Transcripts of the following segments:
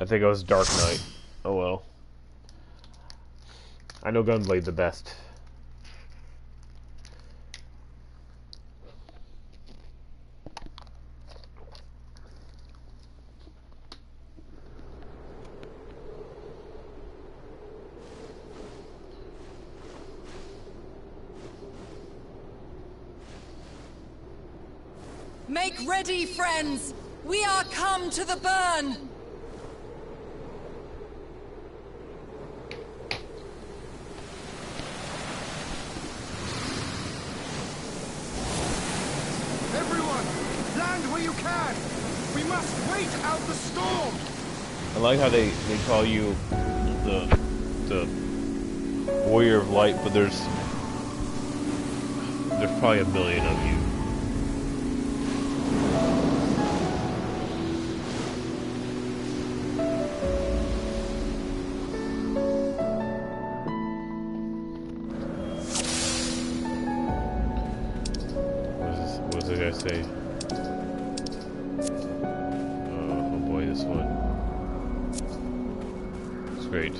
think it was Dark Knight. Oh well. I know Gunblade the best. Make ready, friends! We are come to the burn! Everyone, land where you can! We must wait out the storm! I like how they call you the Warrior of Light, but there's probably a million of you. What's the guy say? Oh boy, this one. It's great.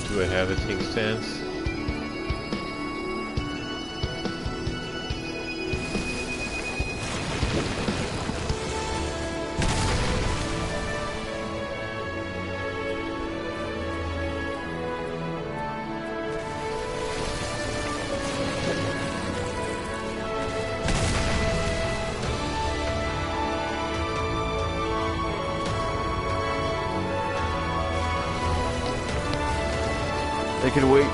Do I have a take stance? They can wait.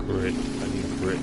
Grit. I need grit.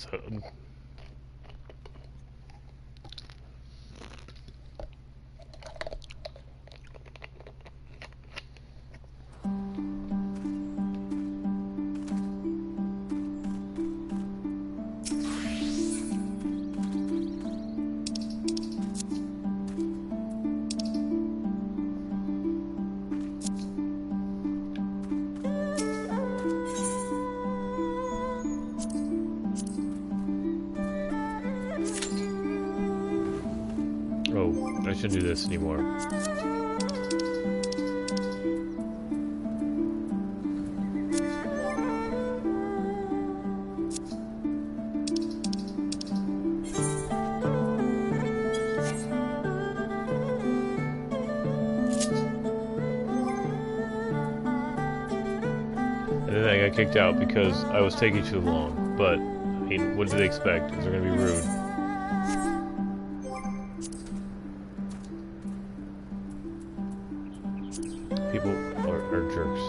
That's hood. Oh, I shouldn't do this anymore. And then I got kicked out because I was taking too long. But, I mean, what did they expect? Is they're gonna be rude? People are jerks.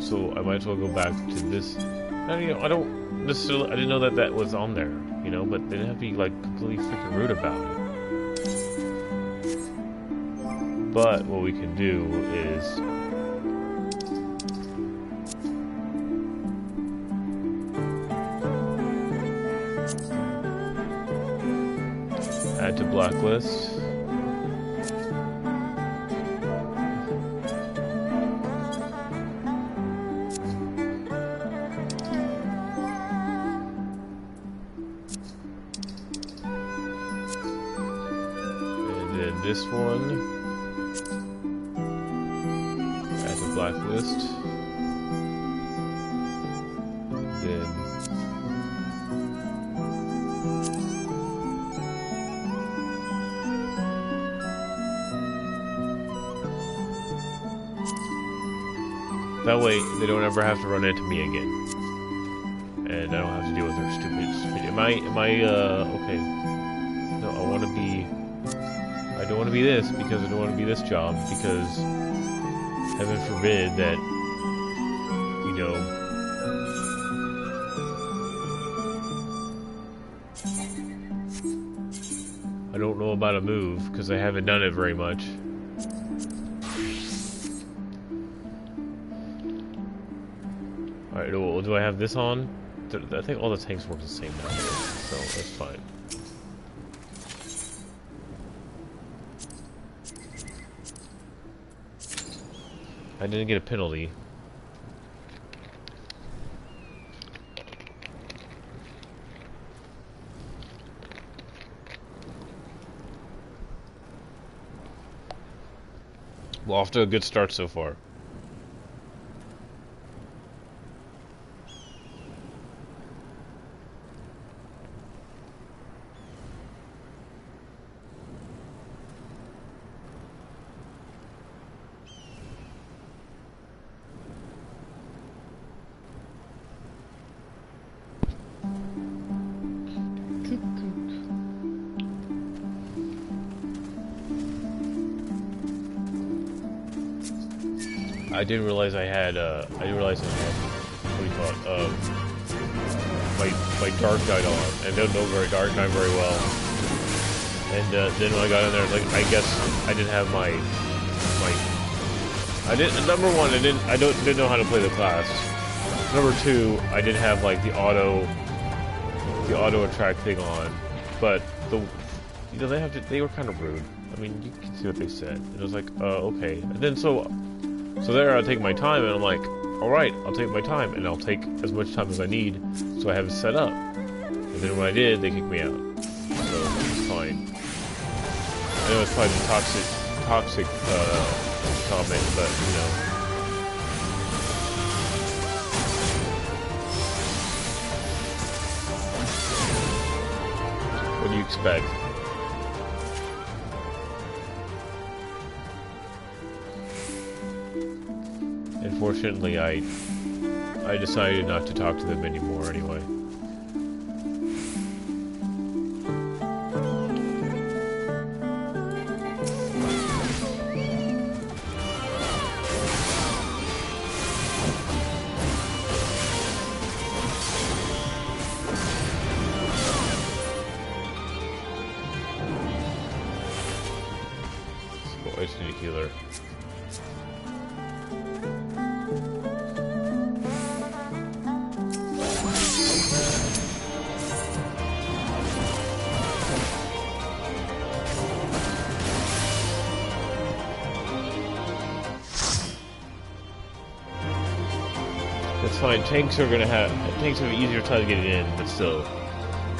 So I might as well go back to this. I don't necessarily. I didn't know that was on there, you know. But they didn't have to be like completely freaking rude about it. But what we can do is add to blacklist. This one, add to blacklist, then that way they don't ever have to run into me again, and I don't have to deal with their stupid. Am I okay? No, I want to be. I don't want to be this because I don't want to be this job because heaven forbid that, you know, I don't know about a move because I haven't done it very much. Alright, well, do I have this on? I think all the tanks work the same now, so that's fine. I didn't get a penalty. Well, off to a good start so far. I didn't realize I had, what do you call it, my Dark Knight on, and I don't know Dark Knight very well. And then when I got in there, like, I guess I didn't have number one, I didn't know how to play the class. Number two, I didn't have, like, the auto attract thing on. But, you know, they were kind of rude. I mean, you can see what they said. And it was like, okay. And then, so there, I'll take my time, and I'm like, alright, I'll take my time, and I'll take as much time as I need, so I have it set up. And then when I did, they kicked me out. So, it's fine. I know it's probably a toxic, comment, but, you know. What do you expect? Unfortunately, I decided not to talk to them anymore anyway. Oh, I just need a healer. That's fine. Tanks are gonna have an easier time getting in, but still,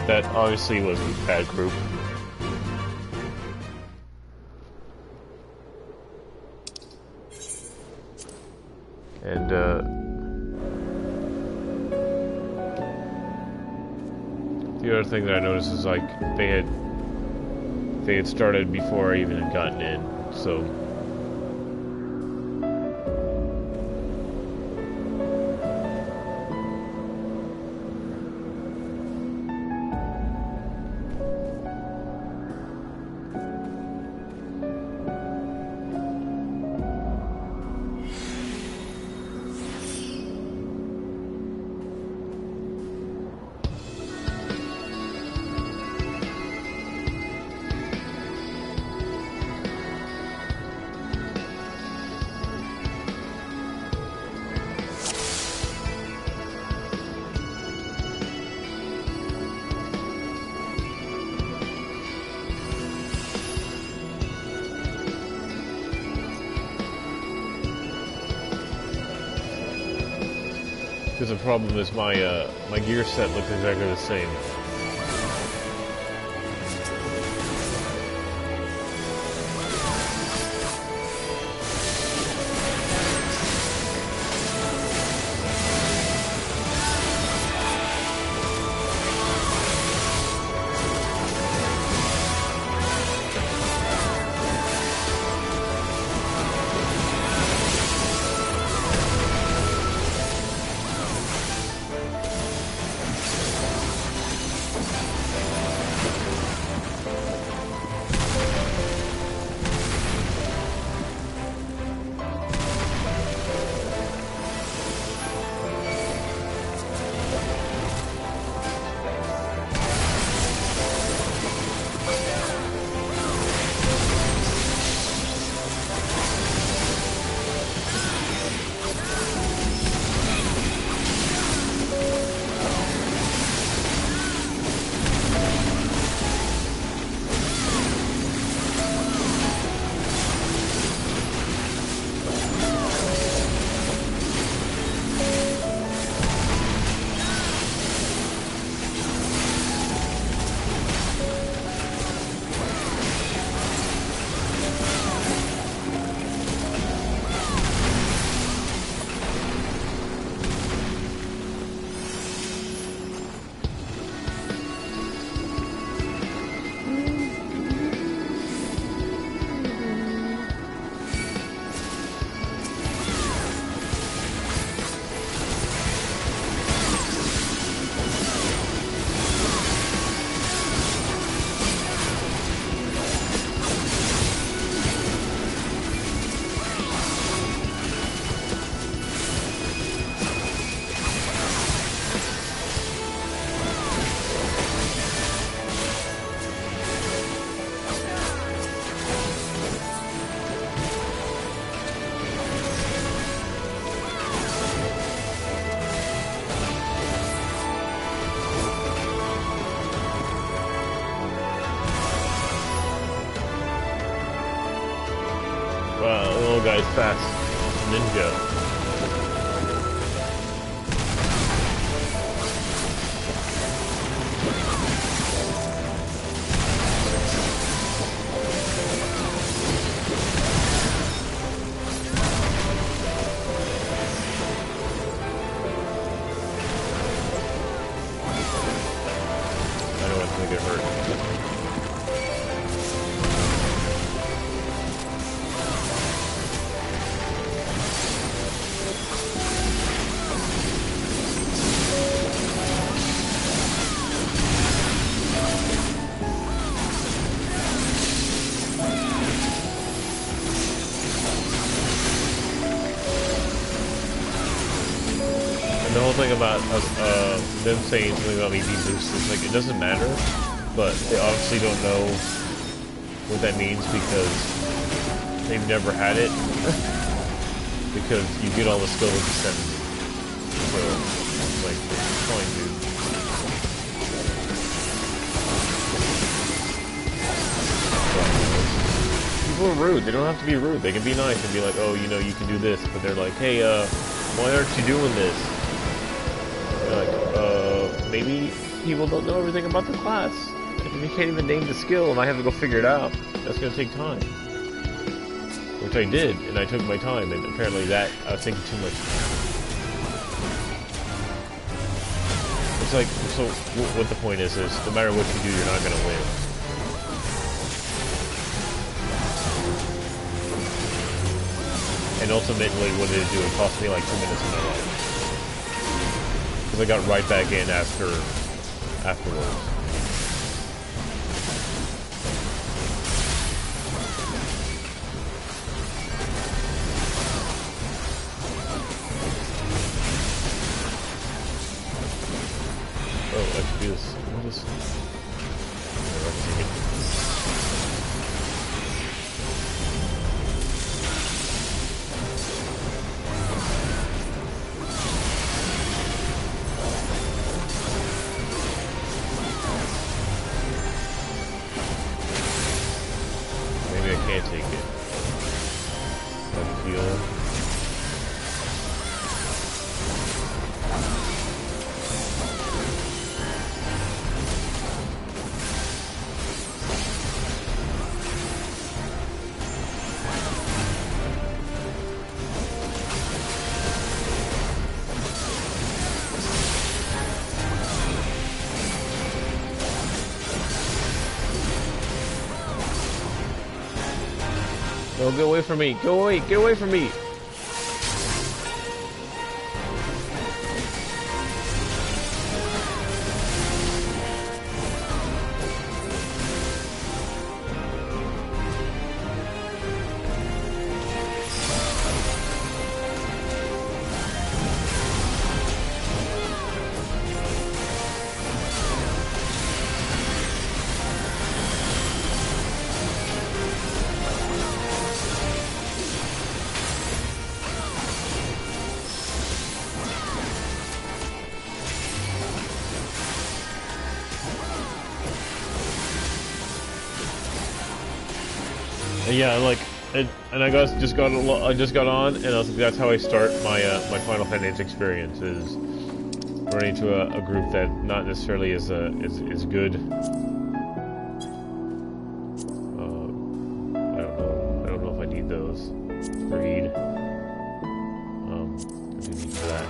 that obviously was a bad group. And the other thing that I noticed is like they had started before I even had gotten in, so. Because the problem is my gear set looks exactly the same. Wow, the little guy's fast. Ninja. I don't want to get hurt. The whole thing about them saying something about me being boosted is like, it doesn't matter, but they obviously don't know what that means because they've never had it because you get all the skill with Ascendant. So, like, it's fine, dude. People are rude. They don't have to be rude. They can be nice and be like, oh, you know, you can do this. But they're like, hey, why aren't you doing this? They're like, maybe people don't know everything about the class. If you can't even name the skill and I have to go figure it out, that's going to take time. Which I did, and I took my time, and apparently that, I was thinking too much. It's like, so what the point is no matter what you do, you're not going to win. And ultimately, what did it do? It cost me like 2 minutes of my life. Because I got right back in afterwards. Oh, I should do this. What is... Maybe I can't take it. I feel... No, get away from me! Go away! Get away from me! Yeah, like, and I just got on, and I was like, that's how I start my my Final Fantasy experience, is running into a group that not necessarily is good. I don't know if I need those. Greed. I do need that.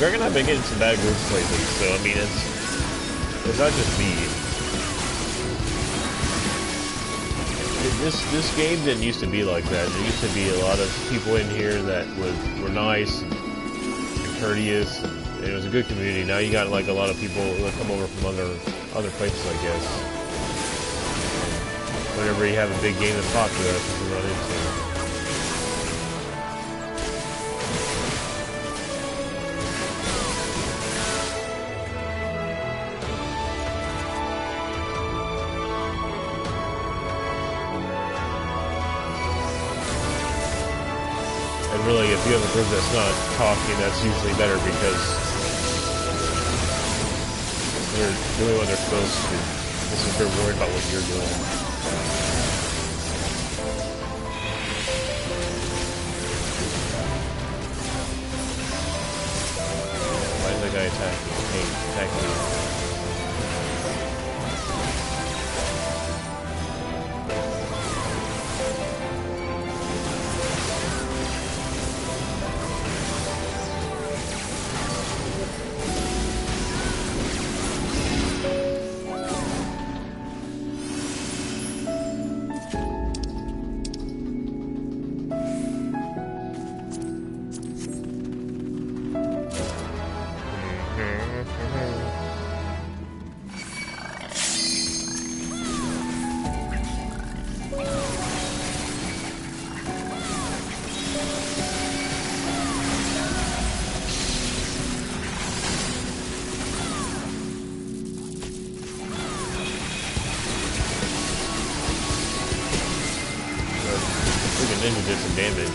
Greg and I have been getting some bad groups lately, so I mean it's not just me. This game didn't used to be like that. There used to be a lot of people in here that were nice and courteous, and it was a good community. Now you got like a lot of people that come over from other places, I guess. Whenever you have a big game that's popular, that's what you run into. Really, if you have a group that's not talking, that's usually better because they're doing what they're supposed to. This is they're worried about what you're doing. Why is that guy attacking me? Hey, attack me. ninja did some damage.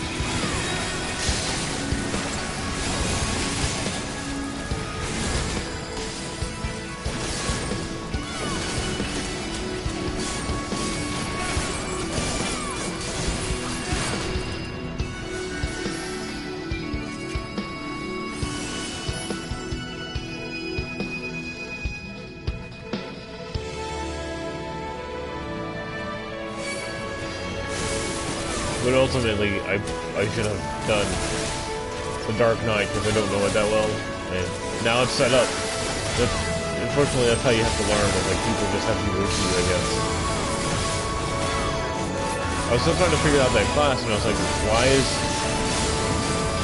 But ultimately, I should have done the Dark Knight because I don't know it that well, and now it's set up. Unfortunately, that's how you have to learn. And, like, people just have to be with you, I guess. I was still trying to figure out that class, and I was like, why is?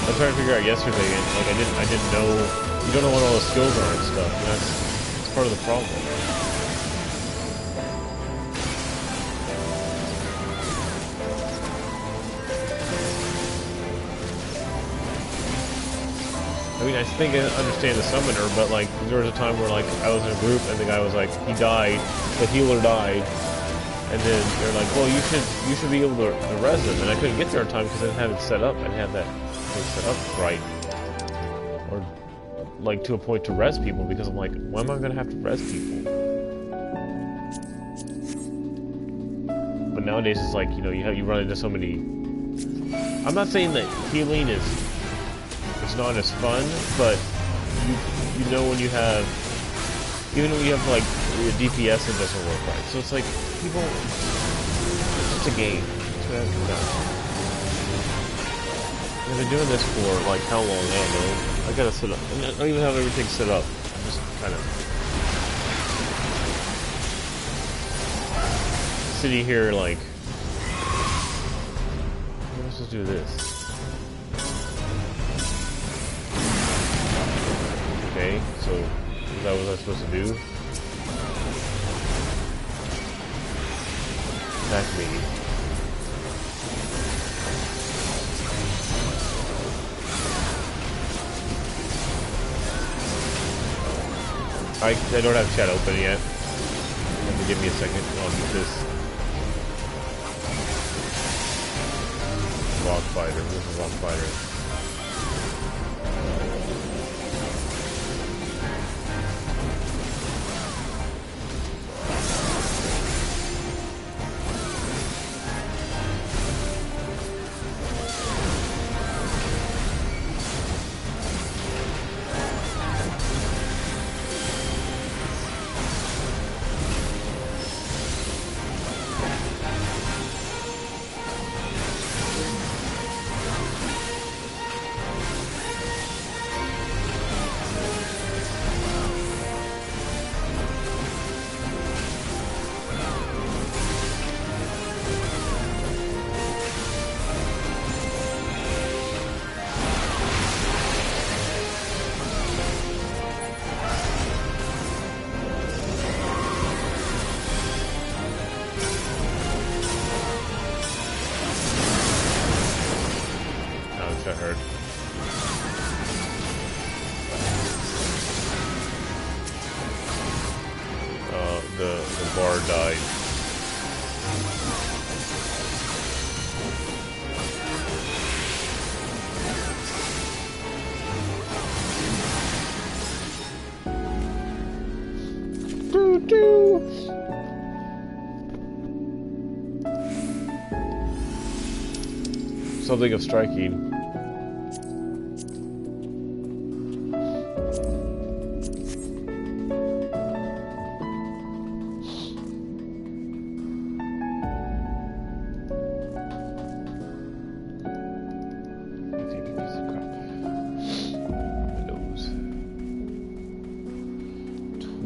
I was trying to figure out yesterday, and like I didn't know. You don't know what all the skills are and stuff. And that's part of the problem. I mean, I think I understand the summoner, but like there was a time where like I was in a group and the guy was like, he died, the healer died, and then they're like, well, you should be able to res him, and I couldn't get there in time because I didn't have it set up. I didn't have that thing set up right, or like to a point to res people, because I'm like, why am I gonna have to res people? But nowadays it's like, you know, you run into so many. I'm not saying that healing is not as fun, but you know when you have, even when you have like your DPS, it doesn't work right. So it's like people, it's just a game. That's what I have to know. I've been doing this for like how long? I don't know. I gotta set up. I don't even have everything set up. I'm just kind of sitting here like, let's just do this. Okay, so is that what I'm supposed to do? Attack me. I don't have chat open yet. Give me a second. I'll get this. Rock fighter. This is rock fighter. The bar died. Doo-doo. Something of striking.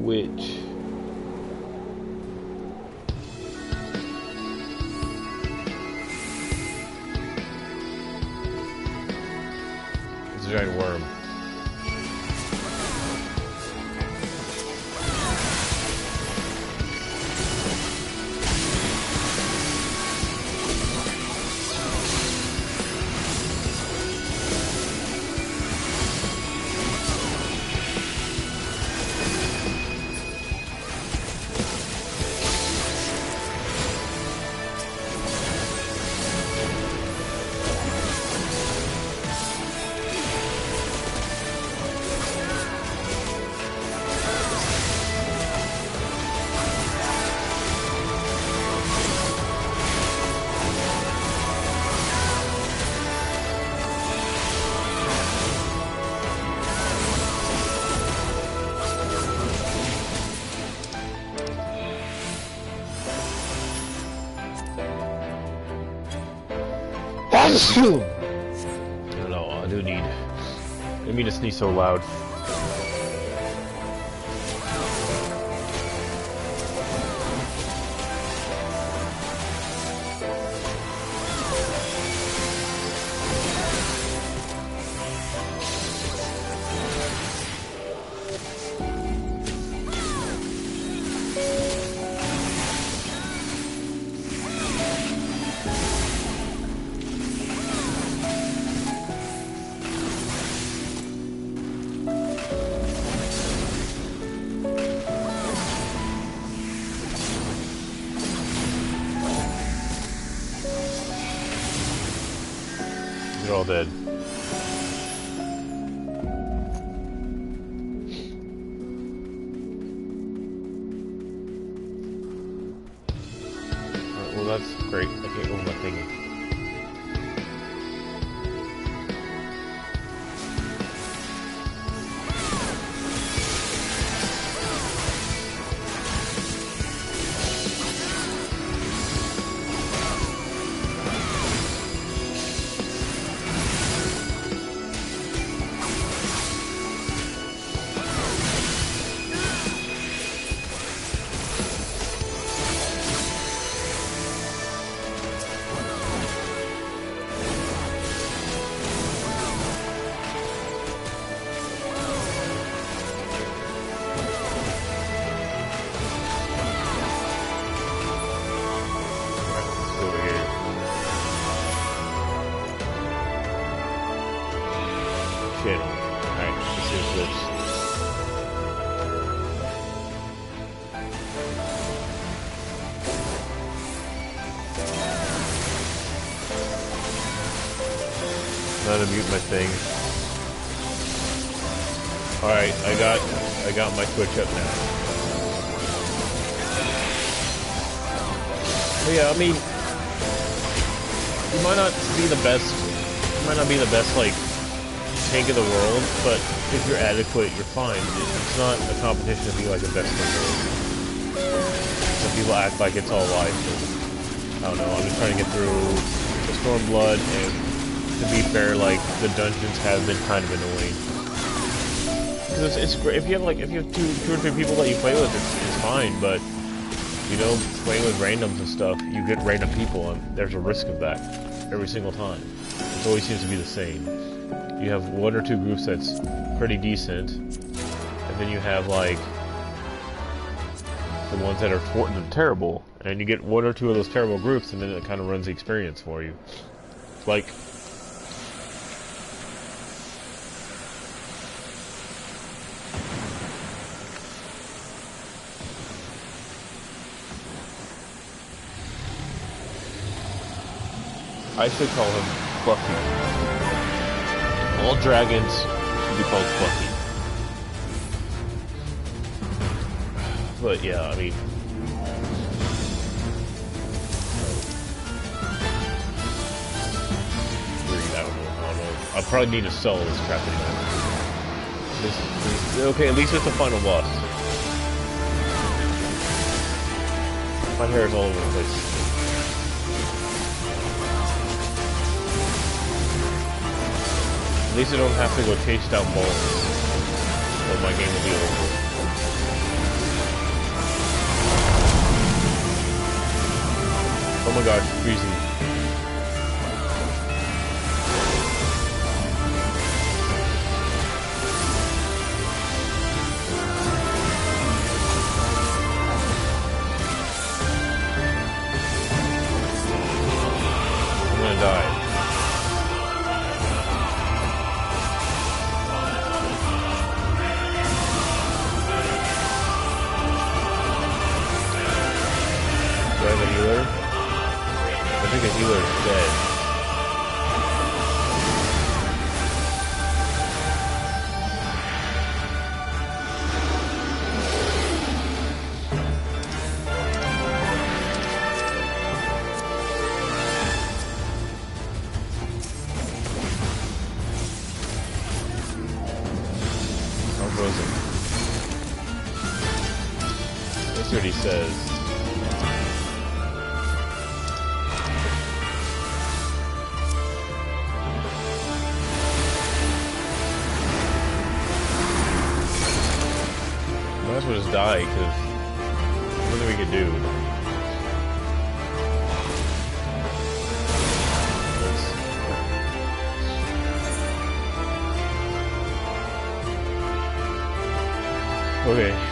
Which it's a giant worm. don't know, I do need... I didn't mean to sneeze so loud. They're all dead. Alright, well that's great. I can't move my thing. Channel. Alright, let's see if this. Now to mute my thing. Alright, I got my Twitch up now. But yeah, I mean, you might not be the best, like, tank of the world, but if you're adequate, you're fine. It's not a competition to be like the best in the world. Some people act like it's all life. I don't know, I'm just trying to get through the Stormblood, and to be fair, like, the dungeons have been kind of annoying. Because it's great, if you have two or three people that you play with, it's fine, but, you know, playing with randoms and stuff, you get random people, and there's a risk of that every single time. It always seems to be the same. You have one or two groups that's pretty decent, and then you have, like, the ones that are terrible, and you get one or two of those terrible groups, and then it kind of runs the experience for you. Like, I should call him Fluffy. All dragons should be called Fluffy. But yeah, I mean... I don't know. I'll probably need to sell this crap anymore. Okay, at least it's the final boss. My hair is all over the place. At least I don't have to go chase down balls, or my game will be over. Oh my gosh, it's freezing. I'm gonna die. I think the healer is dead. I'm frozen. That's what he says. as well just die, because nothing we can do. Okay.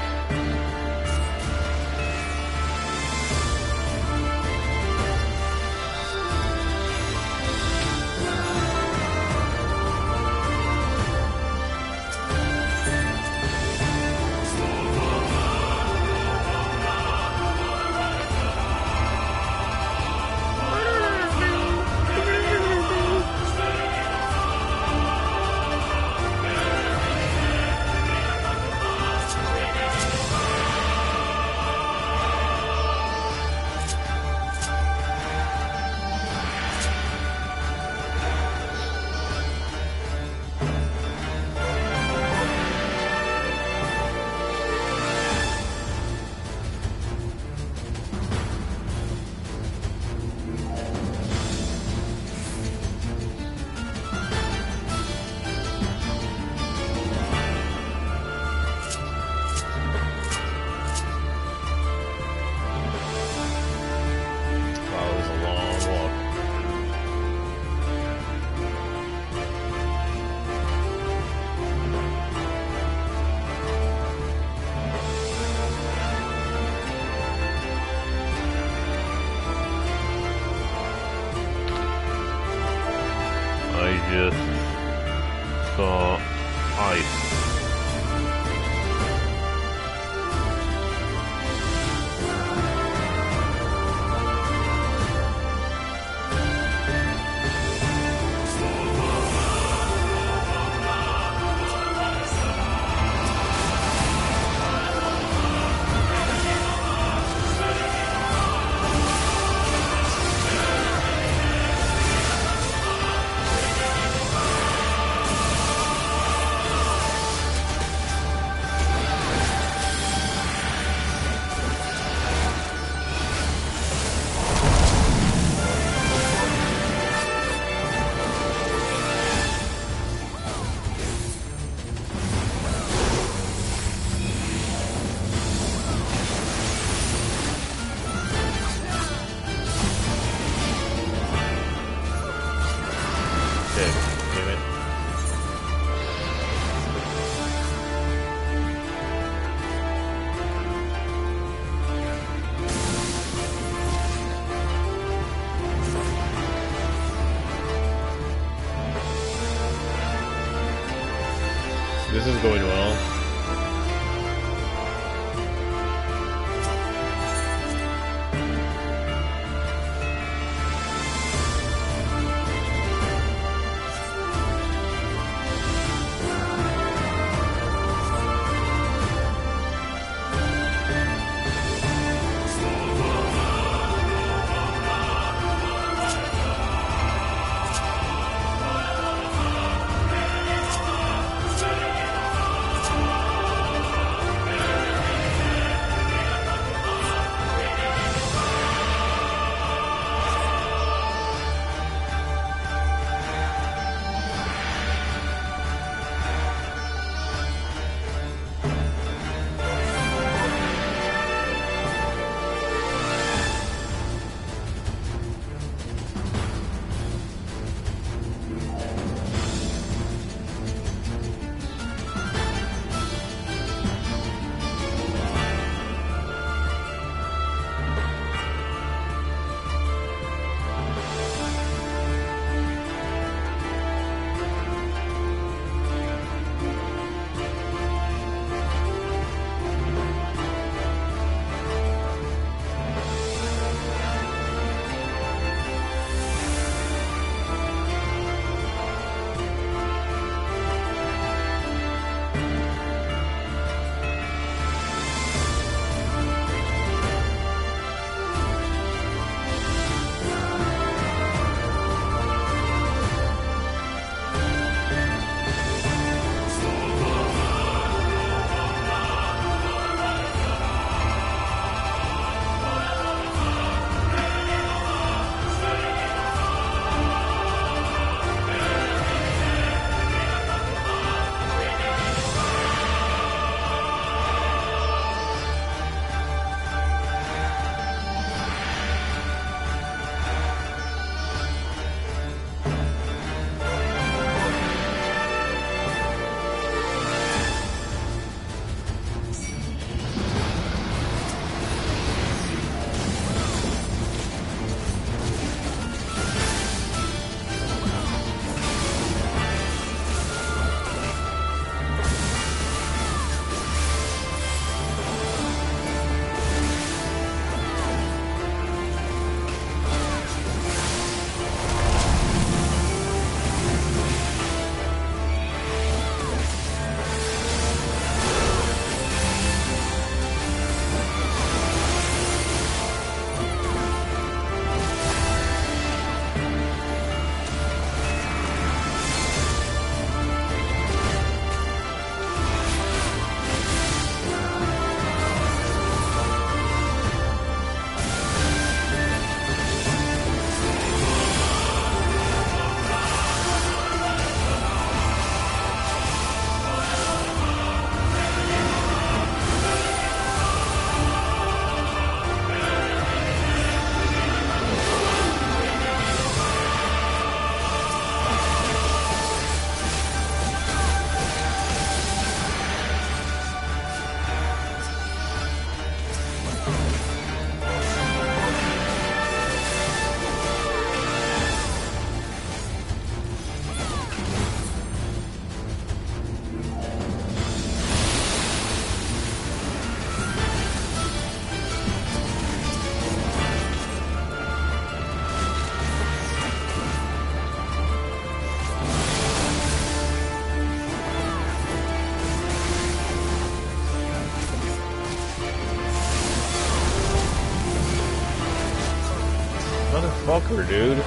Fucker, dude.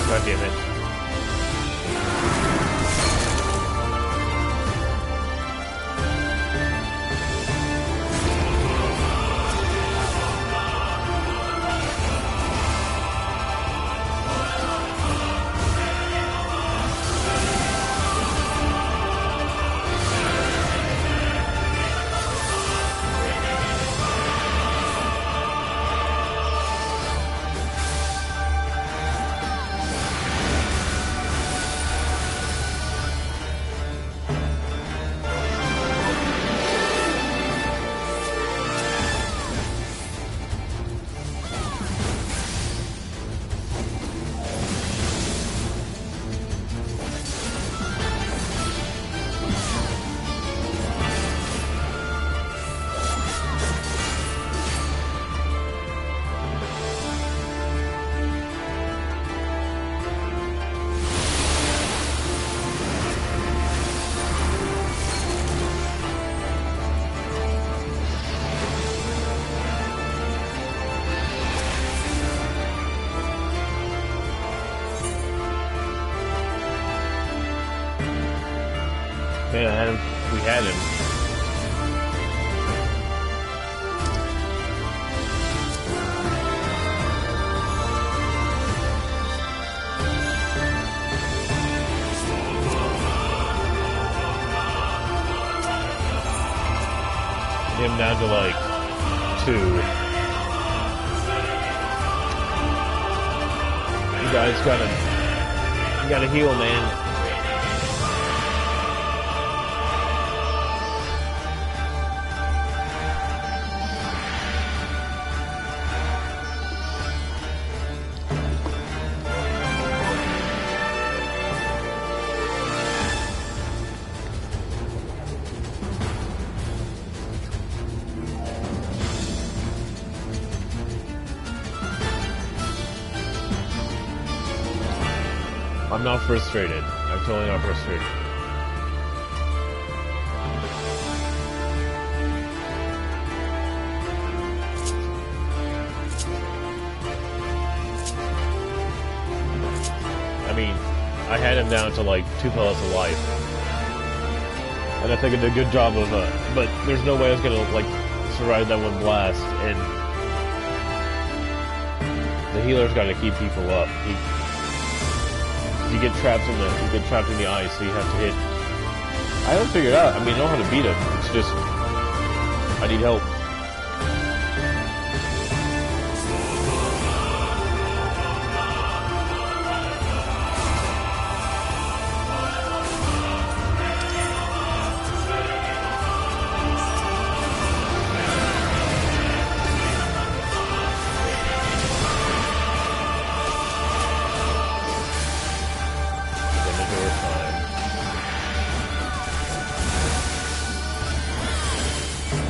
God damn it. Man, I had him. We had him. Him down to like 2. You guys gotta heal, man. I'm not frustrated. I'm totally not frustrated. I mean, I had him down to like 2 pellets of life. And I think I did a good job of but there's no way I was gonna like survive that one blast, and the healer's gotta keep people up. You get trapped in the ice, so you have to hit. I haven't figured out. I mean, I know how to beat him. It's just I need help.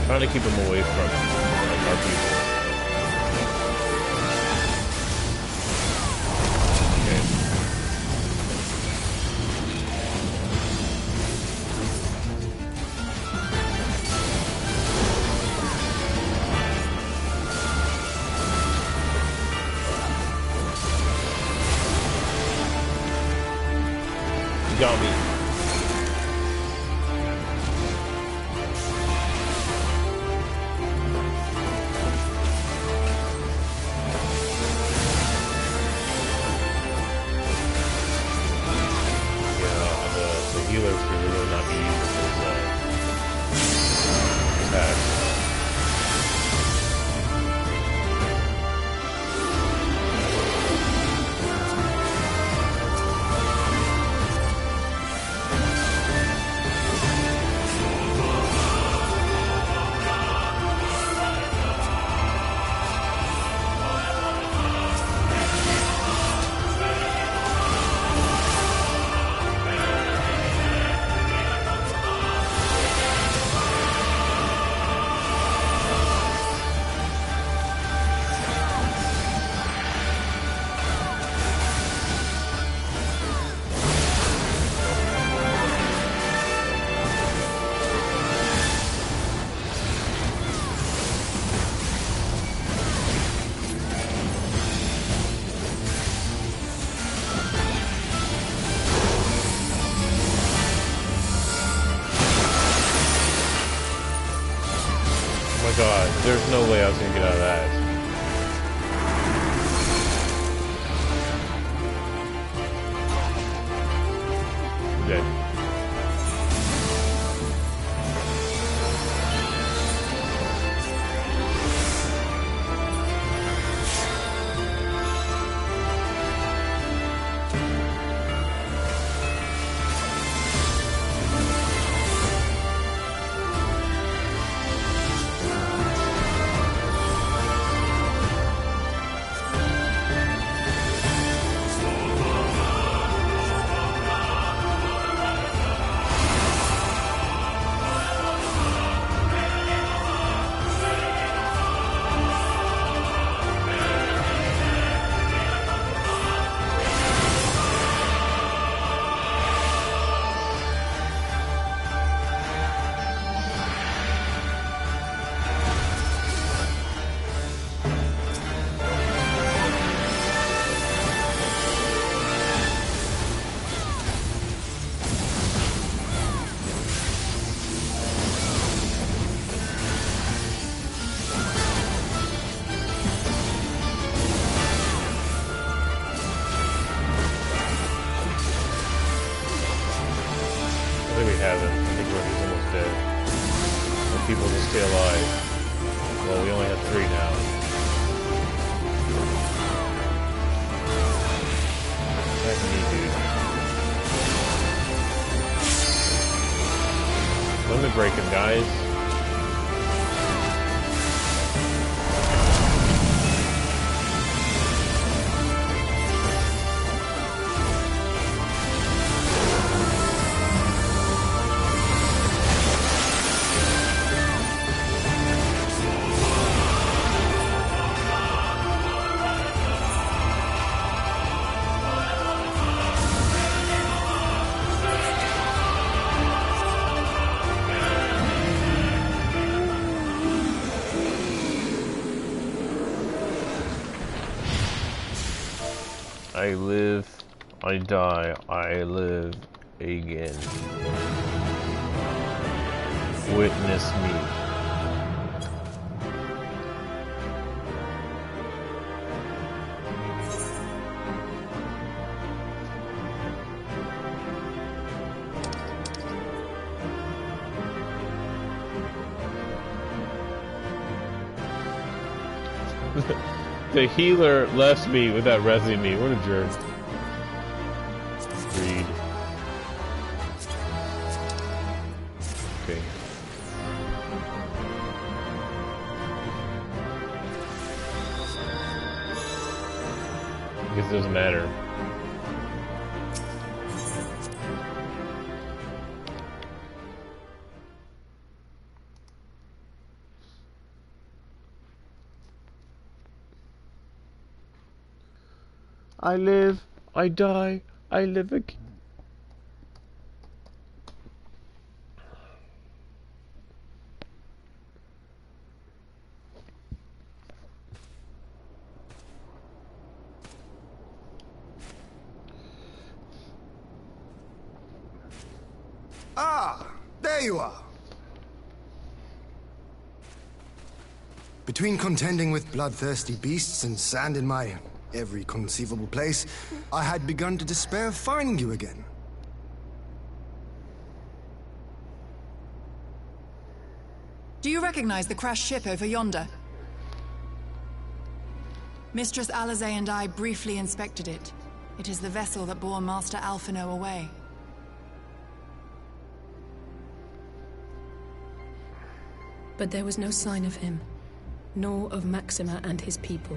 Trying to keep him away from our people. Okay. You got me. God, there's no way I was gonna get out of that. I'm dead. People to stay alive. Well, we only have 3 now. That's me, dude. Let me break him, guys. I live, I die, I live again. Witness me. The healer left me without resing me. What a jerk. Greed. Okay. I guess it doesn't matter. I live, I die, I live again. Ah, there you are. Between contending with bloodthirsty beasts and sand in my every conceivable place, I had begun to despair of finding you again. Do you recognize the crashed ship over yonder? Mistress Alizé and I briefly inspected it. It is the vessel that bore Master Alphino away. But there was no sign of him, nor of Maxima and his people.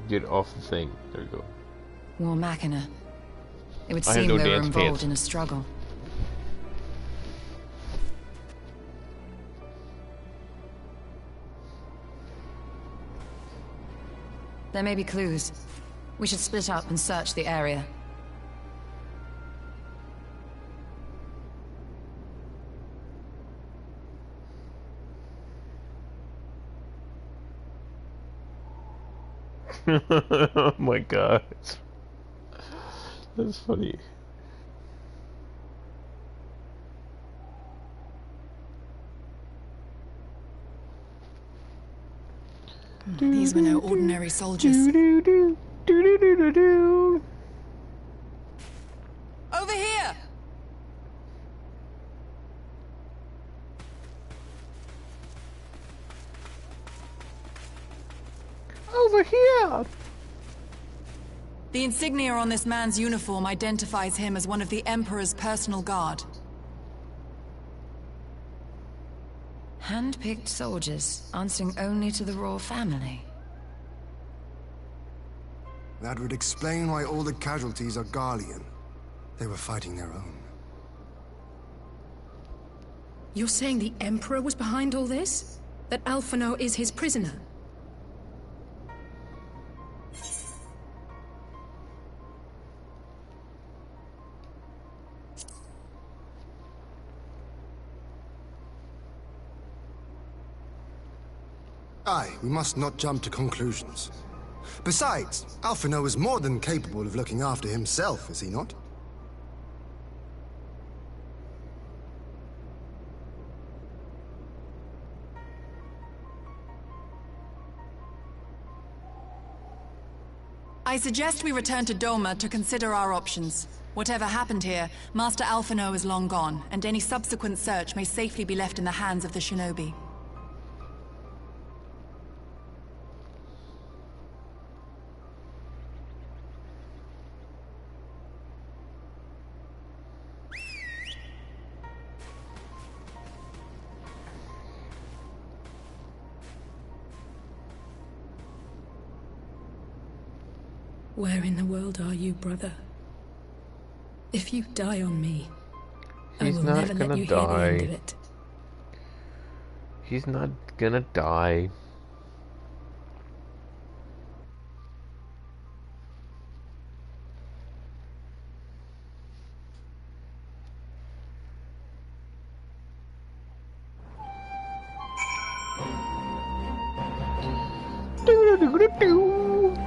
Get off the thing. There you go. War Machina. It would I have seem no they were dance involved pants. in a struggle. There may be clues. We should split up and search the area. Oh my god. That's funny. These were no ordinary soldiers. Over here! Over here! The insignia on this man's uniform identifies him as one of the Emperor's personal guard. Hand-picked soldiers, answering only to the royal family. That would explain why all the casualties are Garlean. They were fighting their own. You're saying the Emperor was behind all this? That Alphino is his prisoner? Aye, we must not jump to conclusions. Besides, Alphino is more than capable of looking after himself, is he not? I suggest we return to Doma to consider our options. Whatever happened here, Master Alphino is long gone, and any subsequent search may safely be left in the hands of the shinobi. Where in the world are you, brother? If you die on me, I He's will not never let gonna you hear the end die. of it. He's not gonna die.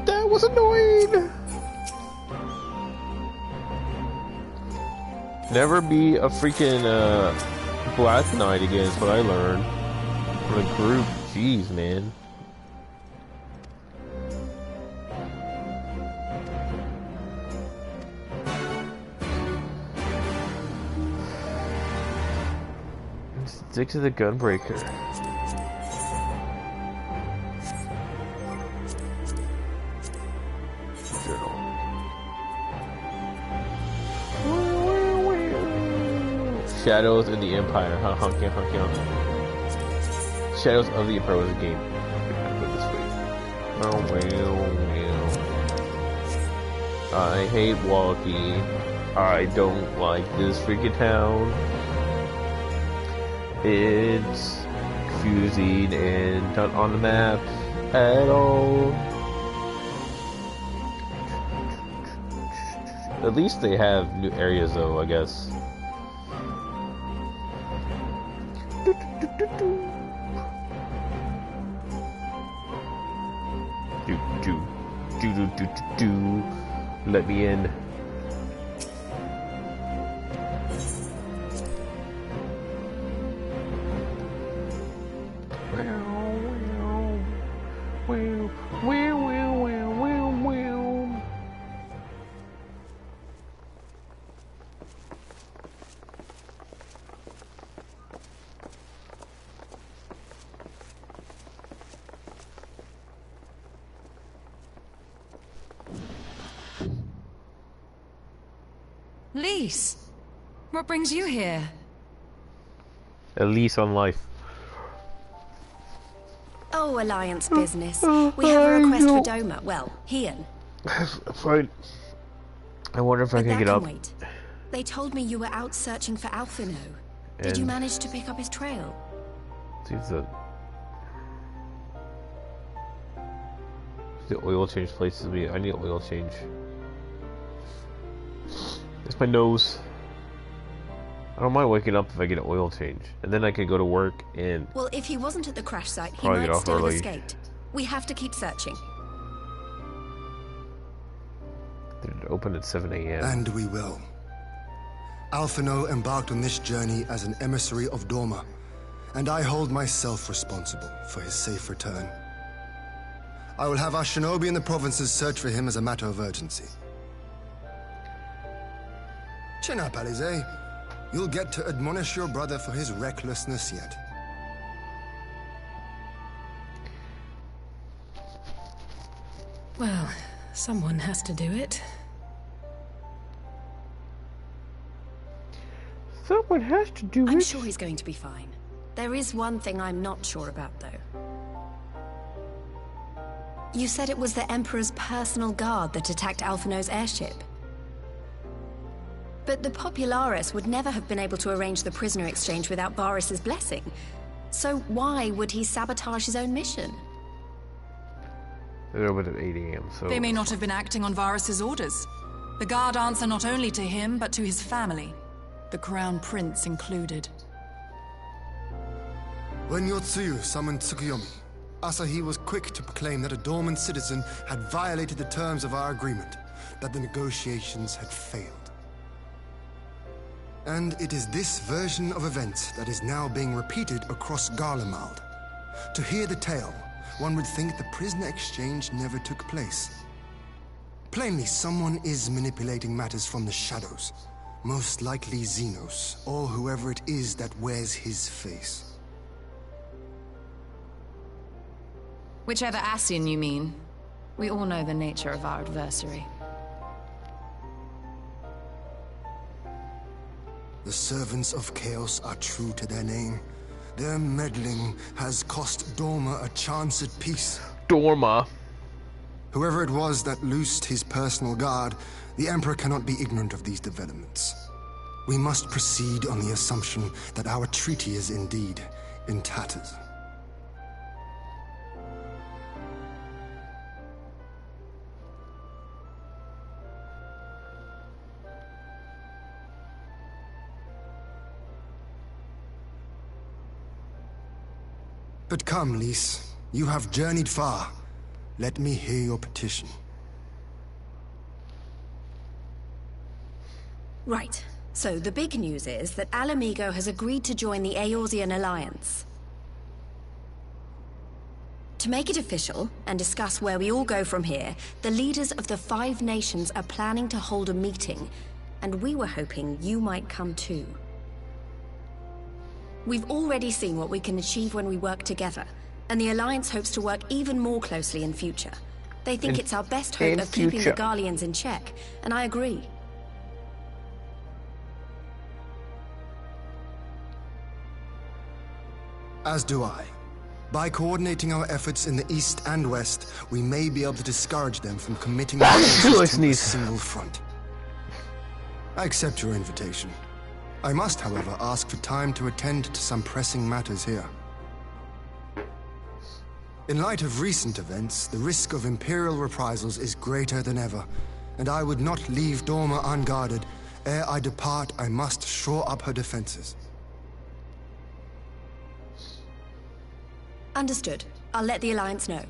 That was annoying. Never be a freaking Black Knight again is what I learned from the group. Jeez, man. Stick to the gunbreaker. Shadows in the Empire. Honky. Shadows of the Empire was a game. Put this way. Oh, well. I hate walking. I don't like this freaking town. It's confusing and not on the map at all. At least they have new areas though, I guess. Let me in. Lise, what brings you here? A lease on life. Oh, Alliance business. We have a request for Doma. Well, Hian. Fine. I wonder if I can get up. Wait. They told me you were out searching for Alphino. Did you manage to pick up his trail? The oil change places me. I need oil change. It's my nose. I don't mind waking up if I get an oil change. And then I could go to work and... Well, if he wasn't at the crash site, he might still have escaped. We have to keep searching. They're open at 7 a.m. And we will. Alphino embarked on this journey as an emissary of Doma, and I hold myself responsible for his safe return. I will have our shinobi in the provinces search for him as a matter of urgency. Chin up, blazez. You'll get to admonish your brother for his recklessness yet. Well, someone has to do it. Someone has to do it. I'm sure he's going to be fine. There is one thing I'm not sure about, though. You said it was the Emperor's personal guard that attacked Alphino's airship. But the Popularis would never have been able to arrange the prisoner exchange without Varys' blessing. So why would he sabotage his own mission? They're open at 8 a.m., so... They may not have been acting on Varys' orders. The guard answer not only to him, but to his family. The Crown Prince included. When Yotsuyu summoned Tsukuyomi, Asahi was quick to proclaim that a dormant citizen had violated the terms of our agreement, that the negotiations had failed. And it is this version of events that is now being repeated across Garlemald. To hear the tale, one would think the prisoner exchange never took place. Plainly, someone is manipulating matters from the shadows. Most likely Xenos, or whoever it is that wears his face. Whichever Ascian you mean. We all know the nature of our adversary. The servants of chaos are true to their name. Their meddling has cost Doma a chance at peace. Dorma. Whoever it was that loosed his personal guard, the Emperor cannot be ignorant of these developments. We must proceed on the assumption that our treaty is indeed in tatters. But come, Lys. You have journeyed far. Let me hear your petition. Right. So the big news is that Alamigo has agreed to join the Eorzean Alliance. To make it official, and discuss where we all go from here, the leaders of the 5 nations are planning to hold a meeting, and we were hoping you might come too. We've already seen what we can achieve when we work together, and the Alliance hopes to work even more closely in future. They think it's our best hope of keeping the Garleans in check, and I agree. As do I. By coordinating our efforts in the east and west, we may be able to discourage them from committing themselves to a single front. I accept your invitation. I must, however, ask for time to attend to some pressing matters here. In light of recent events, the risk of Imperial reprisals is greater than ever, and I would not leave Dorma unguarded. Ere I depart, I must shore up her defenses. Understood. I'll let the Alliance know.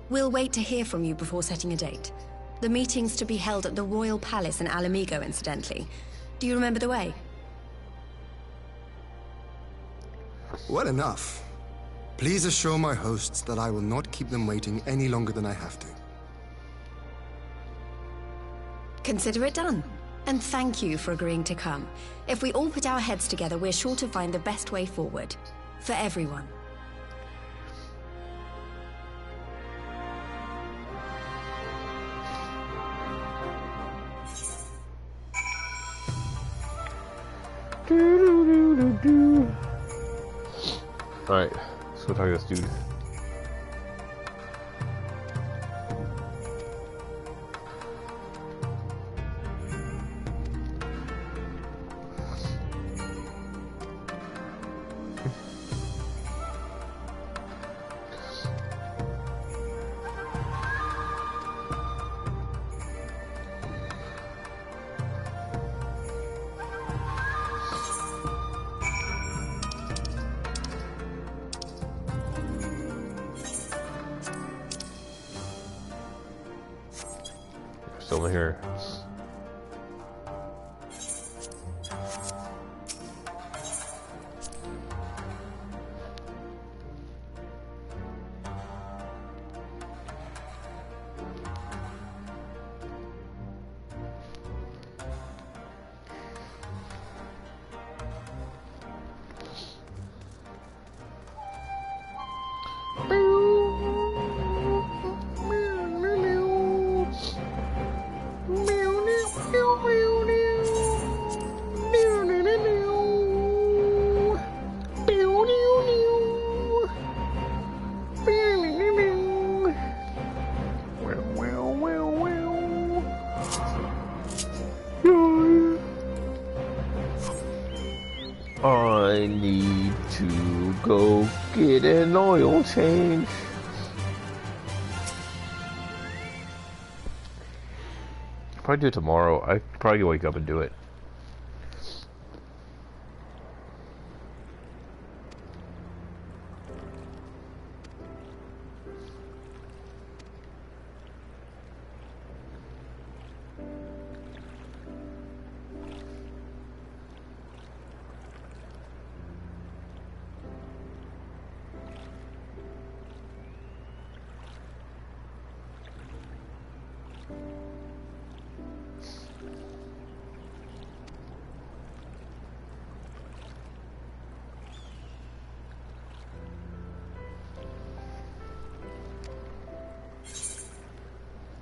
We'll wait to hear from you before setting a date. The meeting's to be held at the Royal Palace in Alamigo, incidentally. Do you remember the way? Well enough. Please assure my hosts that I will not keep them waiting any longer than I have to. Consider it done. And thank you for agreeing to come. If we all put our heads together, we're sure to find the best way forward. For everyone. Alright, let's go talk to this dude. Still in here. I need to go get an oil change. Probably do it tomorrow. I probably wake up and do it.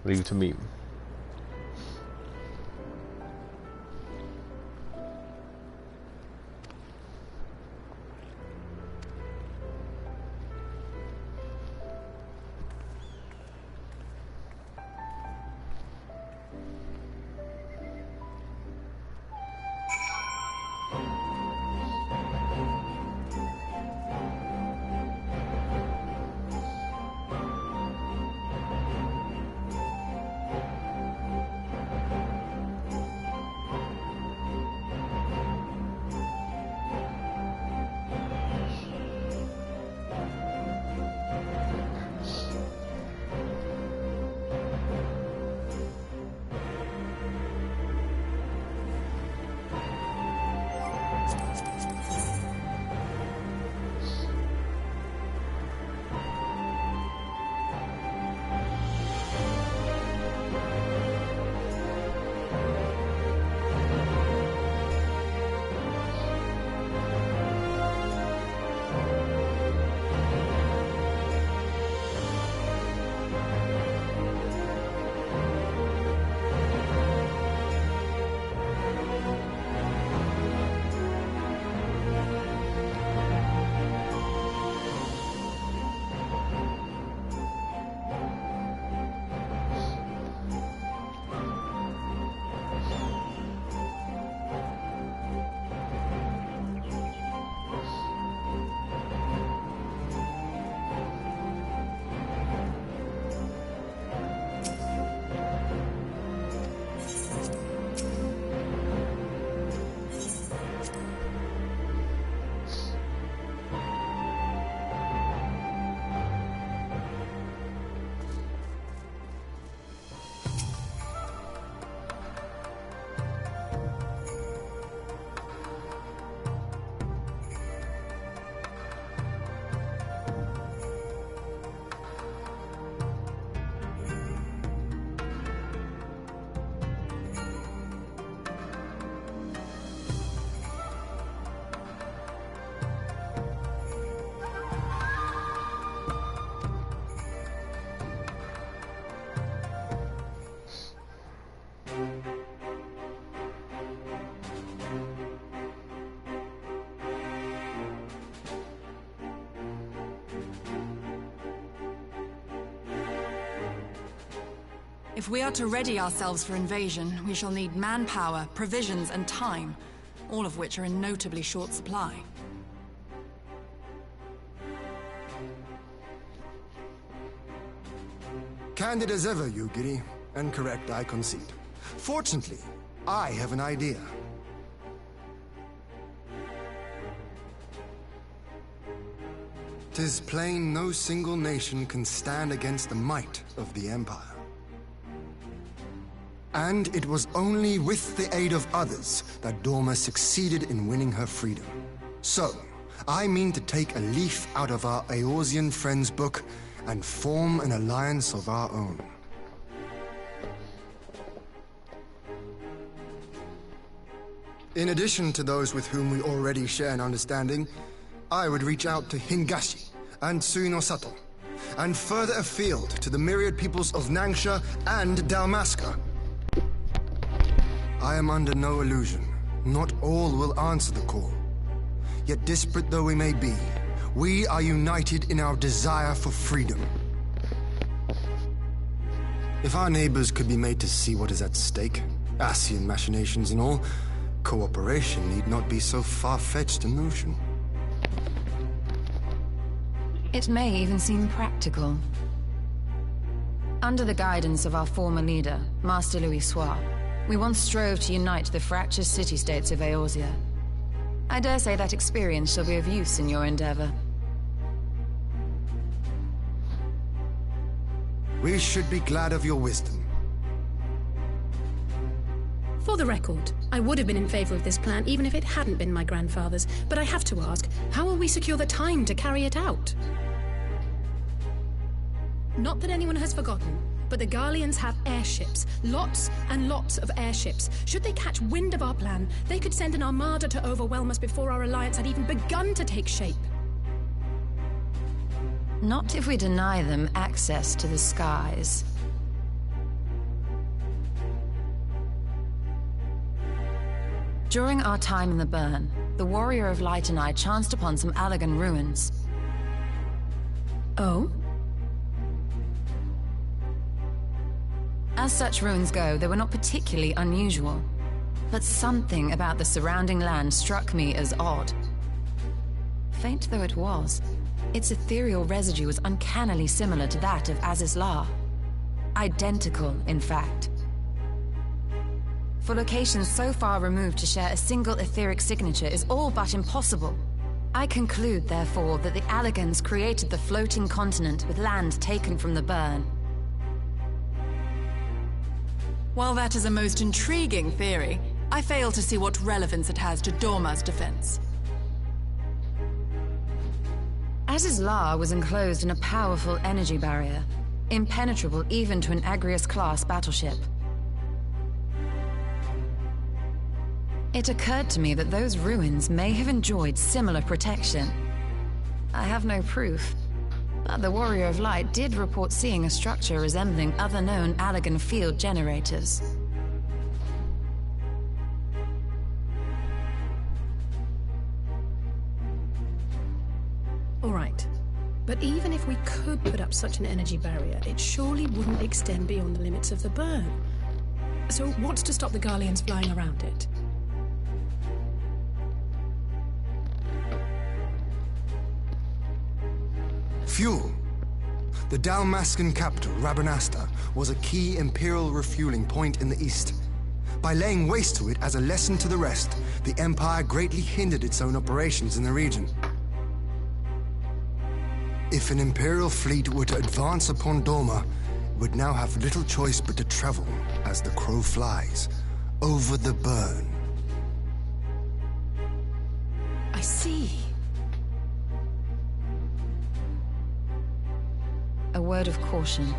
Leave it to me. If we are to ready ourselves for invasion, we shall need manpower, provisions, and time, all of which are in notably short supply. Candid as ever, you giddy. And correct, I concede. Fortunately, I have an idea. 'Tis plain no single nation can stand against the might of the Empire. And it was only with the aid of others that Dorma succeeded in winning her freedom. So, I mean to take a leaf out of our Eorzean friends' book and form an alliance of our own. In addition to those with whom we already share an understanding, I would reach out to Hingashi and Tsuinosato, and further afield to the myriad peoples of Nangsha and Dalmasca. I am under no illusion. Not all will answer the call. Yet disparate though we may be, we are united in our desire for freedom. If our neighbors could be made to see what is at stake, Ascian machinations and all, cooperation need not be so far-fetched a notion. It may even seem practical. Under the guidance of our former leader, Master Louis Soir, we once strove to unite the fractious city-states of Eorzea. I dare say that experience shall be of use in your endeavor. We should be glad of your wisdom. For the record, I would have been in favor of this plan even if it hadn't been my grandfather's, but I have to ask, how will we secure the time to carry it out? Not that anyone has forgotten, but the Garleans have airships. Lots and lots of airships. Should they catch wind of our plan, they could send an armada to overwhelm us before our alliance had even begun to take shape. Not if we deny them access to the skies. During our time in the Burn, the Warrior of Light and I chanced upon some Allagan ruins. Oh? As such ruins go, they were not particularly unusual. But something about the surrounding land struck me as odd. Faint though it was, its ethereal residue was uncannily similar to that of Aziz La. Identical, in fact. For locations so far removed to share a single etheric signature is all but impossible. I conclude, therefore, that the Allagans created the floating continent with land taken from the Burn. While that is a most intriguing theory, I fail to see what relevance it has to Dorma's defense. Aziz La was enclosed in a powerful energy barrier, impenetrable even to an Agrius-class battleship. It occurred to me that those ruins may have enjoyed similar protection. I have no proof, but the Warrior of Light did report seeing a structure resembling other known Allagan field generators. All right. But even if we could put up such an energy barrier, it surely wouldn't extend beyond the limits of the Burn. So what's to stop the Garleans flying around it? Fuel. The Dalmascan capital, Rabanasta, was a key Imperial refueling point in the east. By laying waste to it as a lesson to the rest, the Empire greatly hindered its own operations in the region. If an Imperial fleet were to advance upon Dorma, it would now have little choice but to travel, as the crow flies, over the Burn. I see. A word of caution.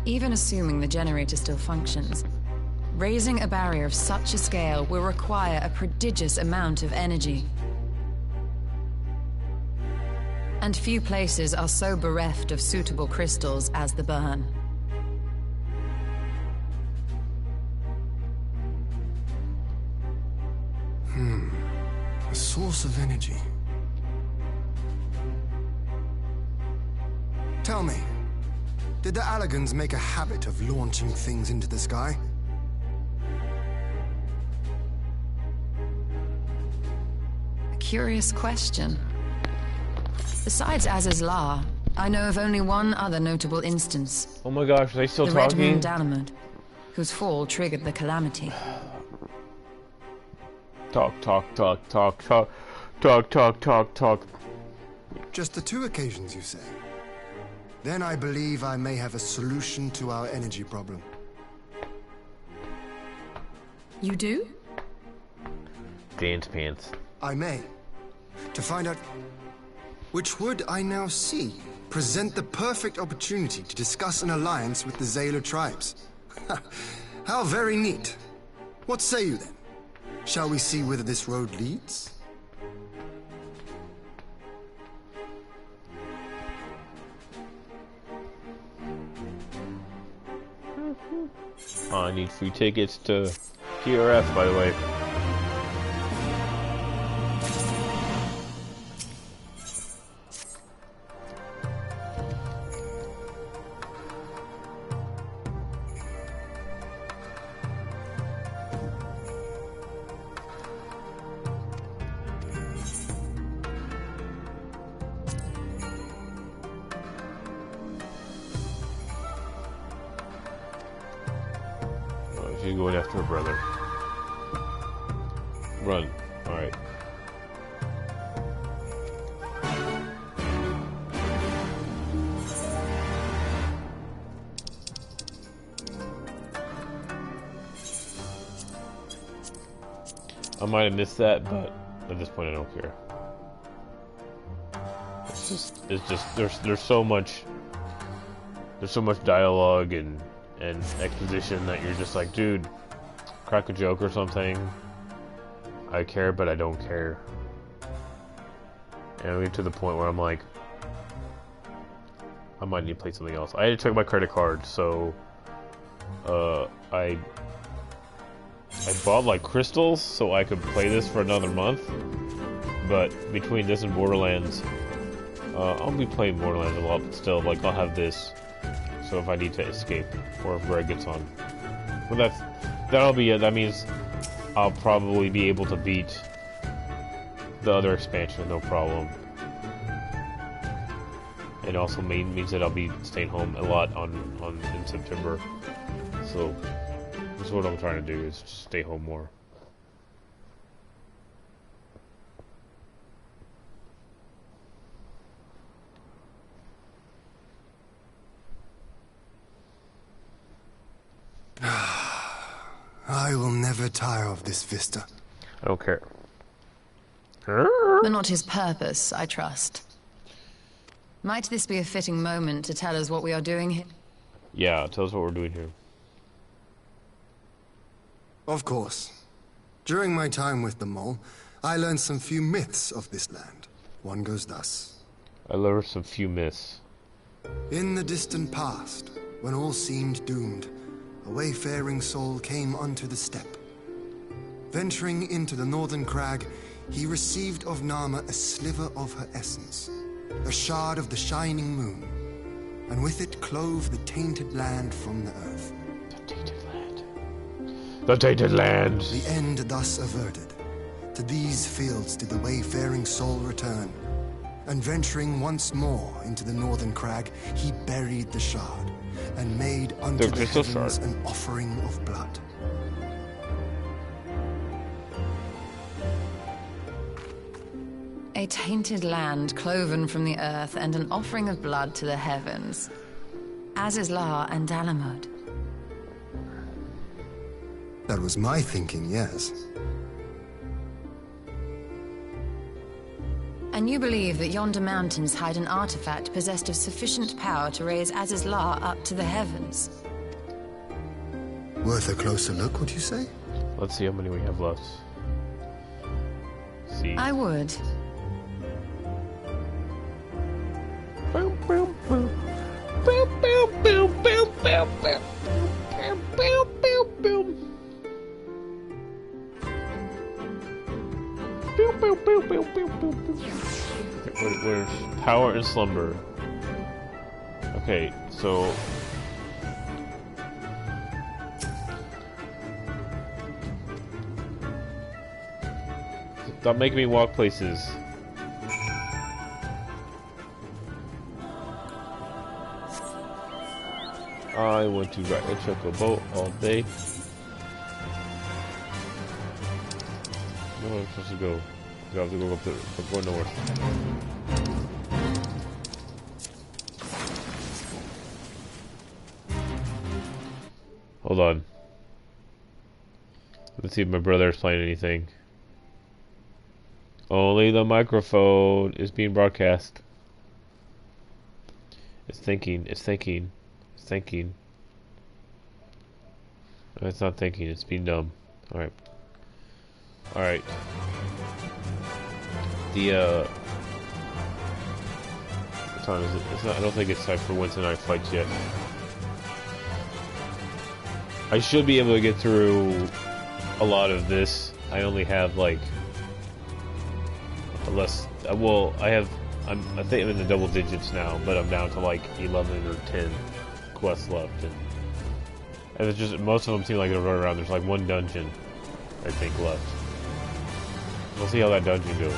Even assuming the generator still functions, raising a barrier of such a scale will require a prodigious amount of energy. And few places are so bereft of suitable crystals as the Burn. A source of energy. Tell me, Did the Allagans make a habit of launching things into the sky? A curious question. Besides Aziz's Law, I know of only one other notable instance. Oh my gosh, are they still the Red talking? Moon Dagnabbit, whose fall triggered the calamity. Talk. Talk. Just the 2 occasions, you say? Then I believe I may have a solution to our energy problem. You do? Dance pants. I may. To find out which would I now see present the perfect opportunity to discuss an alliance with the Zayla tribes. How very neat. What say you then? Shall we see whether this road leads? Oh, I need free tickets to PRF, by the way. She's going after her brother. Run. Alright. I might have missed that, but at this point I don't care. It's just there's so much dialogue and exposition that you're just like, dude, crack a joke or something. I care, but I don't care. And we get to the point where I'm like, I might need to play something else. I had to check my credit card, so I bought like crystals so I could play this for another month. But between this and Borderlands, I'll be playing Borderlands a lot, but still, like, I'll have this. So if I need to escape, or if Greg gets on. Well, that'll be it. That means I'll probably be able to beat the other expansion, no problem. It also means that I'll be staying home a lot in September. So that's what I'm trying to do, is just stay home more. I will never tire of this vista. I don't care. But not his purpose, I trust. Might this be a fitting moment to tell us what we are doing here? Yeah, tell us what we're doing here. Of course. During my time with the Mole, I learned some few myths of this land. One goes thus. I learned some few myths. In the distant past, when all seemed doomed, a wayfaring soul came unto the steppe. Venturing into the northern crag, he received of Nama a sliver of her essence, a shard of the shining moon, and with it clove the tainted land from the earth. The tainted land. The tainted land! The end thus averted. To these fields did the wayfaring soul return, and venturing once more into the northern crag, he buried the shard, and made unto the heavens an offering of blood. A tainted land cloven from the earth and an offering of blood to the heavens. Azizlar and Dagnabbit. That was my thinking, yes. And you believe that yonder mountains hide an artifact possessed of sufficient power to raise Azizlar up to the heavens? Worth a closer look, would you say? Let's see how many we have left. See. I would. Boom, boom, boom. Boom, boom, boom, boom, boom, boom. Boom, boom, boom, boom. Boom, boom, boom, boom, boom, boom, boom. Okay, where's power and slumber? Okay, so stop making me walk places. I want to ride a chocobo all day. Where am I supposed to go? I have to go up to go north. Hold on. Let's see if my brother is playing anything. Only the microphone is being broadcast. It's thinking. It's thinking. It's thinking. No, it's not thinking. It's being dumb. All right. All right. What time is it? It's not. I don't think it's time for Wednesday night fights yet. I should be able to get through a lot of this. I only have like less. Well, I think I'm in the double digits now, but I'm down to like 11 or 10 quests left, and it's just most of them seem like they're running around. There's like one dungeon, I think, left. We'll see how that dungeon goes.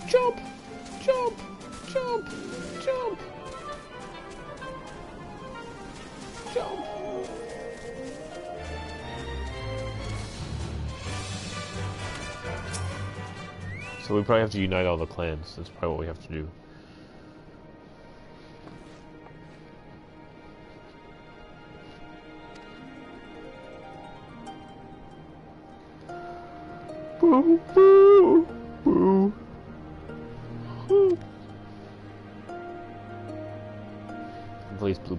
Jump! Jump! Jump! Jump! Jump! So we probably have to unite all the clans. That's probably what we have to do. Boo, boo, boo. Please, blue.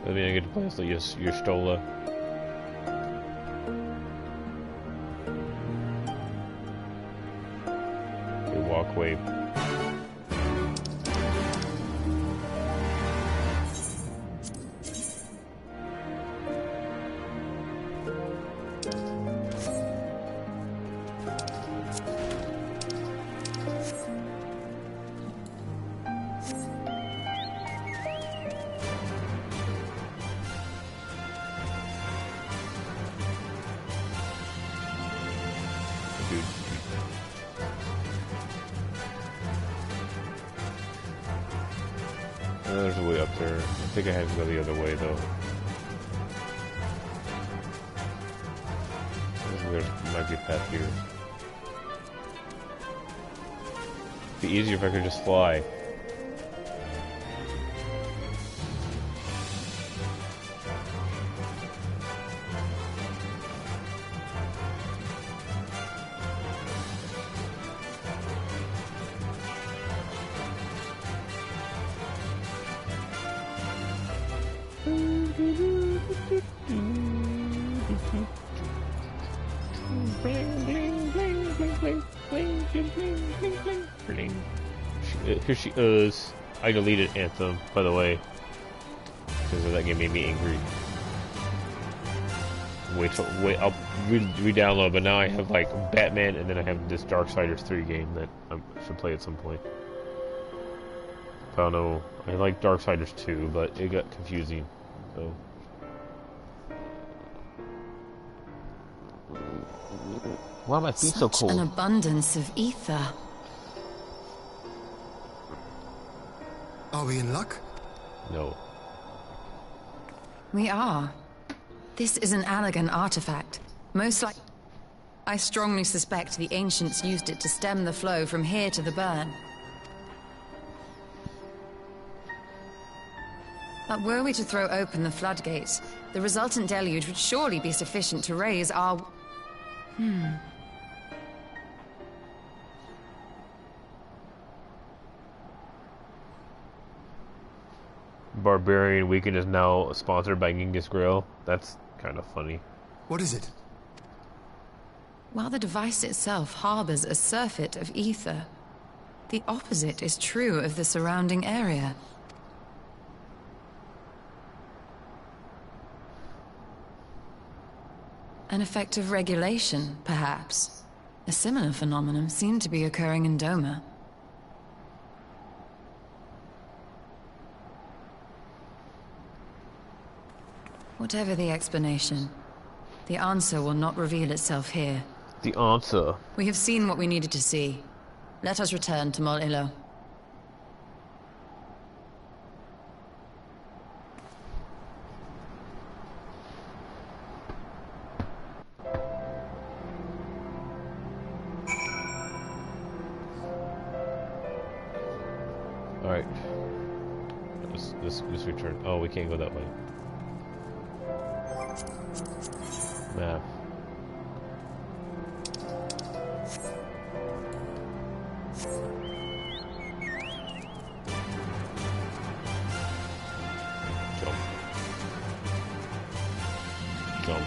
I mean, I get to play as your Stola. Your walkway. There's a way up there. I think I have to go the other way, though. There might be a path here. It'd be easier if I could just fly. Here she is. I deleted Anthem, by the way, because that game made me angry. I'll re-download, but now I have like Batman, and then I have this Darksiders 3 game that I should play at some point. I don't know. I like Darksiders 2, but it got confusing. So. Why are my feet so cold? Such an abundance of ether. Are we in luck? No. We are. This is an Allegan artifact. Most like... I strongly suspect the ancients used it to stem the flow from here to the burn. But were we to throw open the floodgates, the resultant deluge would surely be sufficient to raise our... Barbarian Weekend is now sponsored by Genghis Grill. That's kind of funny. What is it? While the device itself harbors a surfeit of ether, the opposite is true of the surrounding area. An effect of regulation, perhaps. A similar phenomenon seemed to be occurring in Doma. Whatever the explanation, the answer will not reveal itself here. The answer. We have seen what we needed to see. Let us return to Mol Ilo. Alright. Let's return. Oh, we can't go that way. Map. Jump. Jump.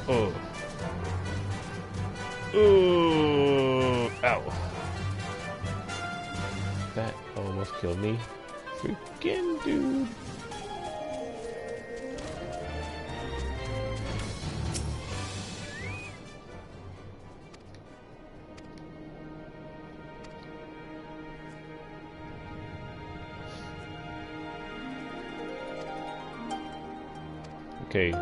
Oh. Ooh. Ow. That almost killed me. Freaking dude. Okay.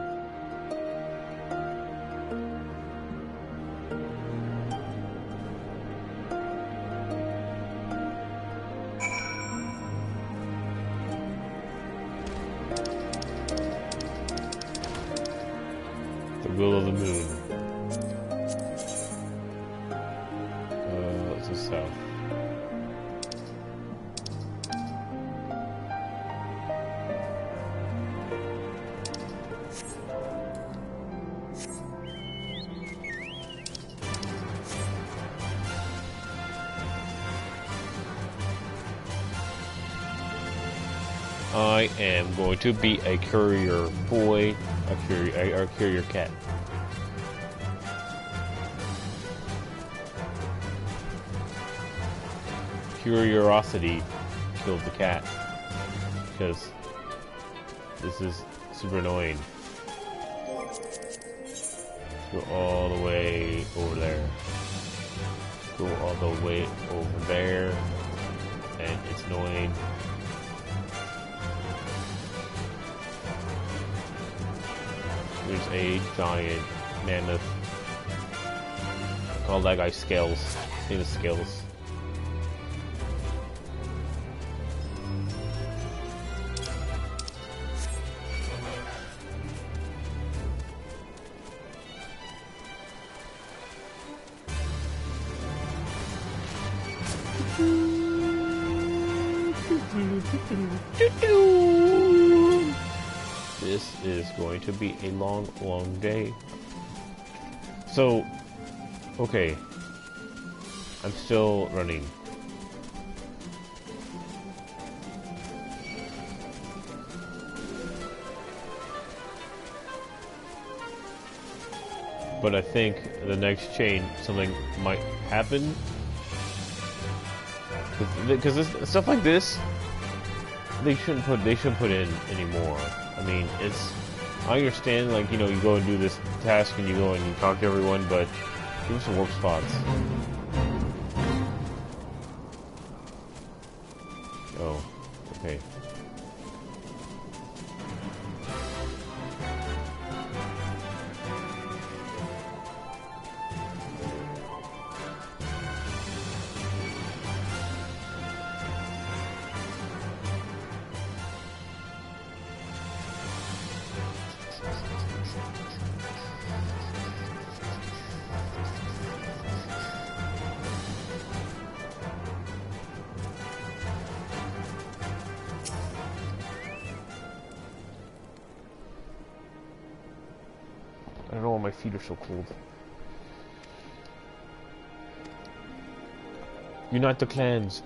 Will of the Moon. This is south. I am going to be a courier boy, a courier cat. Curiosity killed the cat because this is super annoying. Go all the way over there. Go all the way over there, and it's annoying. There's a giant mammoth. I call that guy Scales. His name is Scales. This is going to be a long, long day. So, okay. I'm still running. But I think the next chain, something might happen. Because stuff like this, they shouldn't put in anymore. I mean, I understand, like, you know, you go and do this task and you go and you talk to everyone, but give us some work spots. Oh, okay. I don't know why my feet are so cold. Unite the clans.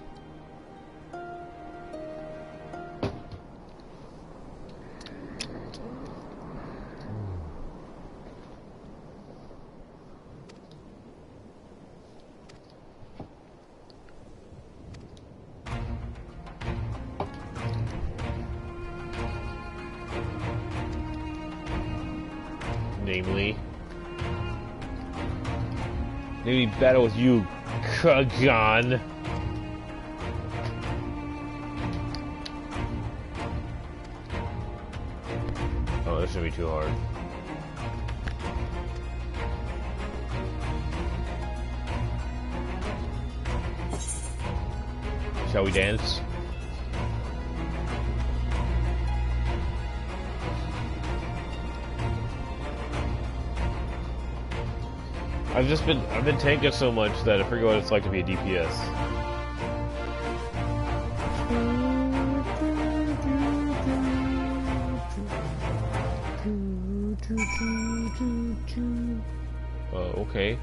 Maybe battle with you, Kagan. Oh, this shouldn't be too hard. Shall we dance? I've been tanking so much that I forget what it's like to be a DPS. Okay.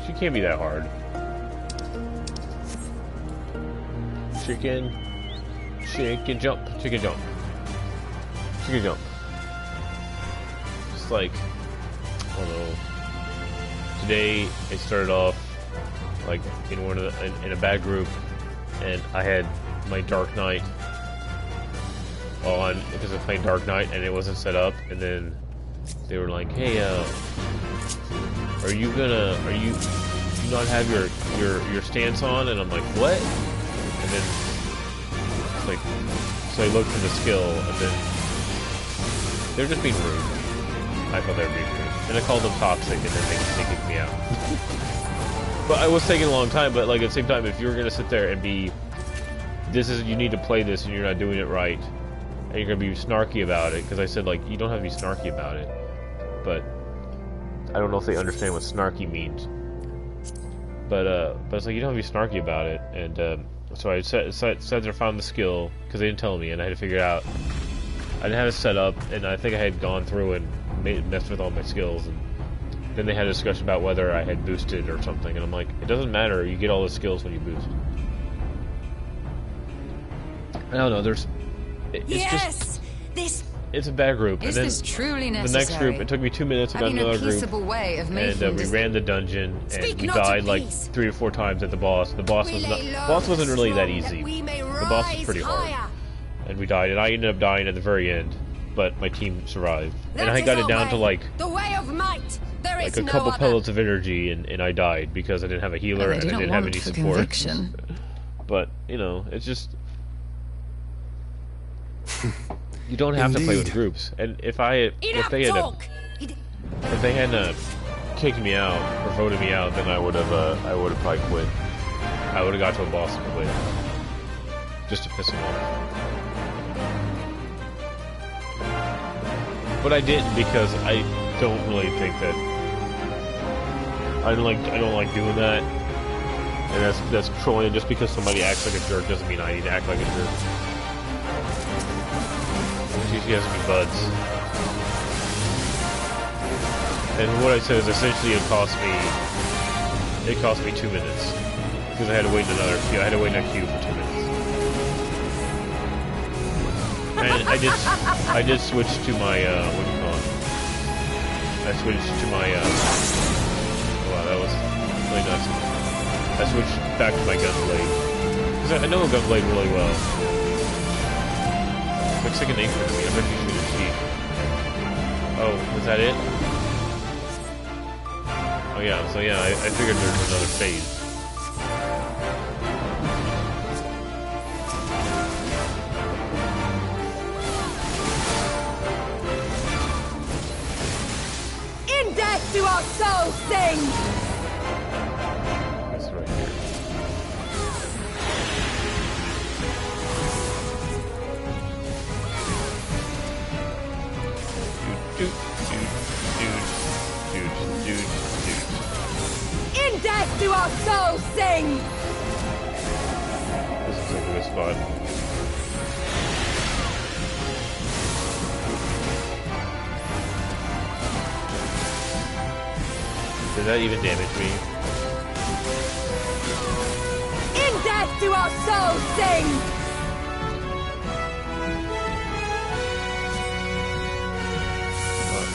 She can't be that hard. Chicken jump. Chicken jump. Chicken jump. Just like, I don't know. Today it started off like in a bad group, and I had my Dark Knight on because I was playing Dark Knight and it wasn't set up, and then they were like, "Hey, do you not have your stance on?" And I'm like, "What?" And then like, so I looked for the skill, and then they're just being rude. I thought they were being rude, and I called them toxic, and then they kicked me out. But I was taking a long time. But like at the same time, if you were gonna sit there and be, you need to play this, and you're not doing it right, and you're gonna be snarky about it, because I said like you don't have to be snarky about it, but I don't know if they understand what snarky means. But it's like you don't have to be snarky about it, and so I sat there, found the skill, because they didn't tell me, and I had to figure it out. I didn't have it set up, and I think I had gone through and messed with all my skills, and then they had a discussion about whether I had boosted or something, and I'm like, it doesn't matter, you get all the skills when you boost. I don't know, it's a bad group. Is and then this truly necessary? The next group, it took me 2 minutes to get another group, way of making and we ran the dungeon, and we died like 3 or 4 times at the boss. The boss wasn't really that easy. The boss was pretty hard, and we died, and I ended up dying at the very end, but my team survived. And I got it down to like a couple pellets of energy, and I died because I didn't have a healer and I didn't have any support. But you know, it's just you don't have to play with groups. And if they hadn't kicked me out or voted me out, then I would have probably quit. I would have got to a boss and quit, just to piss him off. But I didn't, because I don't really think that I don't like doing that, and that's trolling. Just because somebody acts like a jerk doesn't mean I need to act like a jerk. She has to be buds. And what I said is essentially it cost me 2 minutes because I had to wait in a queue for 2 minutes. And I did switch to my what do you call it? I switched to my wow, that was really nuts. I switched back to my gunblade because I know a gunblade really well. It's like second nature to me. I'm actually shooting cheap. Oh, was that it? Oh yeah, so yeah, I figured there's another phase. In death do our souls sing! That's right here. Dude. In death do our souls sing! This is like a good spot. Did that even damage me? In death do our souls sing!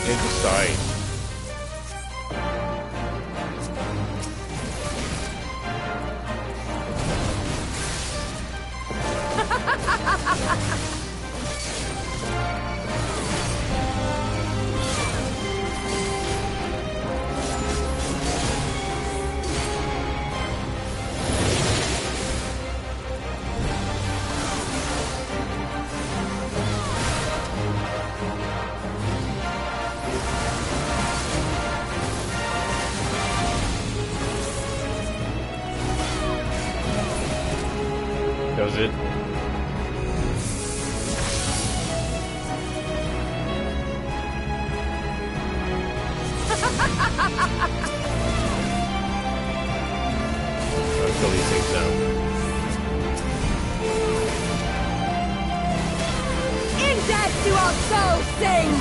It just died. That was it. I'll kill these things now. In death do our souls sing!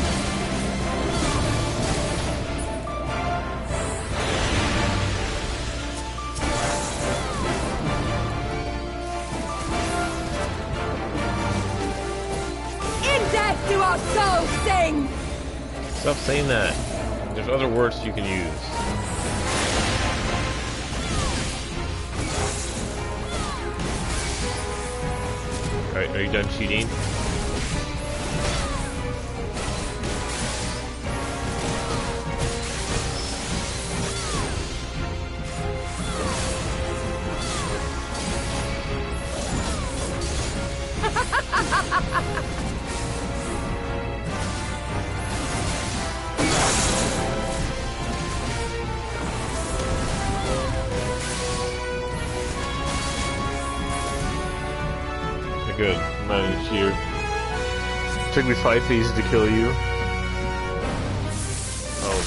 Do our souls sing! Stop saying that. There's other words you can use. Alright, are you done cheating? Good. I'm not a cheater. Took me 5 phases to kill you. Oh.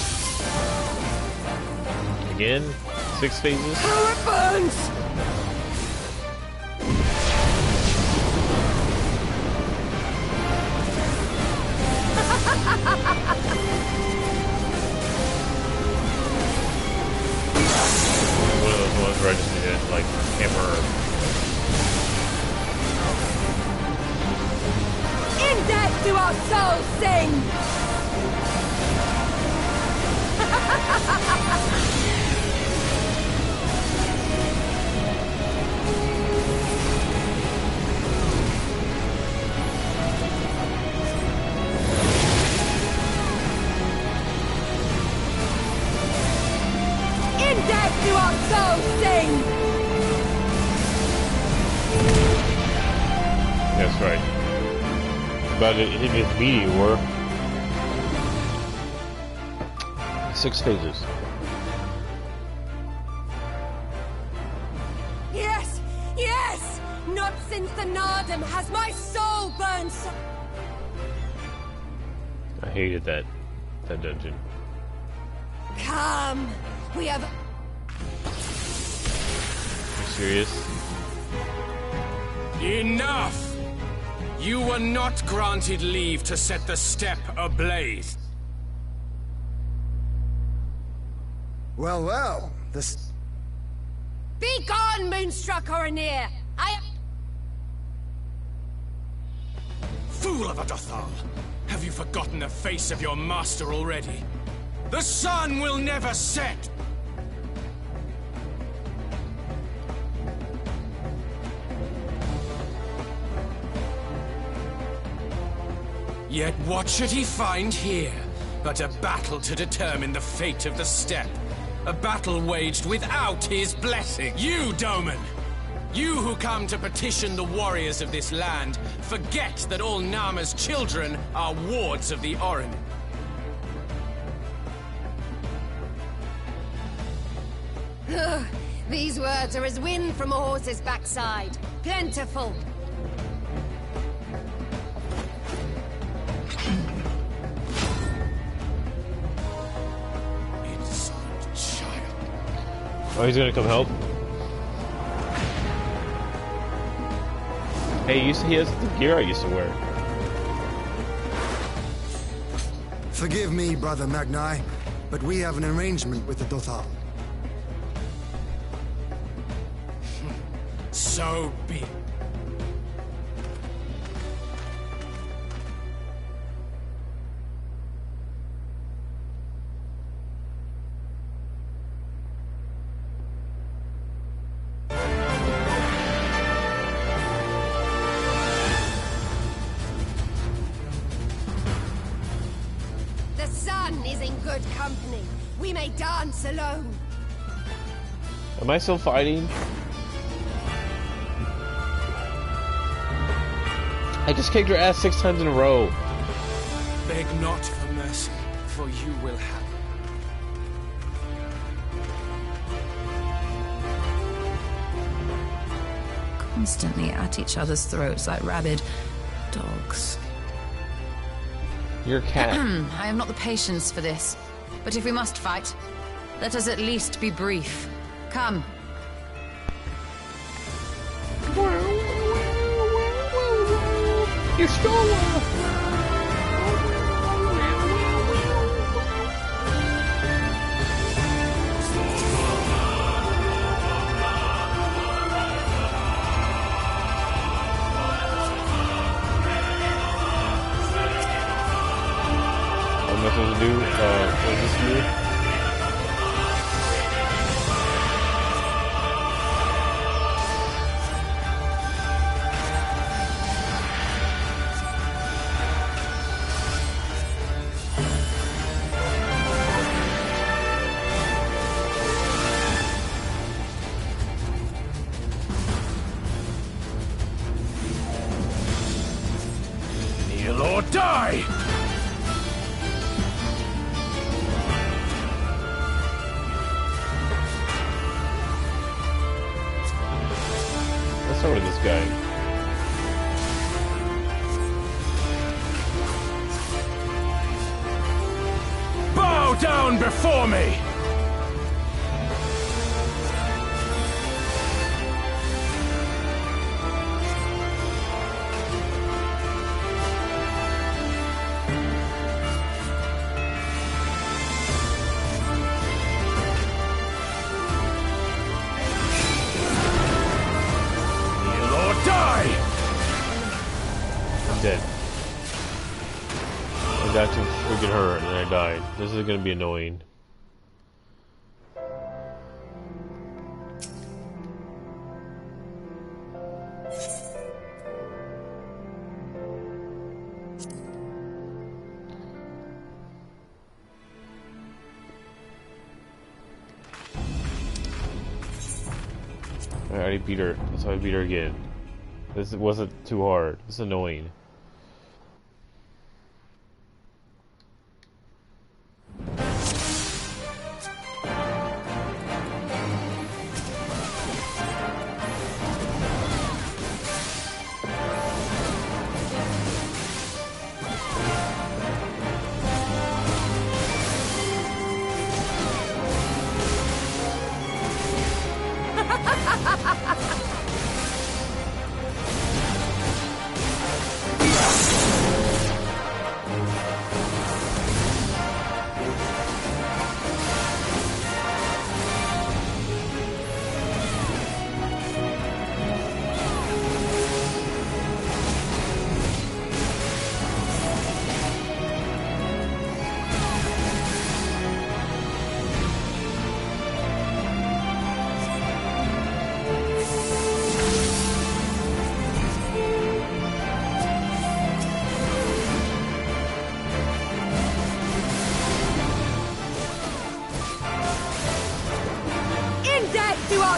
Again? 6 phases? How it burns! One of those ones where I just need to, like, hammer. In death do our souls sing! In death do our souls sing! That's right. About to hit me with meteor. 6 phases. Yes! Yes! Not since the Nardum has my soul burned so... I hated that dungeon. Come! We have... You serious? Enough! You were not granted leave to set the steppe ablaze. Well, well, this... Be gone, Moonstruck Oranir! Fool of a Dothal! Have you forgotten the face of your master already? The sun will never set! Yet what should he find here but a battle to determine the fate of the steppe? A battle waged without his blessing. You, Doman! You who come to petition the warriors of this land, forget that all Nama's children are wards of the Orin. These words are as wind from a horse's backside. Plentiful. Insolent child. Oh, he's gonna come help? Hey, he has the gear I used to wear. Forgive me, Brother Magnai, but we have an arrangement with the Dothal. So be it. The sun is in good company. We may dance alone. Am I still fighting? I just kicked her ass 6 times in a row. Beg not for mercy, for you will have it. Constantly at each other's throats like rabid dogs. You're a cat. I have not the patience for this. But if we must fight, let us at least be brief. Come. You stole her! What am I supposed to do? What does this do? Kneel or die! Let's start with this guy. Bow down before me! Kneel or die! I'm dead. I got to freaking her and then I died. This is gonna be annoying. I already beat her. That's how I beat her again. This wasn't too hard. This is annoying.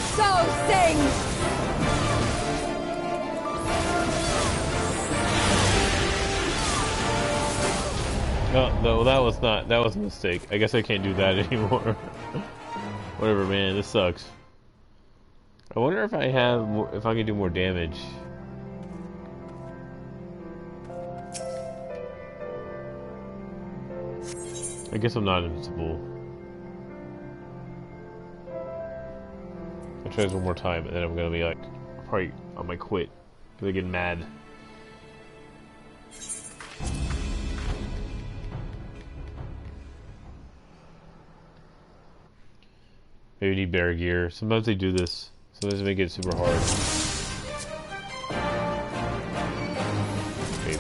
soul sing! No, that was not. That was a mistake. I guess I can't do that anymore. Whatever, man. This sucks. I wonder if I have more, if I can do more damage. I guess I'm not invincible. I'll try this one more time, and then I'm gonna be like, probably I might quit because I get mad. Maybe need bear gear. Sometimes they do this. Sometimes they make it super hard. Okay.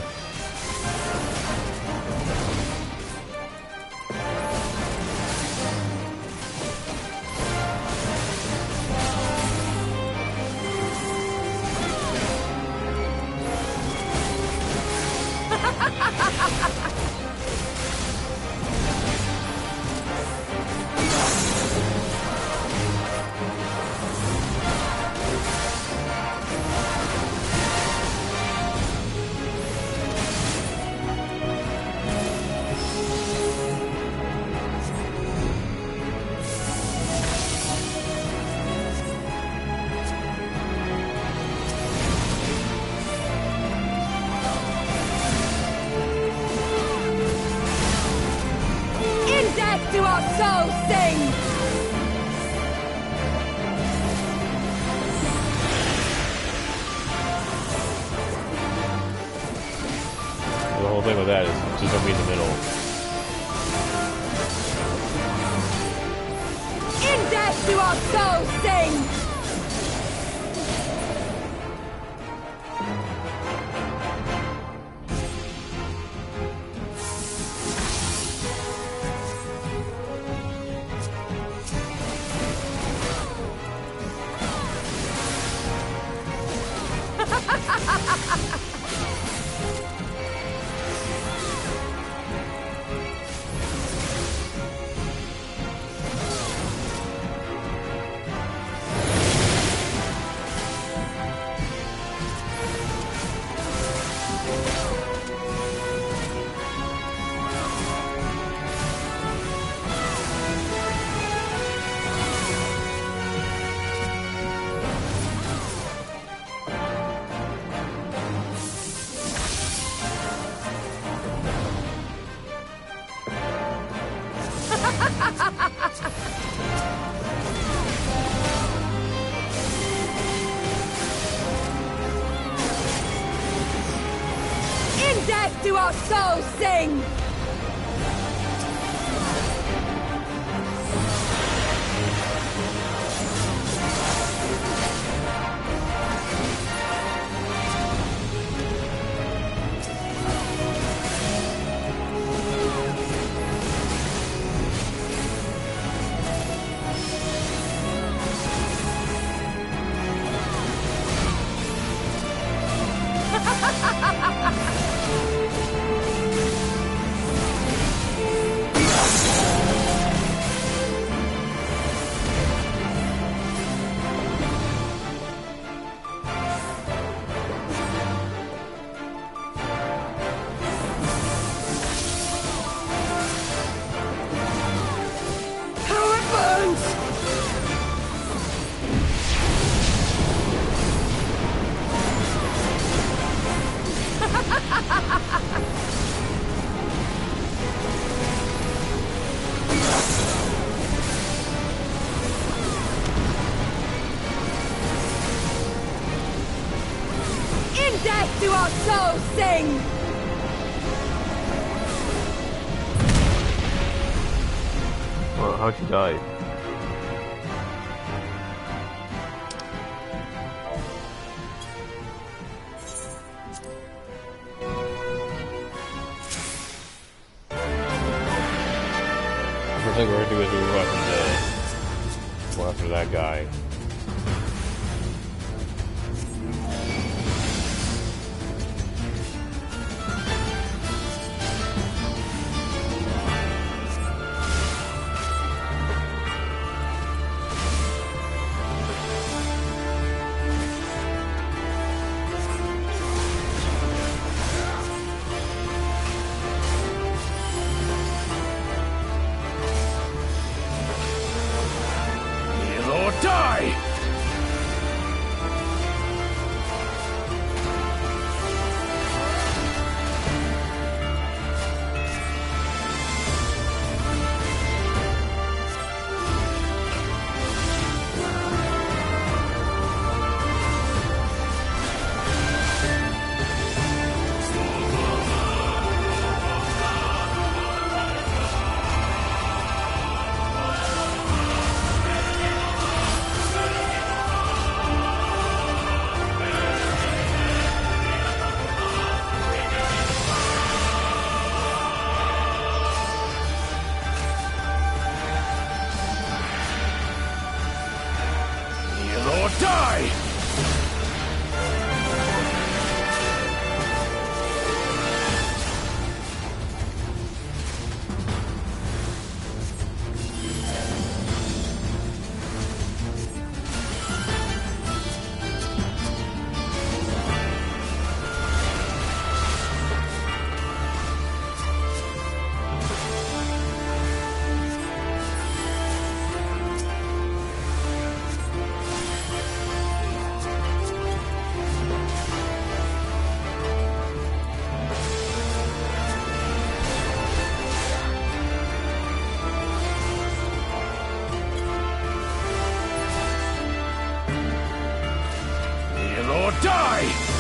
Do our soul sing! The whole thing with that is just don't be in the middle. In death do our soul sing! In death do our souls sing! Death do our souls sing! Well, how'd you die? First thing we're gonna do is go after that guy. die! Die! Die!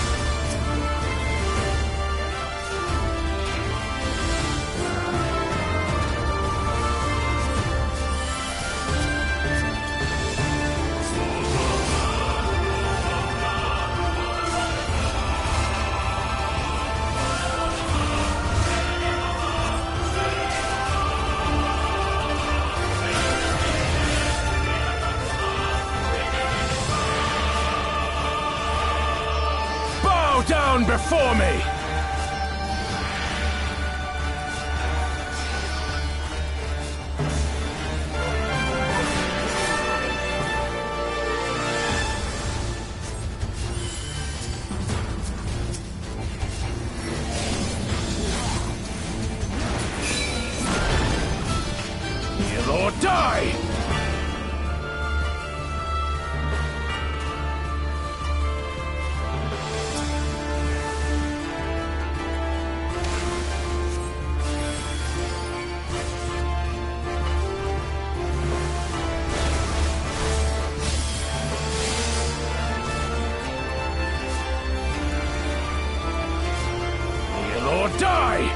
Down before me! Kneel or die! Die!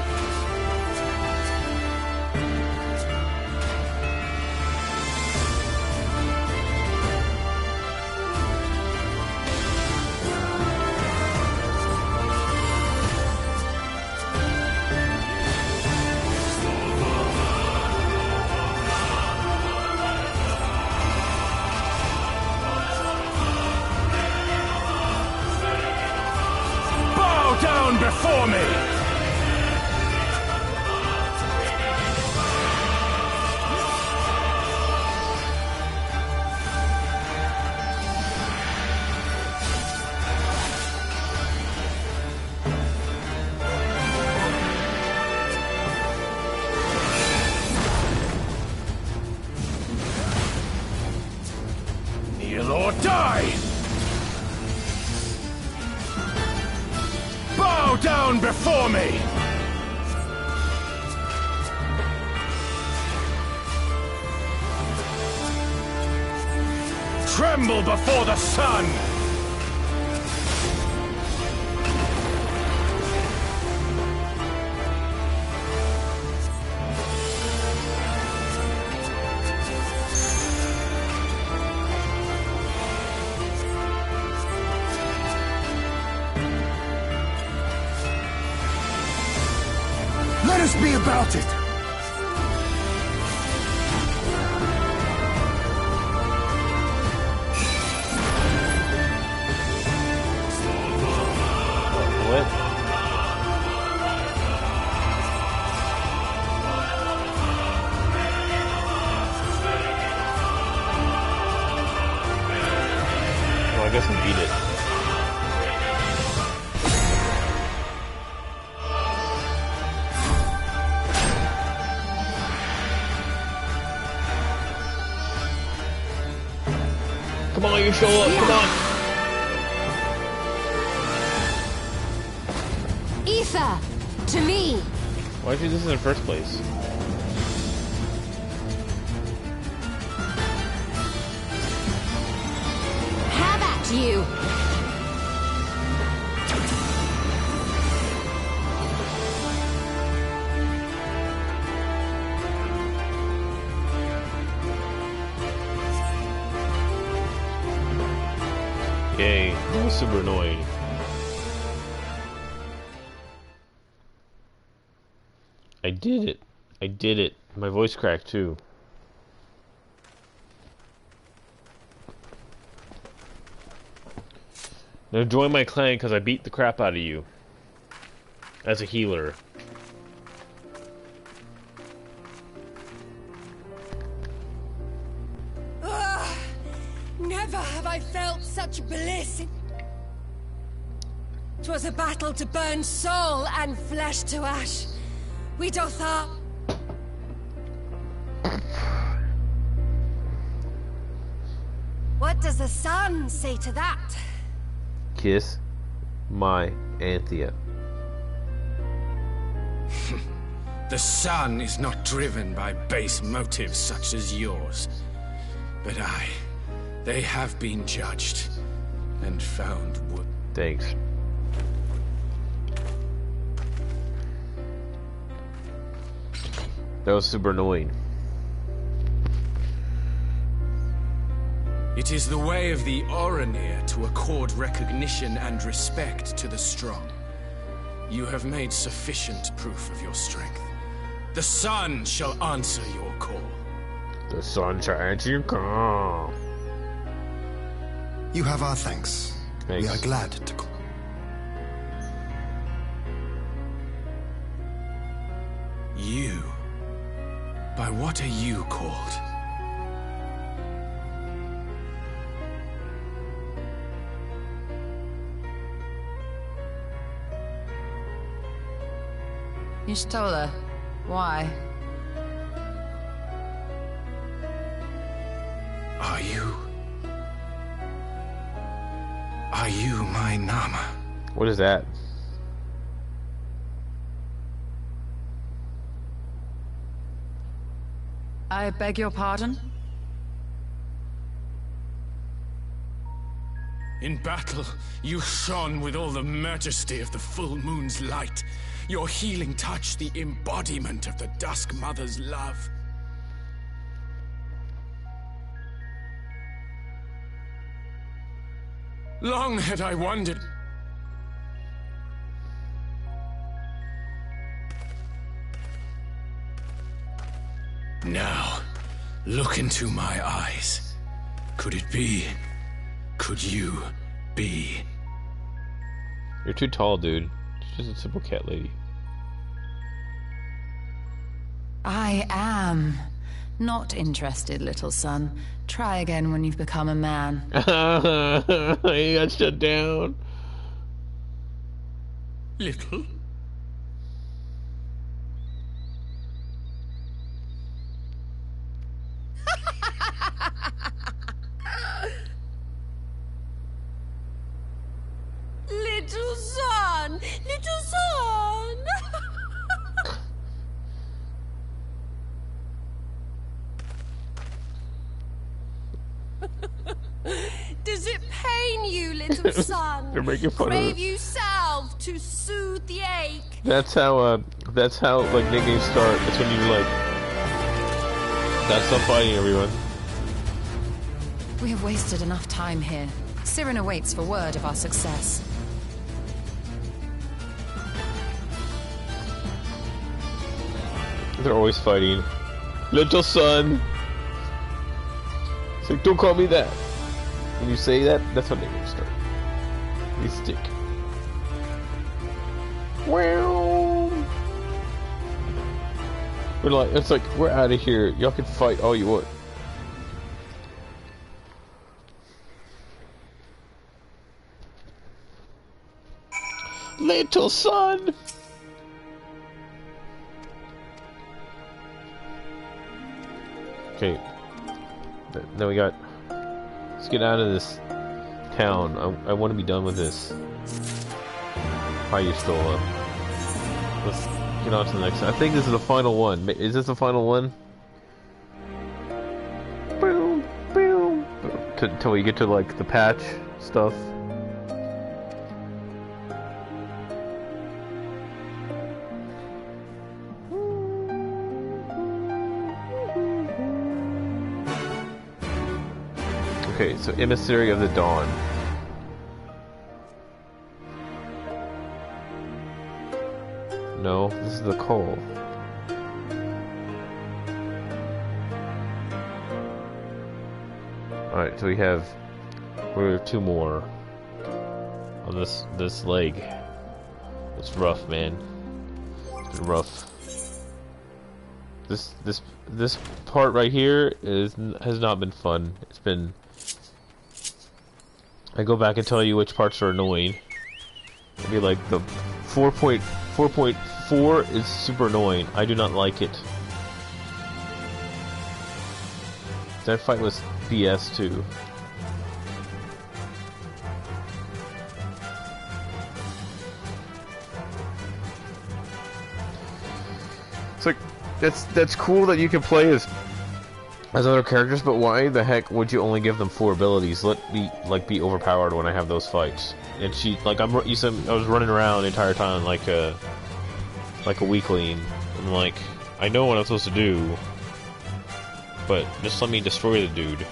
Bow down before me! Kneel or die! Bow down before me! Tremble before the sun! Let us be about it! What? Well, I guess we beat it. Come on, you show up. Come on. Ether, to me. Why did you do this in the first place? Have at you. Yay, that was super annoying. I did it. I did it. My voice cracked too. Now join my clan because I beat the crap out of you. As a healer. Never have I felt such bliss. 'Twas a battle to burn soul and flesh to ash. We doth our... What does the sun say to that? Kiss my Anthea. The sun is not driven by base motives such as yours. But they have been judged and found wood. Thanks. That was super annoying. It is the way of the Oranir to accord recognition and respect to the strong. You have made sufficient proof of your strength. The sun shall answer your call. The sun shall answer your call. You have our thanks. Thanks. We are glad to call. You? By what are you called? You stole her. Why? Are you my Nama? What is that? I beg your pardon? In battle, you shone with all the majesty of the full moon's light. Your healing touch, the embodiment of the Dusk Mother's love. Long had I wondered. Now, look into my eyes. Could it be? Could you be? You're too tall, dude. She's just a simple cat lady. I am. Not interested, little son. Try again when you've become a man. He got shut down. Little? Little son! Little son! Does it pain you, little son? They're making fun Crave of it. you salve to soothe the ache. That's how like nicknames start. That's when you like stop fighting everyone. We have wasted enough time here. Siren awaits for word of our success. They're always fighting. Little son. It's like, don't call me that. When you say that, that's how nicknames start. They stick. Wow. We're like, it's like, we're out of here. Y'all can fight all you want. Little son. Okay. Then we got Let's get out of this town. I want to be done with this. Hi, you stole up. Let's get on to the next. I think this is the final one. Is this the final one? Boom, boom. Till we get to like the patch stuff. Okay, so Emissary of the Dawn. No, this is the coal. Alright, so we have two more on this leg. It's rough, man. It's rough. This part right here has not been fun. It's been. I go back and tell you which parts are annoying. It'd be like the 4.4 is super annoying. I do not like it. That fight was BS too. It's like that's cool that you can play as other characters, but why the heck would you only give them 4 abilities? Let me be overpowered when I have those fights. And she you said I was running around the entire time like a weakling. I'm like, I know what I'm supposed to do, but just let me destroy the dude.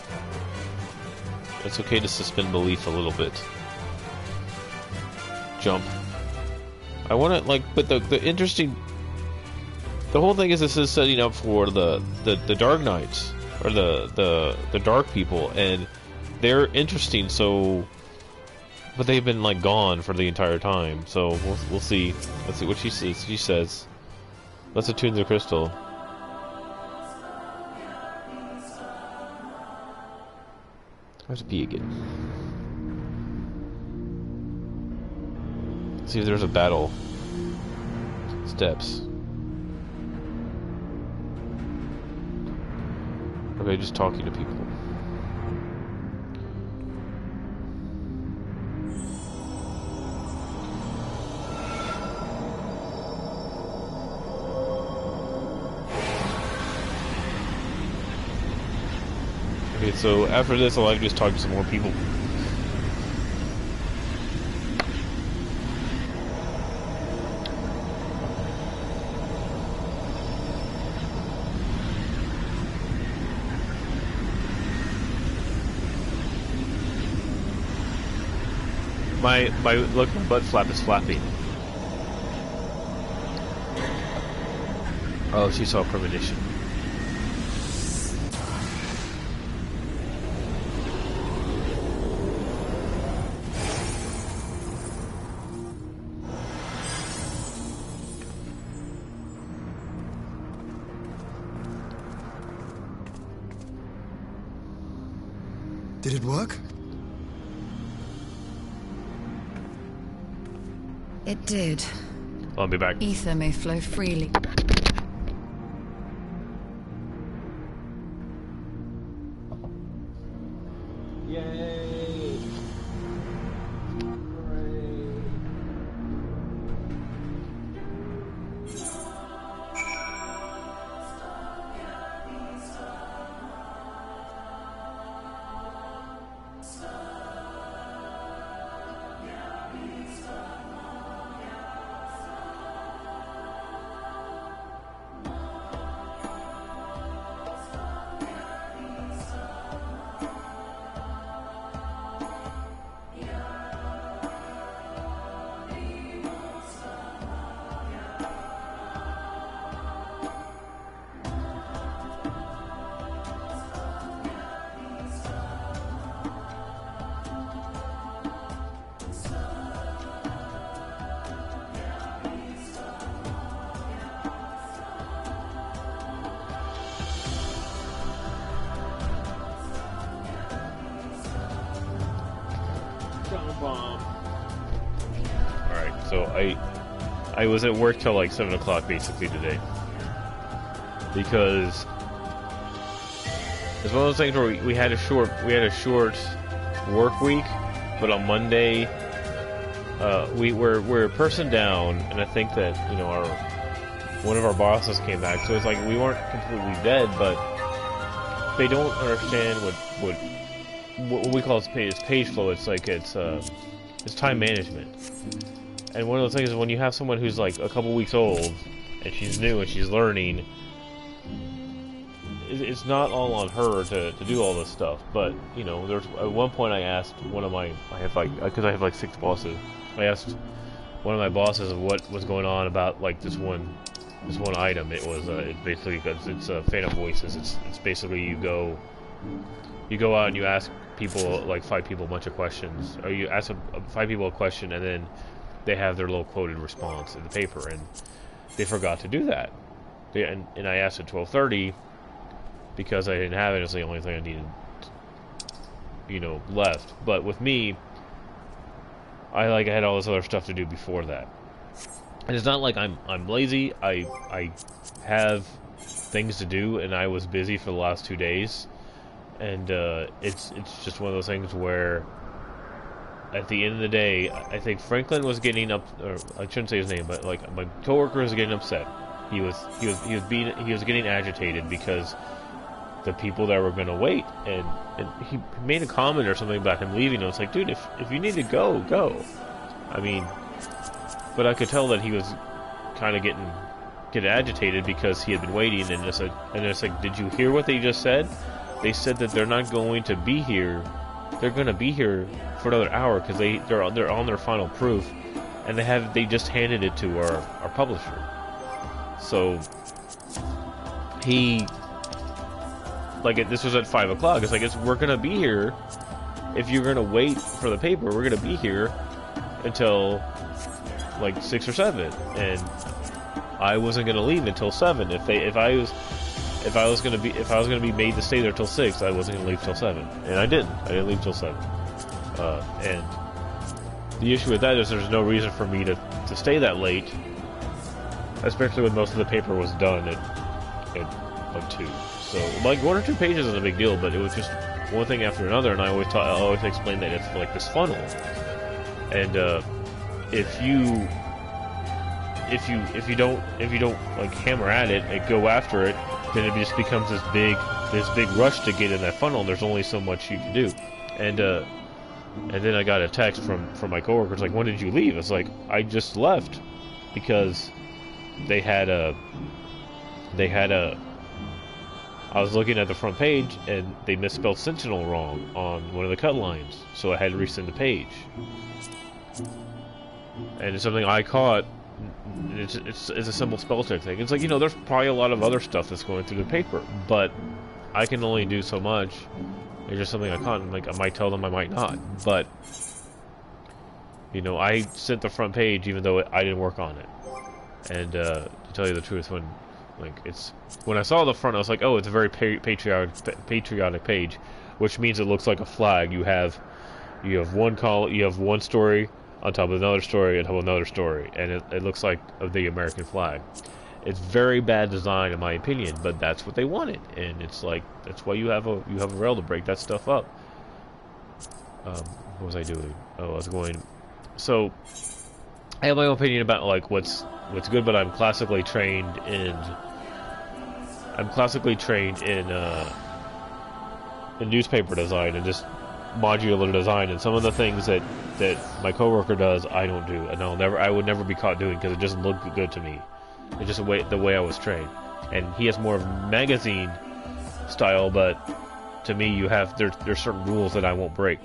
It's okay to suspend belief a little bit. Jump. I want to but the interesting. The whole thing is this is setting up for the Dark Knights, or the Dark people, and they're interesting. So, but they've been gone for the entire time. So we'll see. Let's see what she says. She says, "Let's attune the crystal." There's B again. Let's see if there's a battle. Steps. Okay, just talking to people. Okay, so after this, I'll just talk to some more people. Look, my butt flap is flapping. Oh, she saw premonition. Did it work? It did. I'll be back. Ether may flow freely. Yay! Alright, so I was at work till 7 o'clock basically today. Because It's one of those things where we had a short work week, but on Monday we're a person down, and I think that one of our bosses came back, so it's like we weren't completely dead, but they don't understand what we call page flow. It's like it's time management. And one of those things is when you have someone who's like a couple weeks old and she's new and she's learning, it's not all on her to do all this stuff. But there's at one point I asked one of my because I have like 6 bosses. I asked one of my bosses of what was going on about like this one item. It was it's basically because it's Phantom Voices. It's basically you go out and you ask people, like 5 people, a bunch of questions, or you ask 5 people a question and then they have their little quoted response in the paper, and they forgot to do that. And I asked at 12:30 because I didn't have it. It was the only thing I needed, left. But with me, I had all this other stuff to do before that. And it's not like I'm lazy. I have things to do, and I was busy for the last 2 days. And it's just one of those things where, at the end of the day, I think Franklin was getting up, or I shouldn't say his name, but like my coworker was getting upset. He was getting agitated because the people that were going to wait, and he made a comment or something about him leaving. I was like, dude, if you need to go. I mean, but I could tell that he was kind of getting agitated because he had been waiting, and it's like, did you hear what they just said? They said that they're not going to be here. They're going to be here for another hour because they're on their final proof, and they just handed it to our publisher. So this was at 5 o'clock. It's like, we're going to be here. If you're going to wait for the paper, we're going to be here until like 6 or 7, and I wasn't going to leave until 7. If I was going to be made to stay there till 6, I wasn't going to leave till 7, and I didn't leave till 7. And the issue with that is there's no reason for me to stay that late, especially when most of the paper was done at like 2. So like 1 or 2 pages isn't a big deal, but it was just one thing after another, and I always explain that it's like this funnel, and if you don't like hammer at it and go after it, then it just becomes this big rush to get in that funnel, and there's only so much you can do. And then I got a text from my coworker. It's like, when did you leave? It's like, I just left because they had a I was looking at the front page and they misspelled Sentinel wrong on one of the cut lines, so I had to resend the page. And it's something I caught. It's a simple spell check thing. It's like, there's probably a lot of other stuff that's going through the paper, but I can only do so much. It's just something I caught, and like, I might tell them, I might not. But I sent the front page even though I didn't work on it. And to tell you the truth, when I saw the front, I was like, oh, it's a very patriotic page, which means it looks like a flag. You have one call, you have one story on top of another story, on top of another story, and it looks like the American flag. It's very bad design, in my opinion, but that's what they wanted, and it's like, that's why you have a rail to break that stuff up. What was I doing? Oh, I was going. So I have my own opinion about like what's good, but I'm classically trained in newspaper design and just modular design, and some of the things that my coworker does, I don't do, and I would never be caught doing because it just looked good to me. It's just the way I was trained. And he has more of magazine style, but to me, there's certain rules that I won't break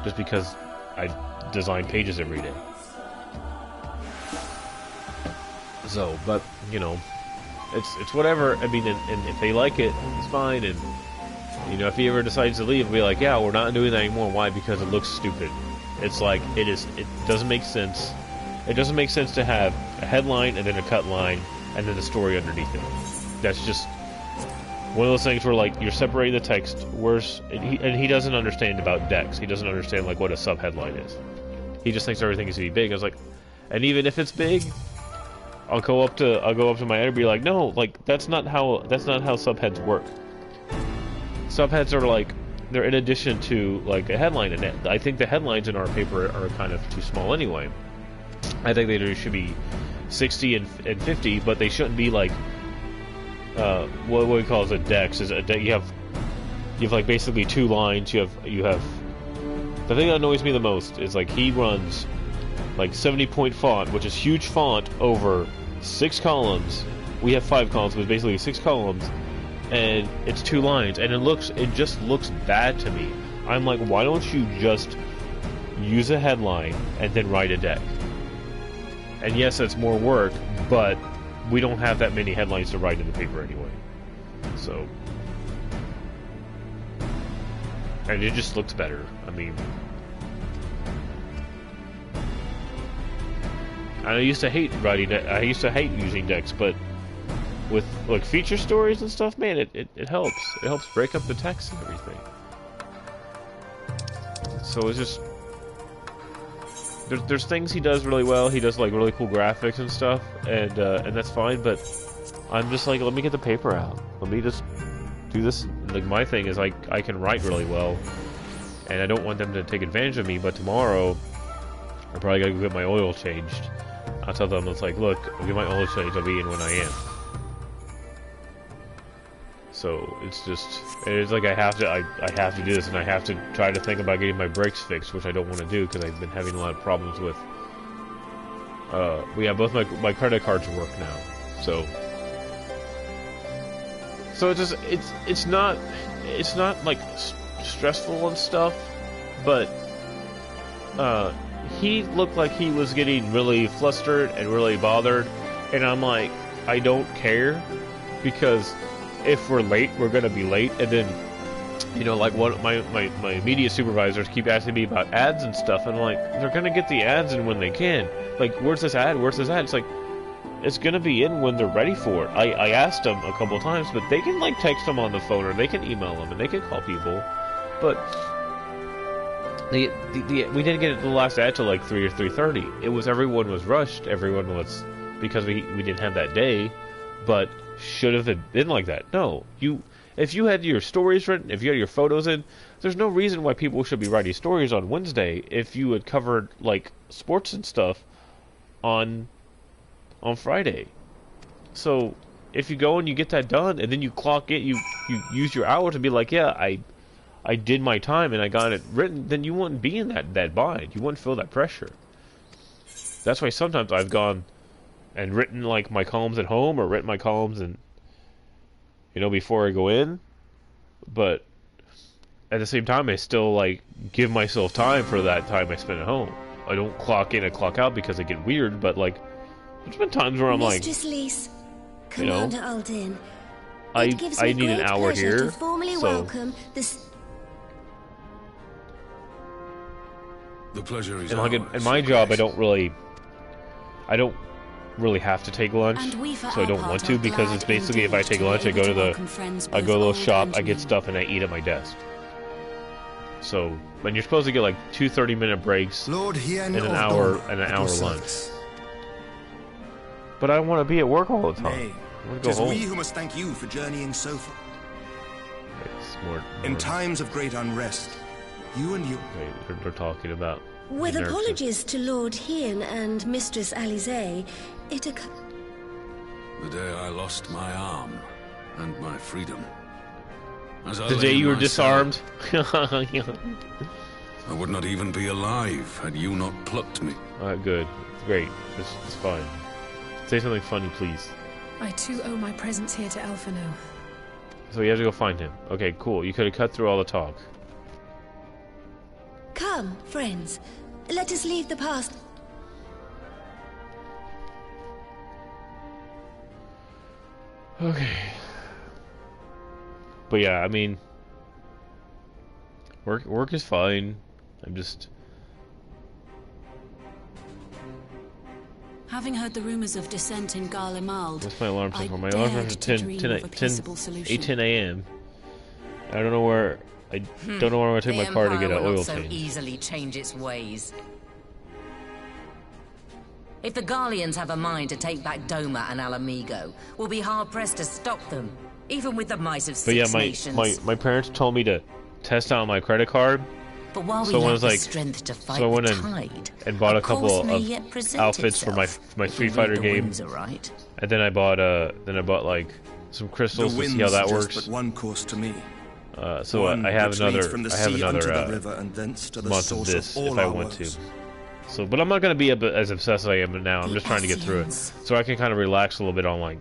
just because I design pages every day. So, but it's whatever. I mean, and if they like it, it's fine. And if he ever decides to leave, we'll be like, yeah, we're not doing that anymore. Why? Because it looks stupid. It's like, it doesn't make sense. It doesn't make sense to have a headline and then a cut line and then a story underneath it. That's just one of those things where like you're separating the text. And he doesn't understand about decks. He doesn't understand like what a sub headline is. He just thinks everything is to be big. I was like, and even if it's big, I'll go up to my editor and be like, no, like that's not how subheads work. subheads are like, they're in addition to like a headline, and I think the headlines in our paper are kind of too small anyway. I think they should be 60 and 50, but they shouldn't be like what we call as a dex. Is a you have like basically 2 lines. You have the thing that annoys me the most is like he runs like 70-point font, which is huge font over 6 columns. We have 5 columns, but basically 6 columns, and it's 2 lines, and it just looks bad to me. I'm like, why don't you just use a headline and then write a deck? And yes, that's more work, but we don't have that many headlines to write in the paper anyway. So, and it just looks better. I mean, I used to hate writing. I used to hate using decks, but with like feature stories and stuff, man, it helps. It helps break up the text and everything. So it's just there's things he does really well. He does like really cool graphics and stuff, and that's fine. But I'm just like, let me get the paper out. Let me just do this. Like my thing is I can write really well, and I don't want them to take advantage of me. But tomorrow, I probably gotta go get my oil changed. I'll tell them, it's like, look, I'll get my oil changed. I'll be in when I am. So it's like I have to do this, and I have to try to think about getting my brakes fixed, which I don't want to do because I've been having a lot of problems with. Yeah, both my credit cards work now, so it's not like stressful and stuff, but he looked like he was getting really flustered and really bothered, and I'm like, I don't care, because if we're late, we're gonna be late. And then, you know, like one my immediate supervisors keep asking me about ads and stuff, and I'm like, they're gonna get the ads in when they can. Like, where's this ad? Where's this ad? It's like, it's gonna be in when they're ready for it. I asked them a couple times, but they can like text them on the phone, or they can email them, and they can call people. But we didn't get the last ad till like 3 or 3:30. It was, everyone was rushed. Everyone was, because we didn't have that day. But should have it been like that? No. If you had your stories written, if you had your photos in, there's no reason why people should be writing stories on Wednesday if you had covered like sports and stuff on Friday. So if you go and you get that done, and then you clock it, you use your hour to be like, yeah, I did my time and I got it written, then you wouldn't be in that bind. You wouldn't feel that pressure. That's why sometimes I've gone and written like my columns at home, or written my columns and, you know, before I go in, but at the same time I still like give myself time for that time I spend at home. I don't clock in and clock out because I get weird, but like there's been times where I'm Mistress like, Lise, you know, Commander Aldin, I need an hour here, to formally welcome this. The pleasure is and like ours, in my job I don't really have to take lunch, so I don't want to, because it's basically, if I take lunch, I go to a little shop, I get stuff, and I eat at my desk. So, when you're supposed to get like 2 30-minute breaks Lord and an hour lunch. But I want to be at work all the time. Nay, I want to go home. we who must thank you for journeying so far. In times of great unrest, you and you. Wait, they're talking about. With apologies to Lord Hien and Mistress Alize, the day I lost my arm and my freedom. The day you were disarmed. I would not even be alive had you not plucked me. Alright, good. Great. It's fine. Say something funny, please. I too owe my presence here to Alphino. So you have to go find him. Okay, cool. You could have cut through all the talk. Come, friends. Let us leave the past. Okay. But yeah, I mean, work is fine. I'm just. Having heard the rumors of dissent in Garlemald, What's my alarm set for? My alarm set for 10 a.m. I don't know where. I don't know where I'm going to take my car to get an oil change. So easily change its ways. If the Garleans have a mind to take back Doma and Alamigo, we'll be hard-pressed to stop them. even with the mice of But yeah, six nations. my parents told me to test out my credit card. But while we So I lack was the like, strength to fight so I went the in tide, and bought a couple course may of yet present outfits for my itself Street if we Fighter read the game, winds aright. and then I bought like some crystals The to see how that wind's works. just but one course to me. So One I have which leads another from the sea unto the river and thence to the month of source this of all if I our want to. woes. So, but I'm not gonna be as obsessed as I am now. I'm just trying to get through it, so I can kind of relax a little bit on like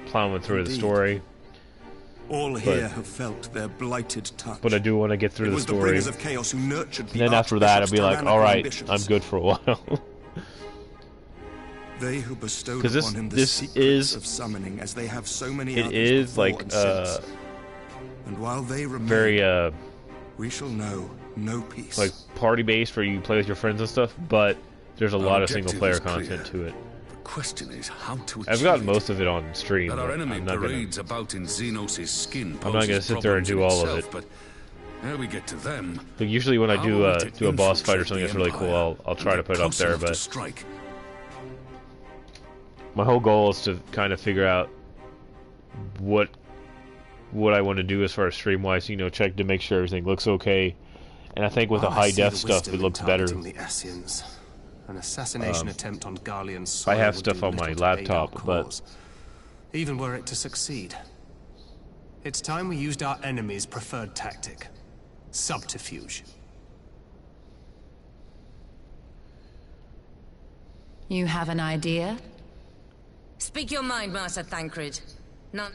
plowing through the story. All here have felt their blighted touch. But I do want to get through It the was story. the bringers of chaos who nurtured the And then after that, I'll be like, Archbishop's all right, tyrannical I'm good for a while. They who bestowed 'Cause upon him the secrets of summoning, as they have so many it others is before like and since. And while they remain, very we shall know no peace. like party based where you play with your friends and stuff. But there's a lot of single player objective is content to it. Question is how to I've gotten most of it on stream. That our but enemy I'm not gonna, parades about in Xenos' skin. I'm not gonna sit there and do all of it. But how we get to them? But usually when I How do are we to do a boss fight or something infiltrate that's really the cool, Empire I'll try to and put it get up there. close enough to But strike? my whole goal is to kind of figure out what I want to do as far as stream wise. You know, check to make sure everything looks okay. And I think with the high def stuff, it looks better. The Ascians. An assassination attempt on Garlean's I soil have would stuff do on my little to aid our laptop, but cause, even were it to succeed. It's time we used our enemy's preferred tactic: subterfuge. You have an idea? Speak your mind, Master Thancred. None.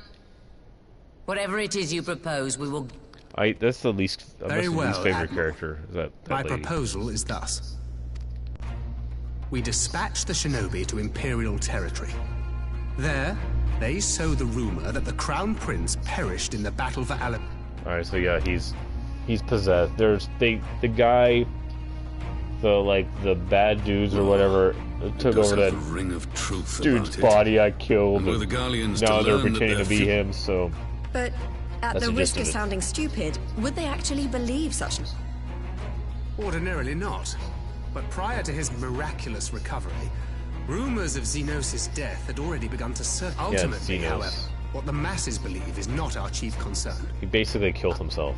Whatever it is you propose, we will... that's the least Very well, least favorite Admiral. character. Is that My lady. proposal is thus. We dispatch the shinobi to Imperial territory. There, they sow the rumor that the Crown Prince perished in the battle for Alabama. Alright, so yeah, he's possessed. There's the guy, the bad dudes or whatever took over that ring of truth dude's about it. body I killed. And were the Garleans now to they're learn that pretending to their be him. So But at That's the the risk gist of of it. sounding stupid, would they actually believe such... Ordinarily not. But prior to his miraculous recovery, rumors of Xenos' death had already begun to circulate. Ultimately, Xenos. however, what the masses believe is not our chief concern. he basically killed himself.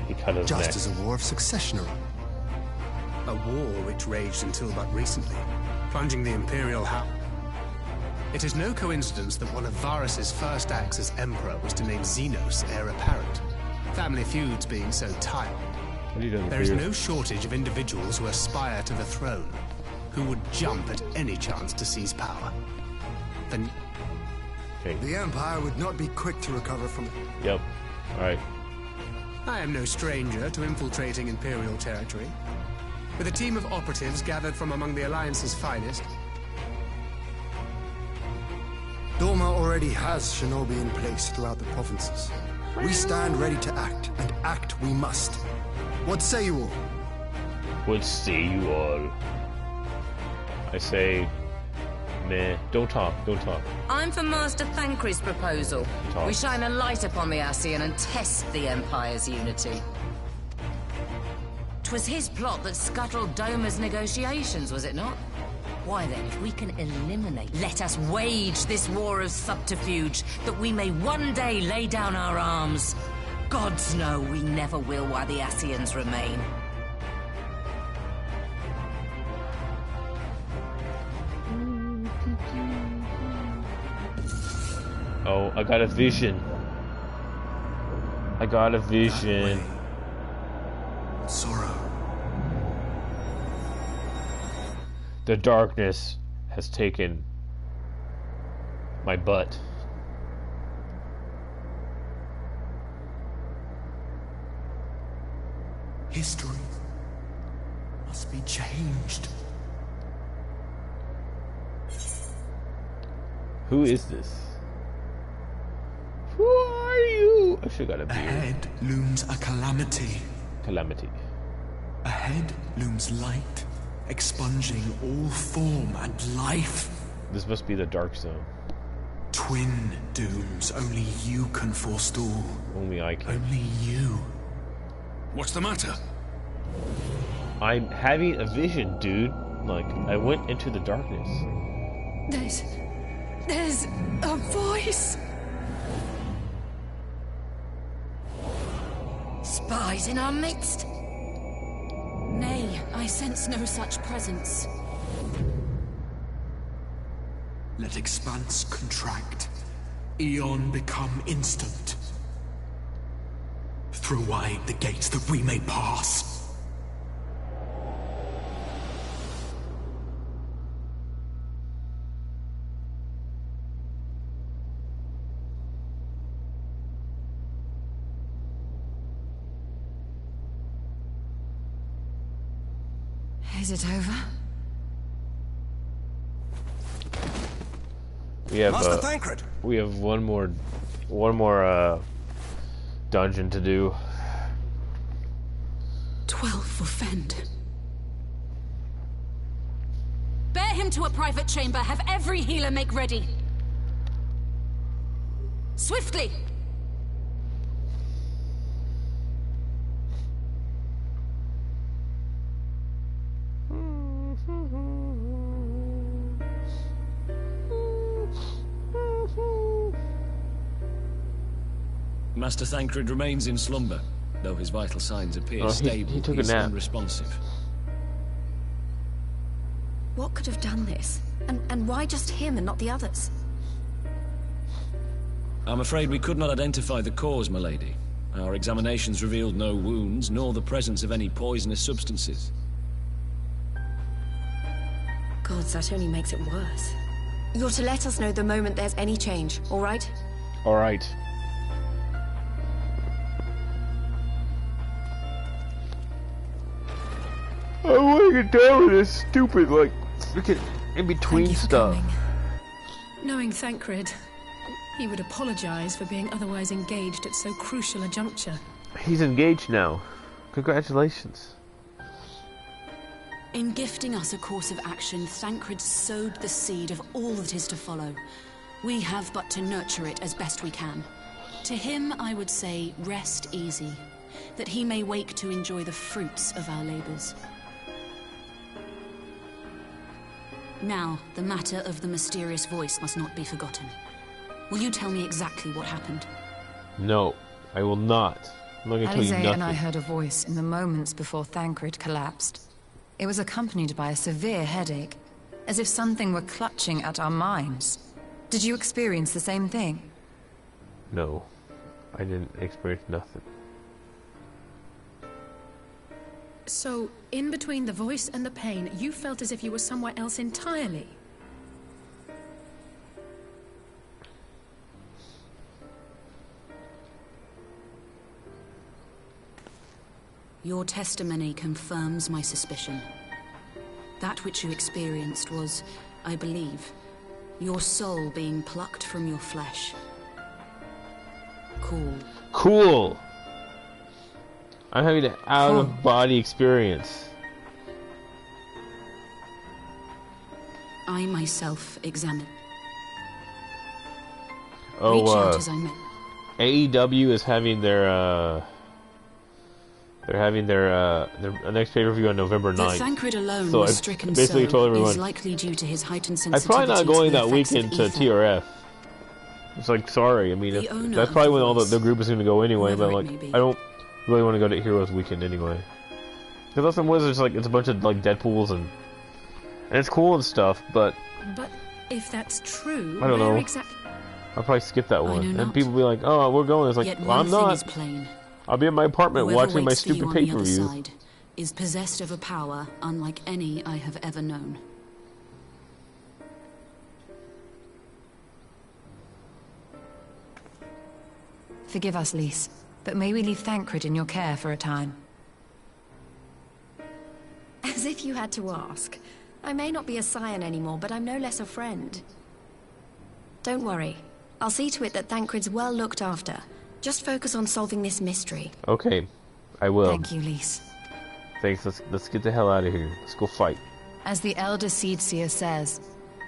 He cut his neck. Just as a war of succession arose. A war which raged until but recently, plunging the Imperial house. It is no coincidence that one of Varus's first acts as Emperor was to name Xenos heir apparent. Family feuds being so tight. There is no shortage of individuals who aspire to the throne, who would jump at any chance to seize power. The Empire would not be quick to recover from it. Yep. Alright. I am no stranger to infiltrating Imperial territory. With a team of operatives gathered from among the Alliance's finest. Doma already has shinobi in place throughout the provinces. We stand ready to act, and act we must. What say you all? What say you all? I say, meh. Don't talk. Don't talk. I'm for Master Thancred's proposal. Talk. We shine a light upon the Ascian and test the Empire's unity. 'Twas his plot that scuttled Doma's negotiations, was it not? Why then, if we can eliminate, let us wage this war of subterfuge, that we may one day lay down our arms. Gods know we never will while the Ascians remain. Oh, I got a vision. I got a vision. Sorrow. The darkness has taken my butt. History must be changed. Who is this? Who are you? I should got a beard. Ahead looms a calamity. Calamity. Ahead looms light, expunging all form and life. This must be the dark zone. Twin dooms only you can forestall. Only I can. Only you. What's the matter? I'm having a vision, dude. Like, I went into the darkness. There's a voice. spies in our midst? Nay, I sense no such presence. Let expanse contract. Eon become instant. Throw wide the gates that we may pass. Is it over? We have Master Thancred. We have one more dungeon to do. 12 for Fend. Bear him to a private chamber. Have every healer make ready. Swiftly! Master Thancred remains in slumber, though his vital signs appear stable. He took a nap. Unresponsive. What could have done this? And why just him and not the others? I'm afraid we could not identify the cause, my lady. Our examinations revealed no wounds, nor the presence of any poisonous substances. Gods, that only makes it worse. You're to let us know the moment there's any change, all right? All right. I want to get down with this stupid, like, freaking in-between stuff. Knowing Thancred, he would apologize for being otherwise engaged at so crucial a juncture. He's engaged now. Congratulations. In gifting us a course of action, Thancred sowed the seed of all that is to follow. We have but to nurture it as best we can. To him, I would say, rest easy, that he may wake to enjoy the fruits of our labors. Now, the matter of the mysterious voice must not be forgotten. Will you tell me exactly what happened? No, I will not. I'm not going to tell you nothing. Alize and I heard a voice in the moments before Thancred collapsed. It was accompanied by a severe headache, as if something were clutching at our minds. Did you experience the same thing? No, I didn't experience nothing. So, in between the voice and the pain, you felt as if you were somewhere else entirely. Your testimony confirms my suspicion. That which you experienced was, I believe, your soul being plucked from your flesh. Cool. Cool! I'm having an out-of-body experience. I myself examine. Oh, Reach out as I may. AEW is having their next pay-per-view on November 9th. That Thancred alone so was I stricken basically told everyone, is likely due to his heightened I'm sensitivity. probably not going to the that effects weekend of to ether. TRF. It's like, sorry, I mean, that's probably when all the group is going to go anyway, but like, I don't really want to go to Heroes Weekend anyway. Because that's some Wizards, like, it's a bunch of, like, Deadpools and it's cool and stuff, but... But if that's true, I don't know. exactly... I'll probably skip that one. know And not. people be like, oh, we're going. It's like, Yet well, one I'm thing not. is plain. I'll be in my apartment Whoever watching my waits for you stupid on the other pay-per-view. side is possessed of a power unlike any I have ever known. Forgive us, Lise, but may we leave Thancred in your care for a time? As if you had to ask. I may not be a scion anymore, but I'm no less a friend. Don't worry. I'll see to it that Thancred's well looked after. Just focus on solving this mystery. Okay, I will. Thank you, Lise. Thanks, let's get the hell out of here. Let's go fight. As the Elder Seedseer says,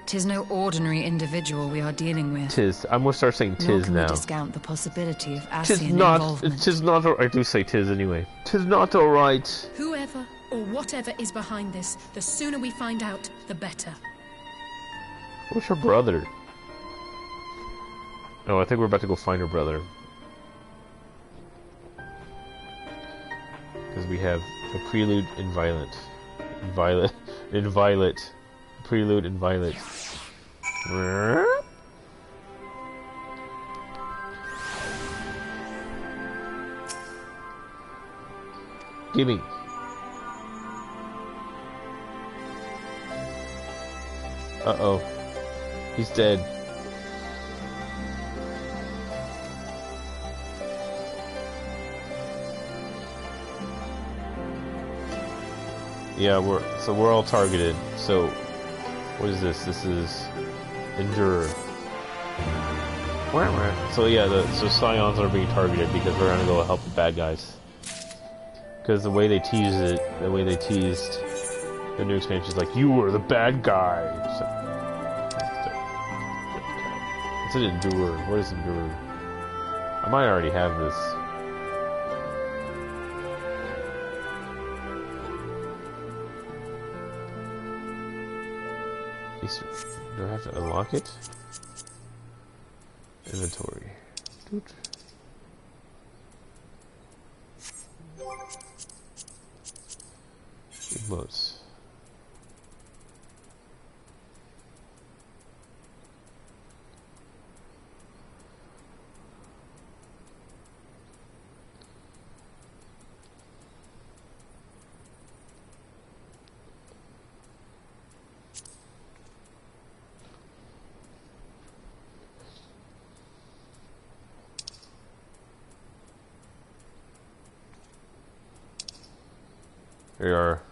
'tis no ordinary individual we are dealing with. Tis. I'm gonna start saying Nor tis can now. we discount the possibility of Tis Ascian not. involvement. Tis not. I do say tis anyway. Tis not all right. Whoever or whatever is behind this, the sooner we find out, the better. Where's her brother? Oh, I think we're about to go find her brother. because we have a prelude in violet. Prelude in violet. Gimme. Uh-oh. He's dead. Yeah, we're all targeted. So what is this? This is endure. So yeah, so Scions are being targeted because we're gonna go help the bad guys. Because the way they teased the new expansion is like, you were the bad guy. What's it endure? What is endure? I might already have this. Do I have to unlock it? Inventory. Emotes. Here you are.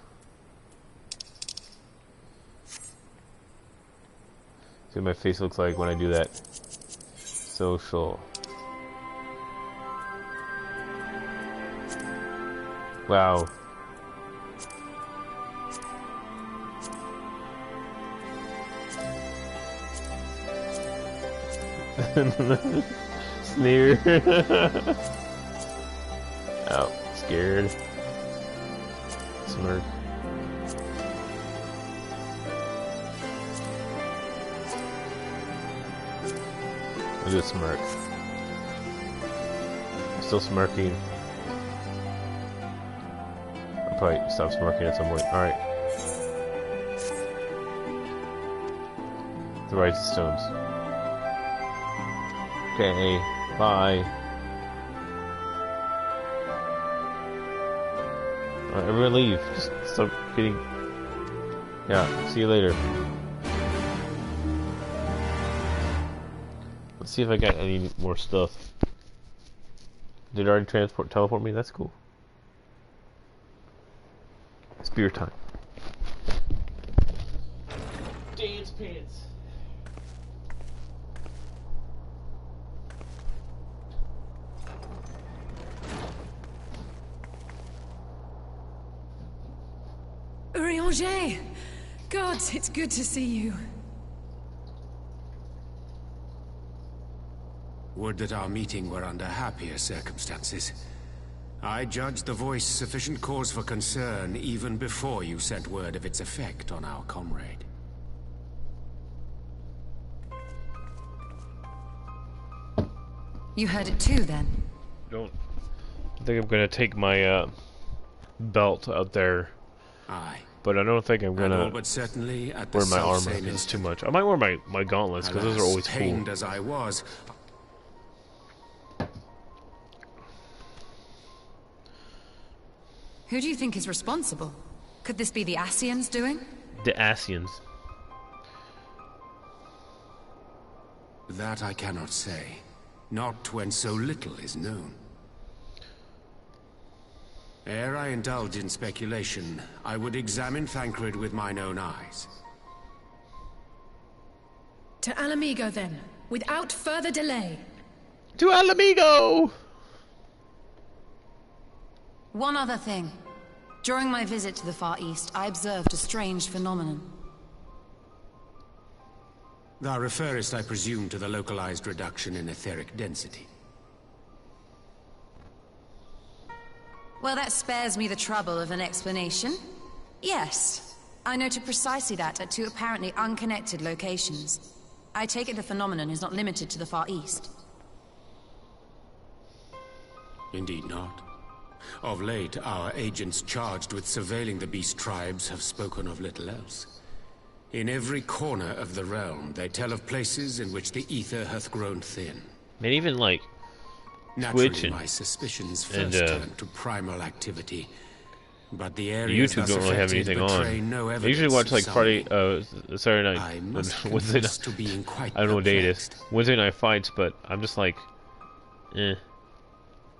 See what my face looks like when I do that. Social. Wow. Sneer. Oh, scared. Smirk. I'll do a smirk. I'm still smirking. I'll probably stop smirking at some point. Alright. The right stones. Okay, bye. Alright, everyone leave. Just stop getting... Yeah, see you later. Let's see if I got any more stuff. Did it already teleport me? That's cool. It's beer time. Dance pants. Urianger! Gods, it's good to see you. Would that our meeting were under happier circumstances. I judged the voice sufficient cause for concern even before you sent word of its effect on our comrade. You heard it too, then? I think I'm gonna take my belt out there. Aye. But I don't think I'm gonna but certainly at wear the my armor selfsame because it's too instant. much. I might wear my gauntlets because those are always cool. Pained as I was, Who do you think is responsible? Could this be the Ascians doing? The Ascians. that I cannot say. Not when so little is known. Ere I indulge in speculation, I would examine Thancred with mine own eyes. To Alamigo, then, without further delay. To Alamigo! One other thing. During my visit to the Far East, I observed a strange phenomenon. Thou referrest, I presume, to the localized reduction in etheric density. Well, that spares me the trouble of an explanation. Yes, I noted precisely that at two apparently unconnected locations. I take it the phenomenon is not limited to the Far East. Indeed not. Of late, our agents charged with surveilling the beast tribes have spoken of little else. In every corner of the realm, they tell of places in which the ether hath grown thin. And even like Twitch and my suspicions first turned to primal activity, but the YouTube don't really have anything on. No, I usually watch like Saturday night, Wednesday night. I don't know what day it is. Wednesday night fights, but I'm just like, eh.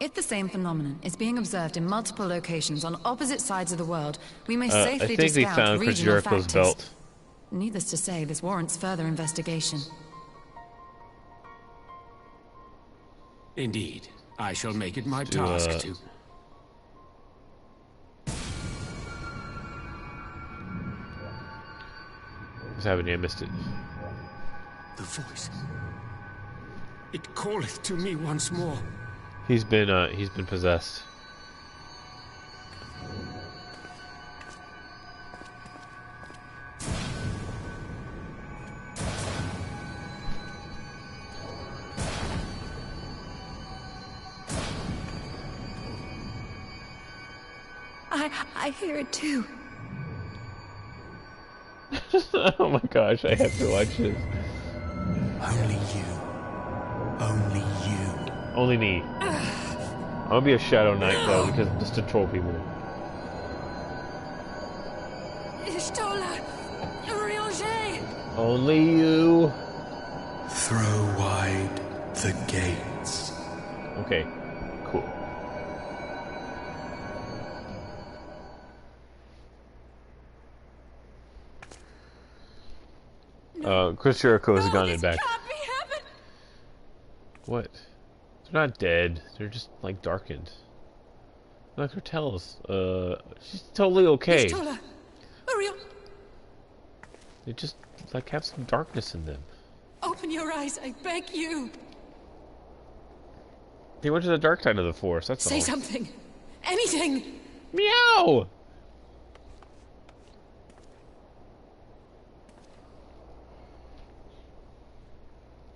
If the same phenomenon is being observed in multiple locations on opposite sides of the world, we may safely I think they found Chris Jericho's belt. Needless to say, this warrants further investigation. Indeed. I shall make it my task to... What's happening? I missed it. The voice. It calleth to me once more. He's been possessed. I hear it too. Oh my gosh, I have to watch this. Only you. Only you. Only me. I'm gonna be a Shadow Knight though, because just to troll people. Only you. Throw wide the gates. Okay, cool. Chris Jericho has gotten it back. What? They're not dead. They're just like darkened. Like Cortell's. She's totally okay. They just like have some darkness in them. Open your eyes, I beg you. They went to the dark side of the force. That's all. Say something. Anything. Meow.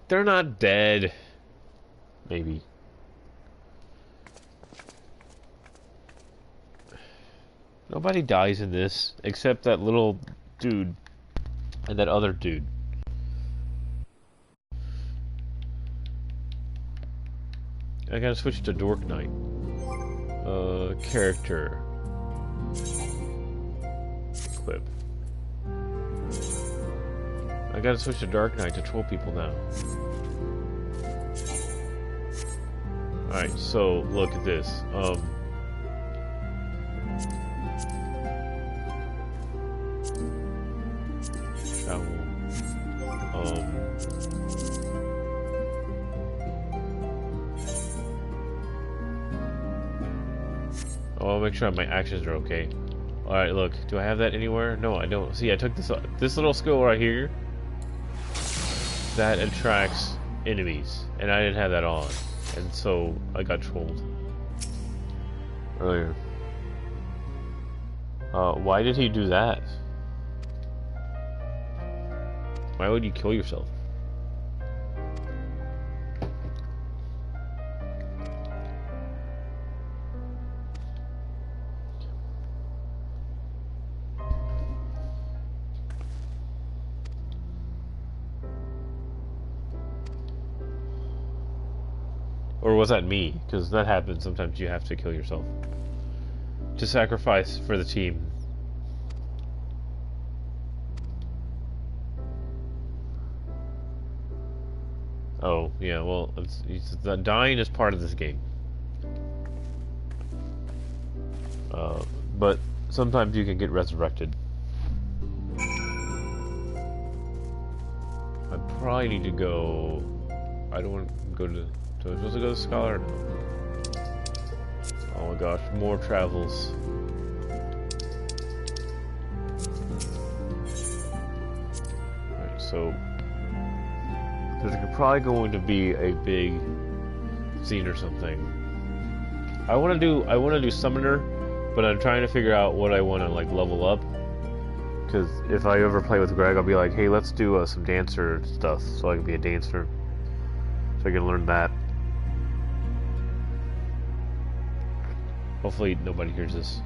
They're not dead. Maybe. Nobody dies in this, except that little dude and that other dude. I gotta switch to Dork Knight. Character. Equip. I gotta switch to Dark Knight to troll people now. Alright, so look at this. Travel. I'll make sure my actions are okay. Alright, look. Do I have that anywhere? No, I don't. See, I took this little skill right here. That attracts enemies. And I didn't have that on. And so I got trolled earlier. Why did he do that? Why would you kill yourself? Or was that me? Because that happens. Sometimes you have to kill yourself to sacrifice for the team. Oh, yeah, well, the dying is part of this game. But sometimes you can get resurrected. I probably need to go... I don't want to go to... So I'm supposed to go to Scholar? Oh my gosh, more travels. Alright, so... There's probably going to be a big scene or something. I want to do Summoner, but I'm trying to figure out what I want to like level up. Because if I ever play with Greg, I'll be like, hey, let's do some dancer stuff, so I can be a dancer. So I can learn that. Hopefully nobody hears this.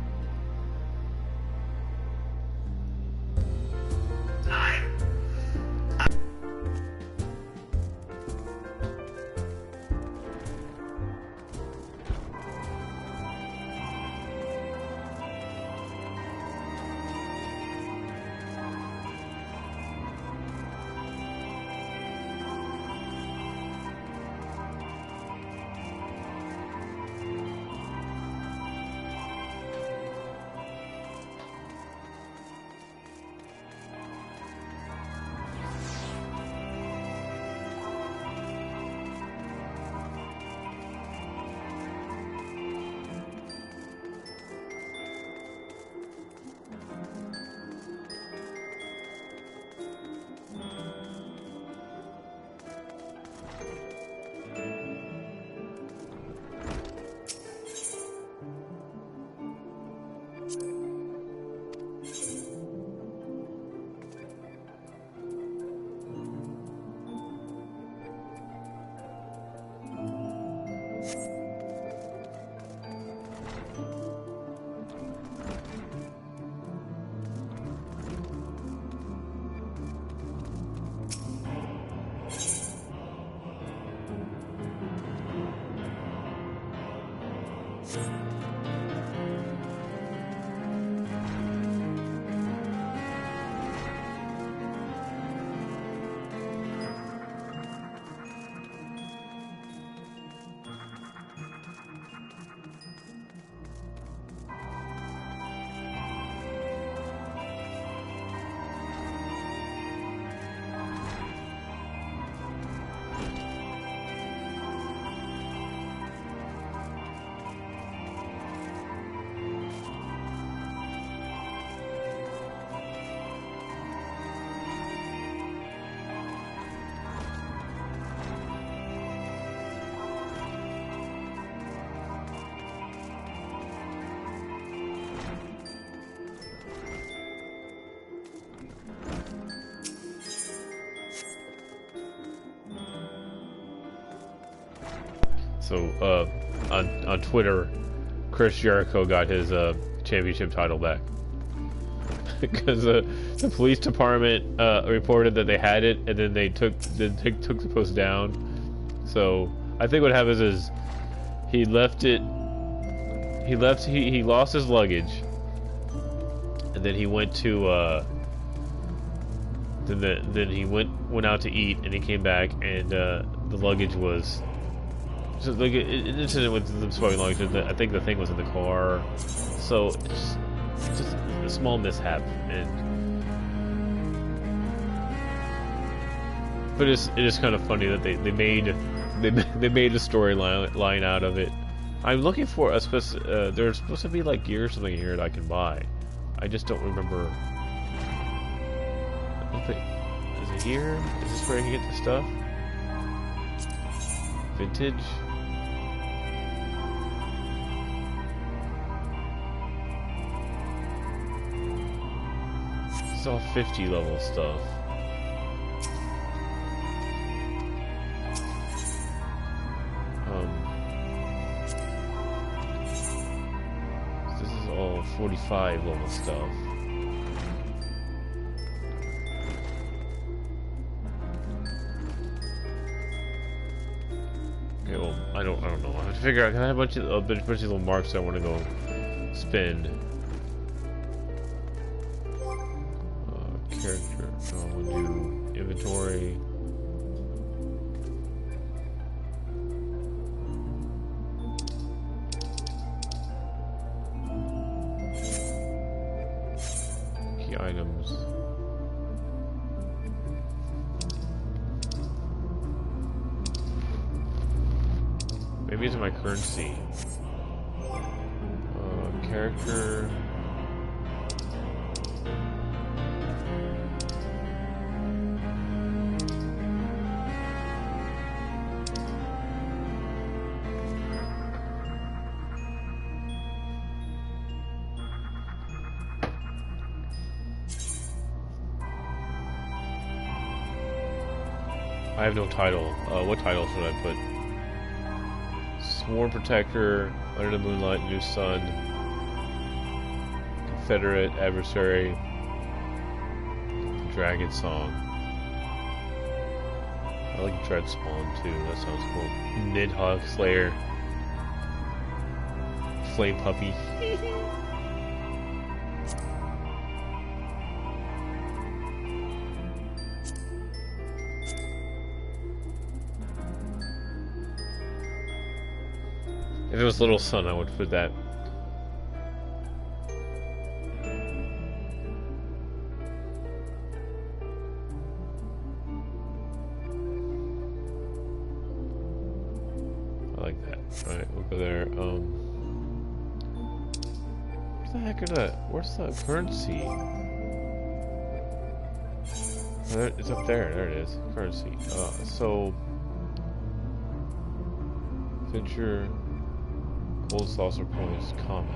So, on Twitter, Chris Jericho got his championship title back because the police department reported that they had it, and then they took the post down. So I think what happens is he lost his luggage, and then he went to then he went out to eat, and he came back, and the luggage was. So like an incident with them swiping luggage. I think the thing was in the car, so it's just a small mishap, but it is kind of funny that they made a storyline out of it. I'm looking for there's supposed to be like gear or something here that I can buy. I just don't remember. I don't think, is it here? Is this where I can get the stuff? Vintage. It's all 50 level stuff. This is all 45 level stuff. Okay, well, I don't know. I have to figure out. Cause I have a bunch of little marks I want to go spend. Character. So we'll do inventory. Key items. Maybe it's my currency. Character. I have no title. What title should I put? Sworn Protector, Under the Moonlight, New Sun, Confederate, Adversary, Dragon Song. I like Dread Spawn too, that sounds cool. Nidhogg Slayer, Flame Puppy. If it was Little Sun, I would put that. I like that. Alright, we'll go there. What the heck are that? Where's the currency? It's up there. There it is. Currency. So... Venture... Gold saucer points, common.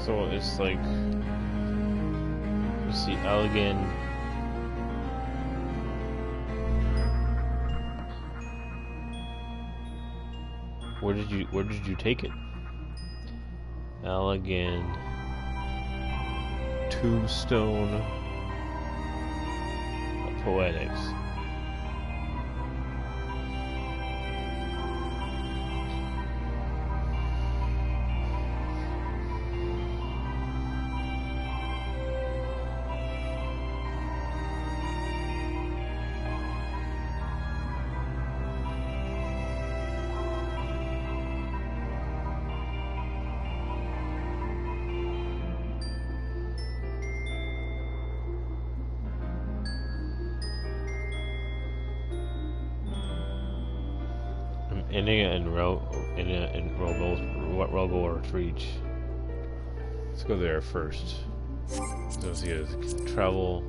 So it's like, let's see, Elegant. Where did you take it? Elegant, Tombstone. Poetics. India and Rogo Retreat. Let's go there first. So see it travel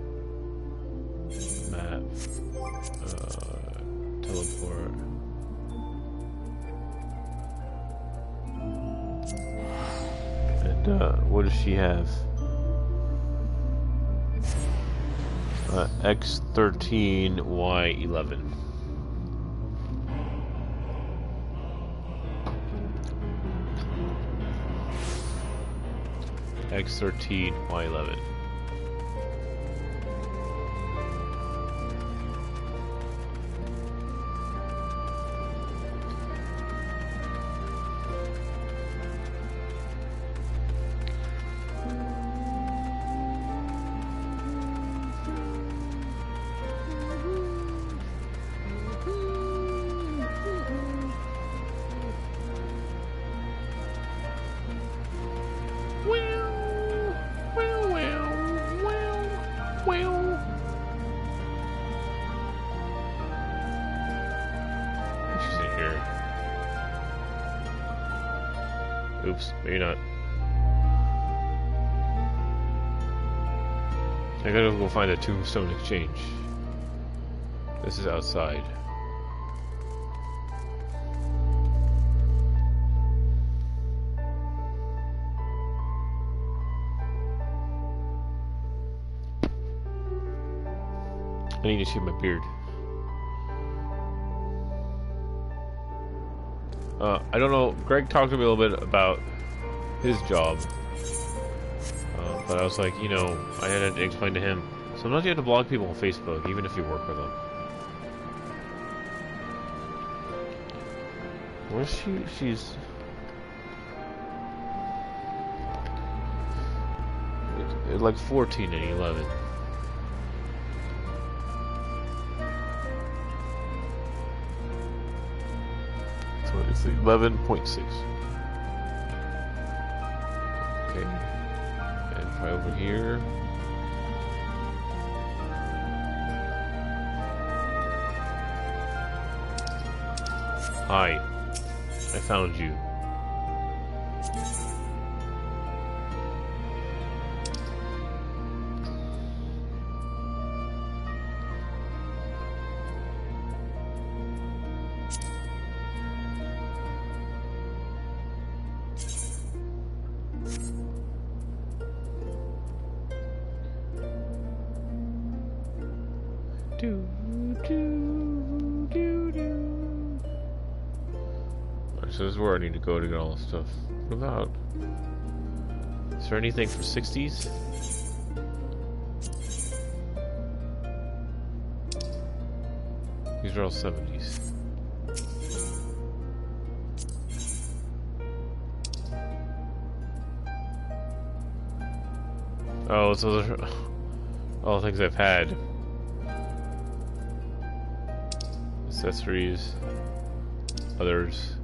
map, teleport. And what does she have? X13 Y11. X13 Y11. Oops, maybe not. I gotta go find a Tombstone Exchange. This is outside. I need to shave my beard. I don't know, Greg talked to me a little bit about his job, but I was like, you know, I had to explain to him. Sometimes you have to block people on Facebook, even if you work with them. Where's she? She's... It's like 14 and 11. It's 11.6. Okay. And try over here. Hi. I found you. Alright, so this is where I need to go to get all this stuff. What about? Is there anything for 60s? These are all 70s. Oh, so those are all the things I've had. Accessories. Others.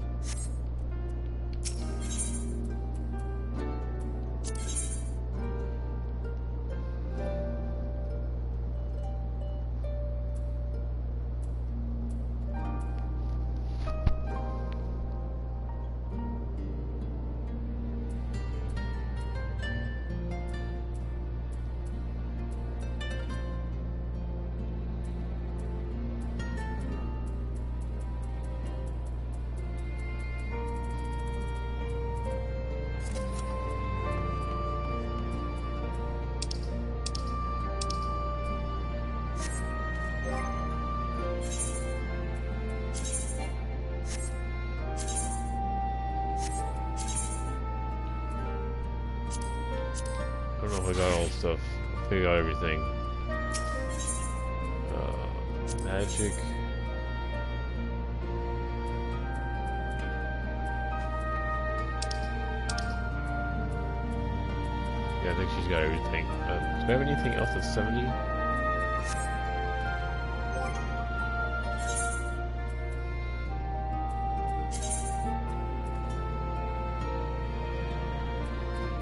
I don't know if I got all the stuff. I think I got everything. Magic. Yeah, I think she's got everything. Do I have anything else that's 70?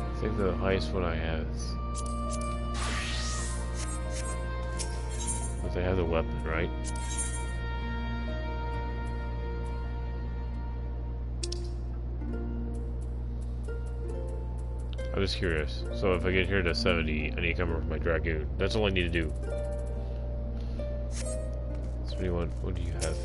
I think the highest one I have is... But they have the weapon, right? I'm just curious. So if I get here to 70, I need to come over with my Dragoon. That's all I need to do. 71, what do you have?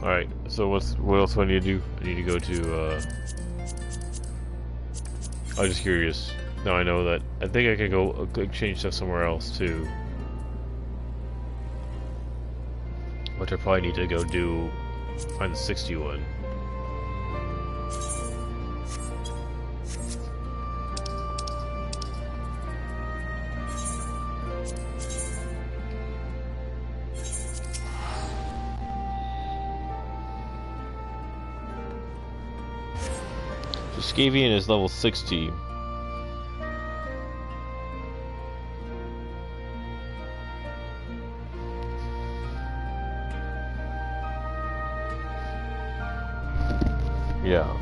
Alright, so what else do I need to do? I need to go to, I'm just curious. Now I know that, I think I can go exchange stuff somewhere else too. Which I probably need to go do, find the 61. Skavian is level 60. Yeah.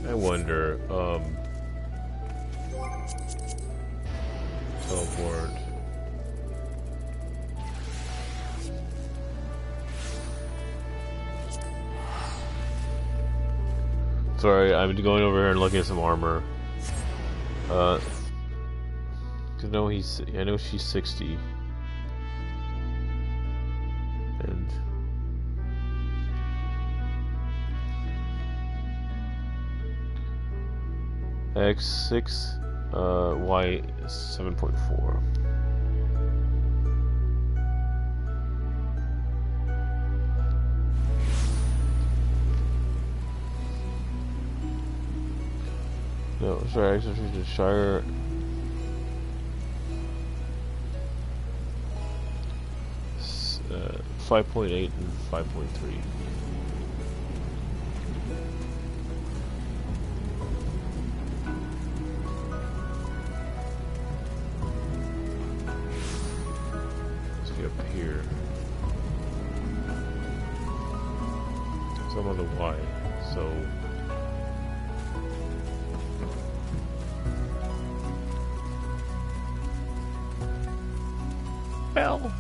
I wonder, teleport. Sorry, I'm going over here and looking at some armor. I know she's 60. And X6, Y 7.4. No, sorry, execution Shire. S 5.8 and 5.3. Let's get up here. So I'm on the Y, so. Bell.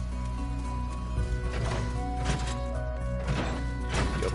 Yep.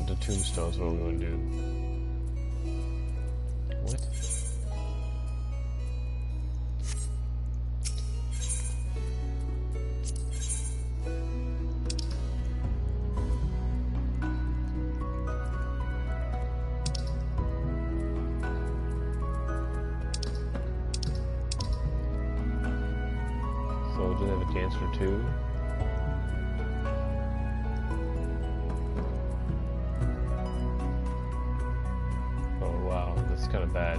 The tombstones, what are we going to do? What? So, do they have a dancer too? Kind of bad.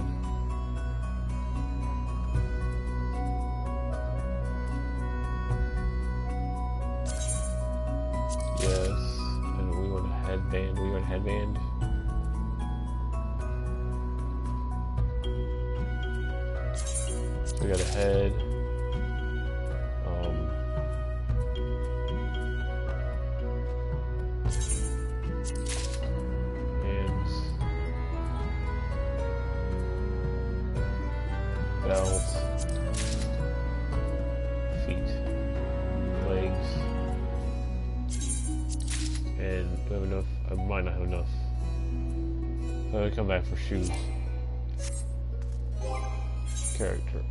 Yes, and we want a headband. We want a headband. So we got a head. Bells, feet, legs, and do I have enough? I might not have enough. I'm gonna come back for shoes. Character.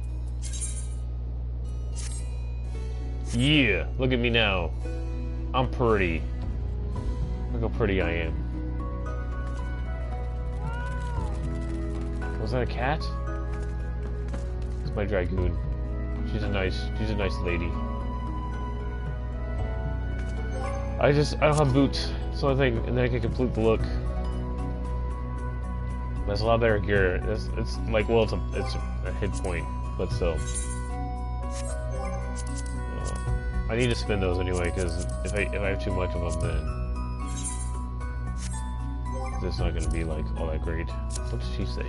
Yeah, look at me now. I'm pretty. Look how pretty I am. Was that a cat? My dragoon. She's a nice lady. I don't have boots, so I think, and then I can complete the look. That's a lot better gear. It's like, well, it's a hit point, but still. I need to spin those anyway, because if I have too much of them, then it's not going to be like all that great. What did she say?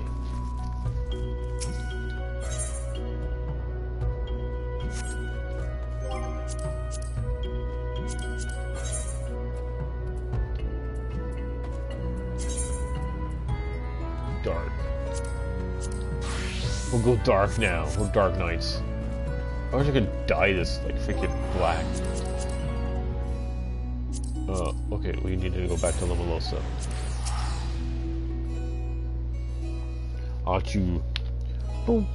Dark. We'll go dark now. We're Dark Knights. I wish I could dye this like freaking black. Okay, we need to go back to Limalosa. Achoo. Boom.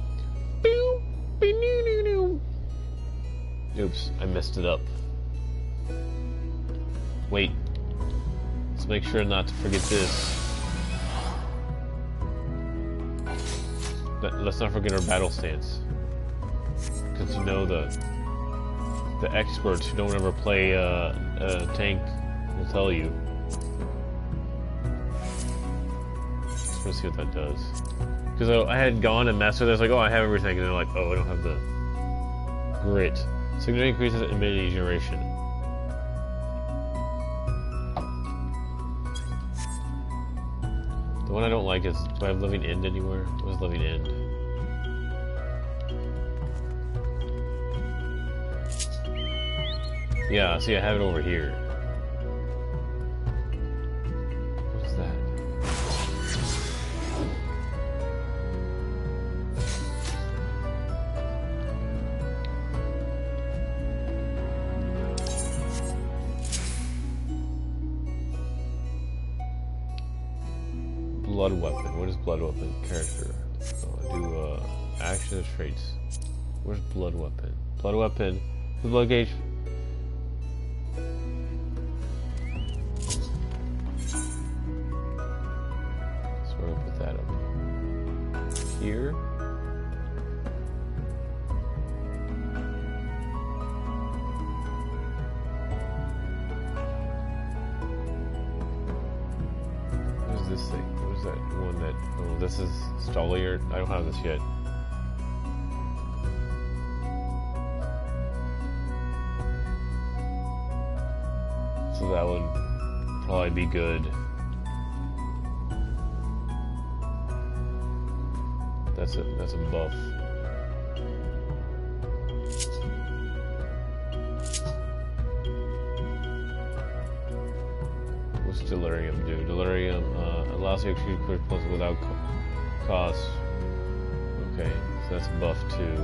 Oops, I messed it up. Wait. Let's make sure not to forget this. Let's not forget our battle stance. Because you know the experts who don't ever play a tank will tell you. Just want to see what that does. Because I had gone and mastered this, like, oh, I have everything, and they're like, oh, I don't have the grit. Significant increases in ability generation. The one I don't like is, do I have Living End anywhere? What is Living End? Yeah, see, I have it over here. What is that? Blood weapon. What is blood weapon? Character. Do actions, traits. Where's blood weapon? Blood weapon. The blood gauge. So we're gonna put that up here. What is this thing? What is that one that? Oh, this is Stollier. I don't have this yet. So that would probably be good. That's a buff. What's Delirium do? Delirium allows you to execute quick puzzles without cost. Okay, so that's a buff too.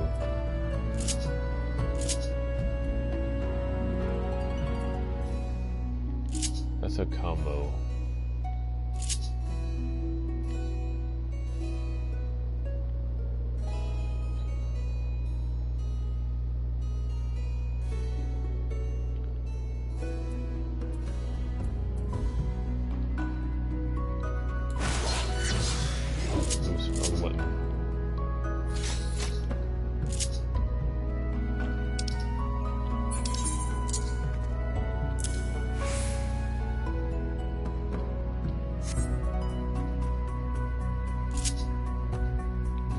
That's a combo.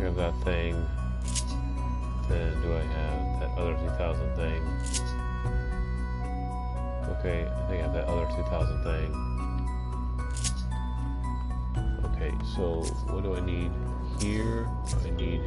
Have that thing. Then do I have that other 2000 thing? Okay, I think I have that other 2000 thing. Okay, so what do I need here? I need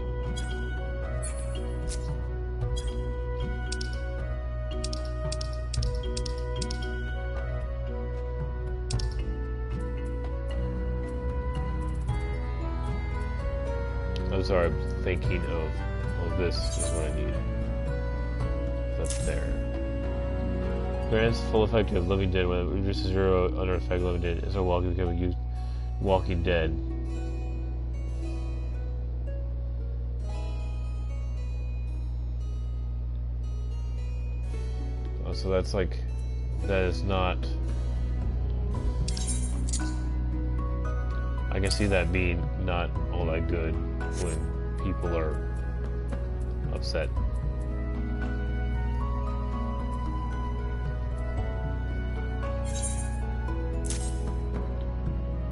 I'm sorry, I'm thinking of this is what I need. That's there. Grants full effect of Living Dead when it reduces 0 under effect Living Dead is a Walking Dead. Oh, so that's like that is not. I can see that being not all that good when people are upset.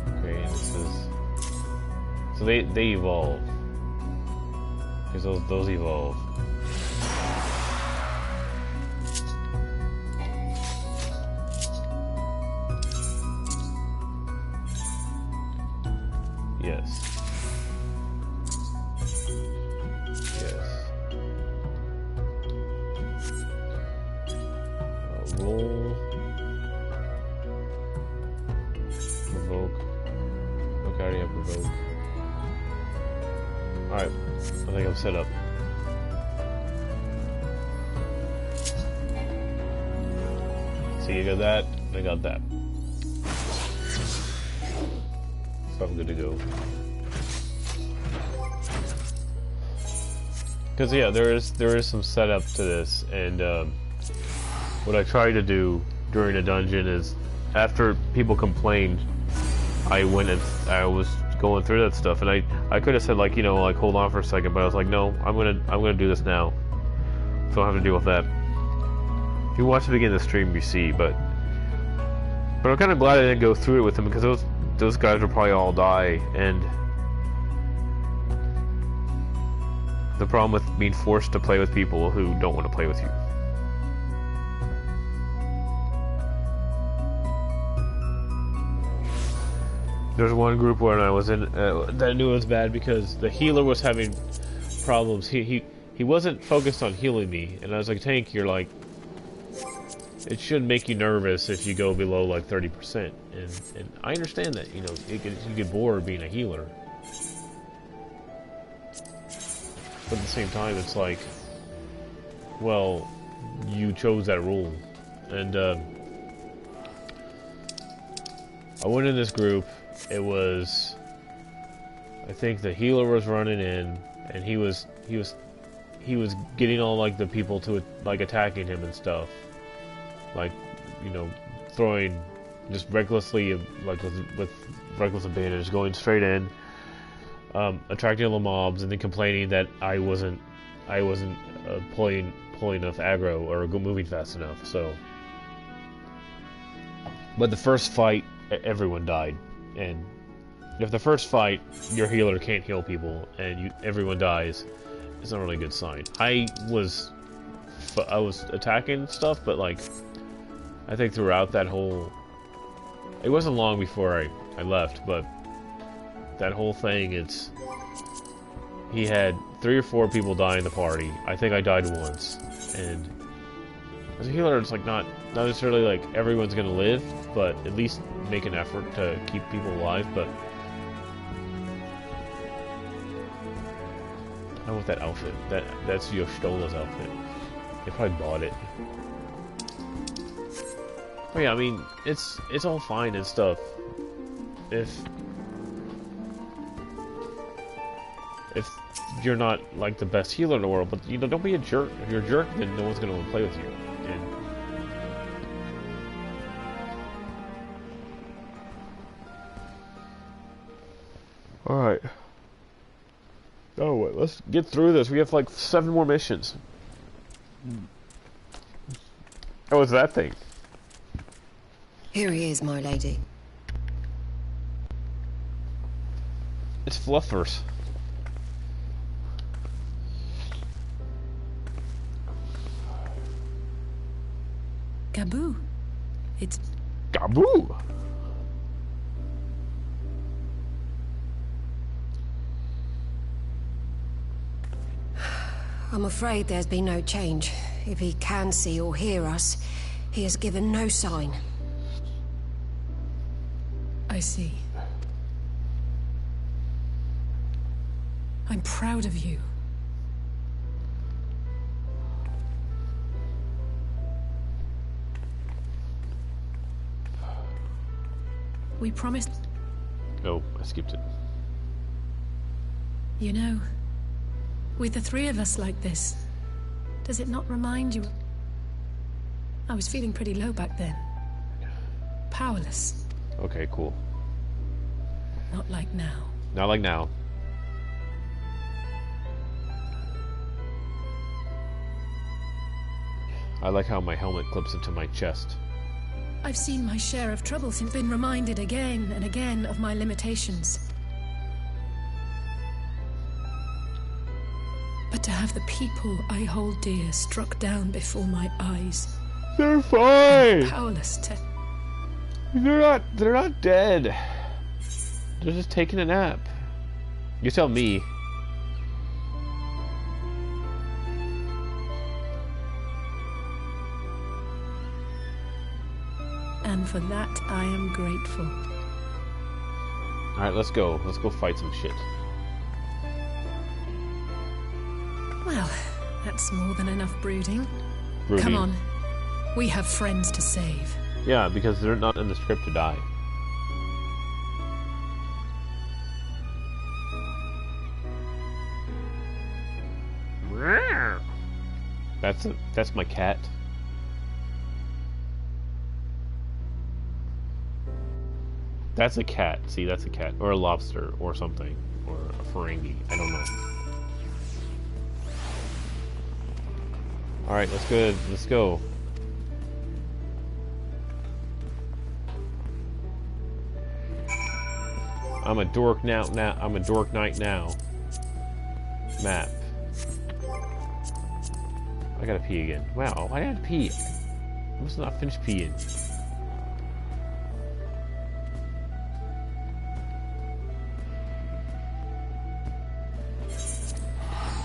Okay, and this is so they evolve because those evolve. Yes. Roll. Provoke. Okay, I already have provoke. Alright, I think I'm set up. So you got that, I got that. So I'm good to go. Because yeah, there is some setup to this, and what I tried to do during the dungeon is, after people complained, I went and I was going through that stuff, and I could have said like, you know, like hold on for a second, but I was like, no, I'm gonna do this now, so I don't have to deal with that. If you watch the beginning of the stream, you see, but I'm kind of glad I didn't go through it with them, because those guys will probably all die, and the problem with being forced to play with people who don't want to play with you. There's one group where I was in that I knew it was bad because the healer was having problems. He wasn't focused on healing me, and I was like, Tank, you're like, it should make you nervous if you go below like 30%, and I understand that, you know, you get bored being a healer, but at the same time, it's like, well, you chose that rule, and I went in this group. It was, I think the healer was running in, and he was getting all like the people to like attacking him and stuff, like, you know, throwing just recklessly, like with reckless advantage, going straight in, attracting all the mobs, and then complaining that I wasn't pulling enough aggro or moving fast enough. So, but the first fight, everyone died, and if the first fight your healer can't heal people and everyone dies, it's not really a good sign. I was attacking stuff, but like, I think throughout that whole, it wasn't long before I left, but that whole thing, he had 3 or 4 people die in the party. I think I died once, and as a healer, it's like not necessarily like everyone's gonna live, but at least make an effort to keep people alive. But I want that outfit. That's Yostola's outfit. They probably bought it. But yeah, I mean, it's all fine and stuff. If you're not like the best healer in the world, but you know, don't be a jerk. If you're a jerk, then no one's gonna want to play with you. And all right. Oh, wait, let's get through this. We have like 7 more missions. Oh, it's that thing. Here he is, my lady. It's Fluffers. Gaboo. It's... Gaboo! I'm afraid there's been no change. If he can see or hear us, he has given no sign. I see. I'm proud of you. We promised... Oh, I skipped it. You know, with the 3 of us like this, does it not remind you... I was feeling pretty low back then. Powerless. Okay, cool. Not like now. Not like now. I like how my helmet clips into my chest. I've seen my share of trouble since been reminded again and again of my limitations. But to have the people I hold dear struck down before my eyes. They're fine! I'm powerless to... They're not dead. They're just taking a nap. You tell me. And for that, I am grateful. Alright, let's go. Let's go fight some shit. Well, that's more than enough brooding. Brooding. Come on. We have friends to save. Yeah, because they're not in the script to die. That's my cat. That's a cat. See, that's a cat. Or a lobster. Or something. Or a Ferengi. I don't know. Alright, that's good. Let's go. I'm a dork now. I'm a dork knight now. Map. I gotta pee again. Wow, I had to pee. I must not finish peeing.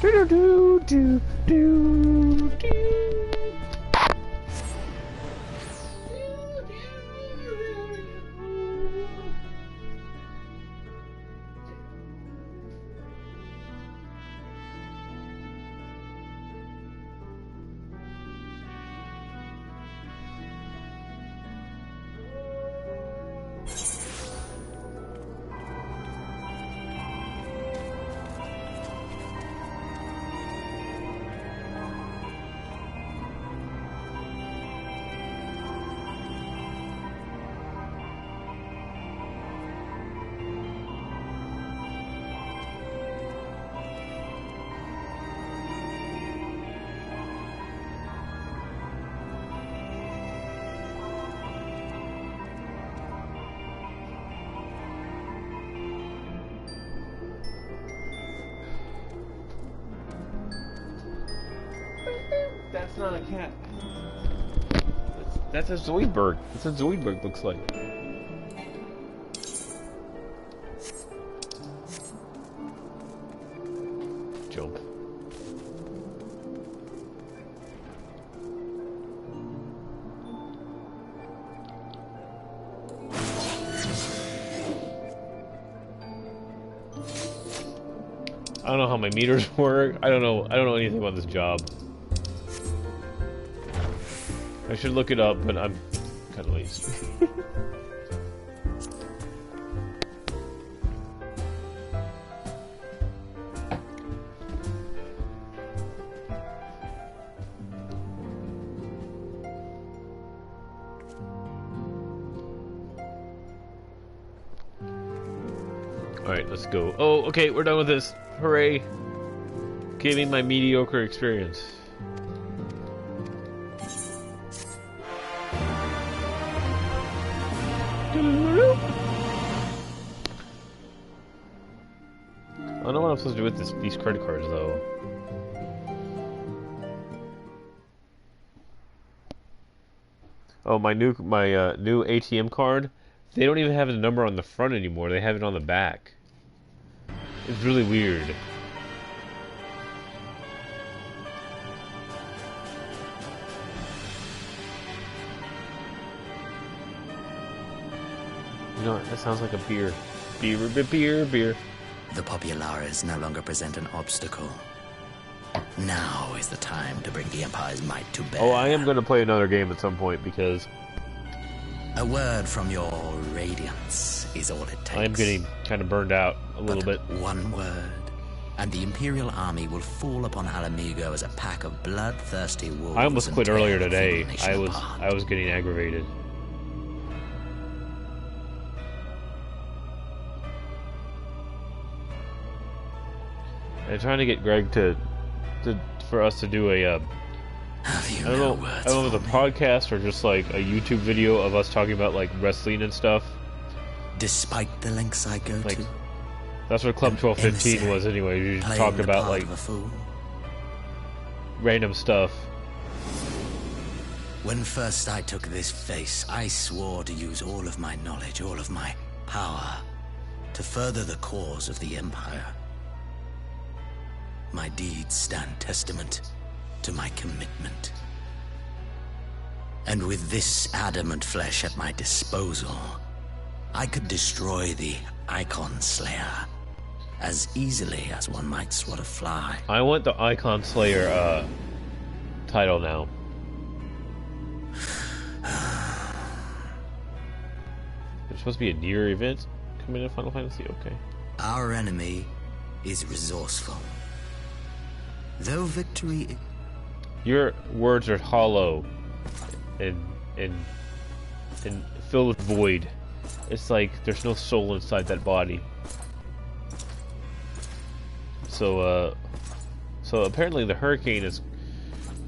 Do do do do do. That's not a cat. That's a Zoidberg. That's what Zoidberg looks like. Jump. I don't know how my meters work. I don't know anything about this job. I should look it up, but I'm kind of lazy. Alright, let's go. Oh, okay, we're done with this. Hooray! Give me my mediocre experience. I don't know what I'm supposed to do with these credit cards, though. Oh, my new ATM card. They don't even have the number on the front anymore. They have it on the back. It's really weird. You know, that sounds like a beer. Beer. The Populares no longer present an obstacle. Now is the time to bring the Empire's might to bear. Oh, I am going to play another game at some point because... A word from your radiance is all it takes. I am getting kind of burned out a little bit. One word, and the Imperial army will fall upon Alamigo as a pack of bloodthirsty wolves. I almost quit earlier today. I was getting aggravated. I'm trying to get Greg for us to do a I don't know if it's a podcast or just like a YouTube video of us talking about like wrestling and stuff. Despite the lengths I go to. That's what Club 1215 was anyway. You just talked about like random stuff. When first I took this face, I swore to use all of my knowledge, all of my power, to further the cause of the Empire. My deeds stand testament to my commitment. And with this adamant flesh at my disposal, I could destroy the Icon Slayer as easily as one might swat a fly. I want the Icon Slayer title now. There's supposed to be a near event coming in Final Fantasy? Okay. Our enemy is resourceful. Though victory... Your words are hollow and filled with void. It's like there's no soul inside that body. So apparently the hurricane is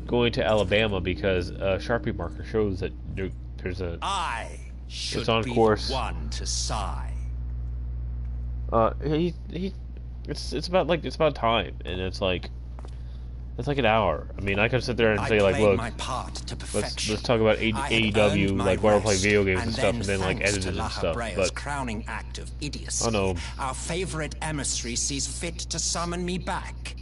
going to Alabama because a Sharpie marker shows that there's a... it's on course. The one to sigh. It's about time, and it's like an hour. I mean, I could sit there and say like, look, let's talk about AEW, like while we're playing video games and stuff, and then like edit it and stuff. But crowning act of idiocy, oh no, our favorite emissary sees fit to summon me back.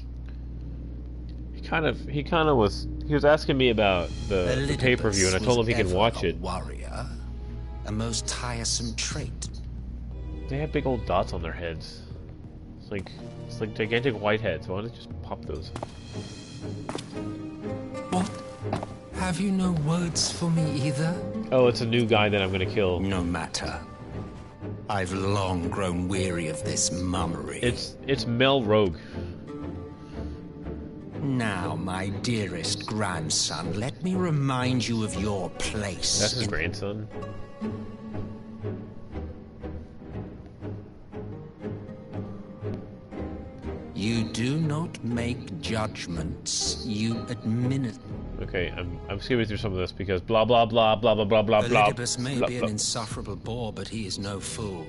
He was asking me about the pay-per-view, and I told him he can watch it. Warrior, a most tiresome trait. They have big old dots on their heads. It's like gigantic white heads. Why don't they just pop those? What? Have you no words for me either? Oh, it's a new guy that I'm gonna kill. No matter. I've long grown weary of this mummery. It's Mel Rogue. Now, my dearest grandson, let me remind you of your place. That's his grandson. You do not make judgments. You administer. Okay, I'm skipping through some of this because blah blah blah blah blah blah blah blah. Elidibus may be an insufferable bore, but he is no fool.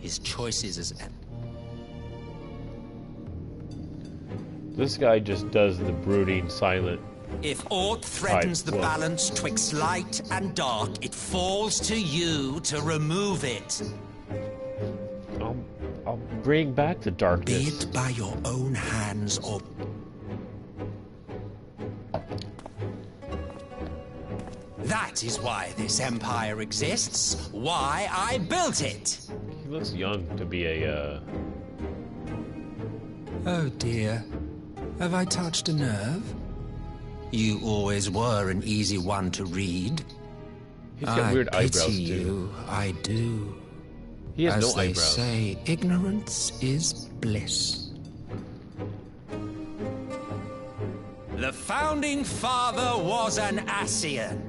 His choices as This guy just does the brooding, silent If aught threatens the balance twixt light and dark, it falls to you to remove it. I'll bring back the darkness. Be it by your own hands or... That is why this empire exists. Why I built it. He looks young to be a, Oh dear. Have I touched a nerve? You always were an easy one to read. He's got weird eyebrows, I pity too. you, I do. He has As no they eyebrows. say, ignorance is bliss. The founding father was an Ascian,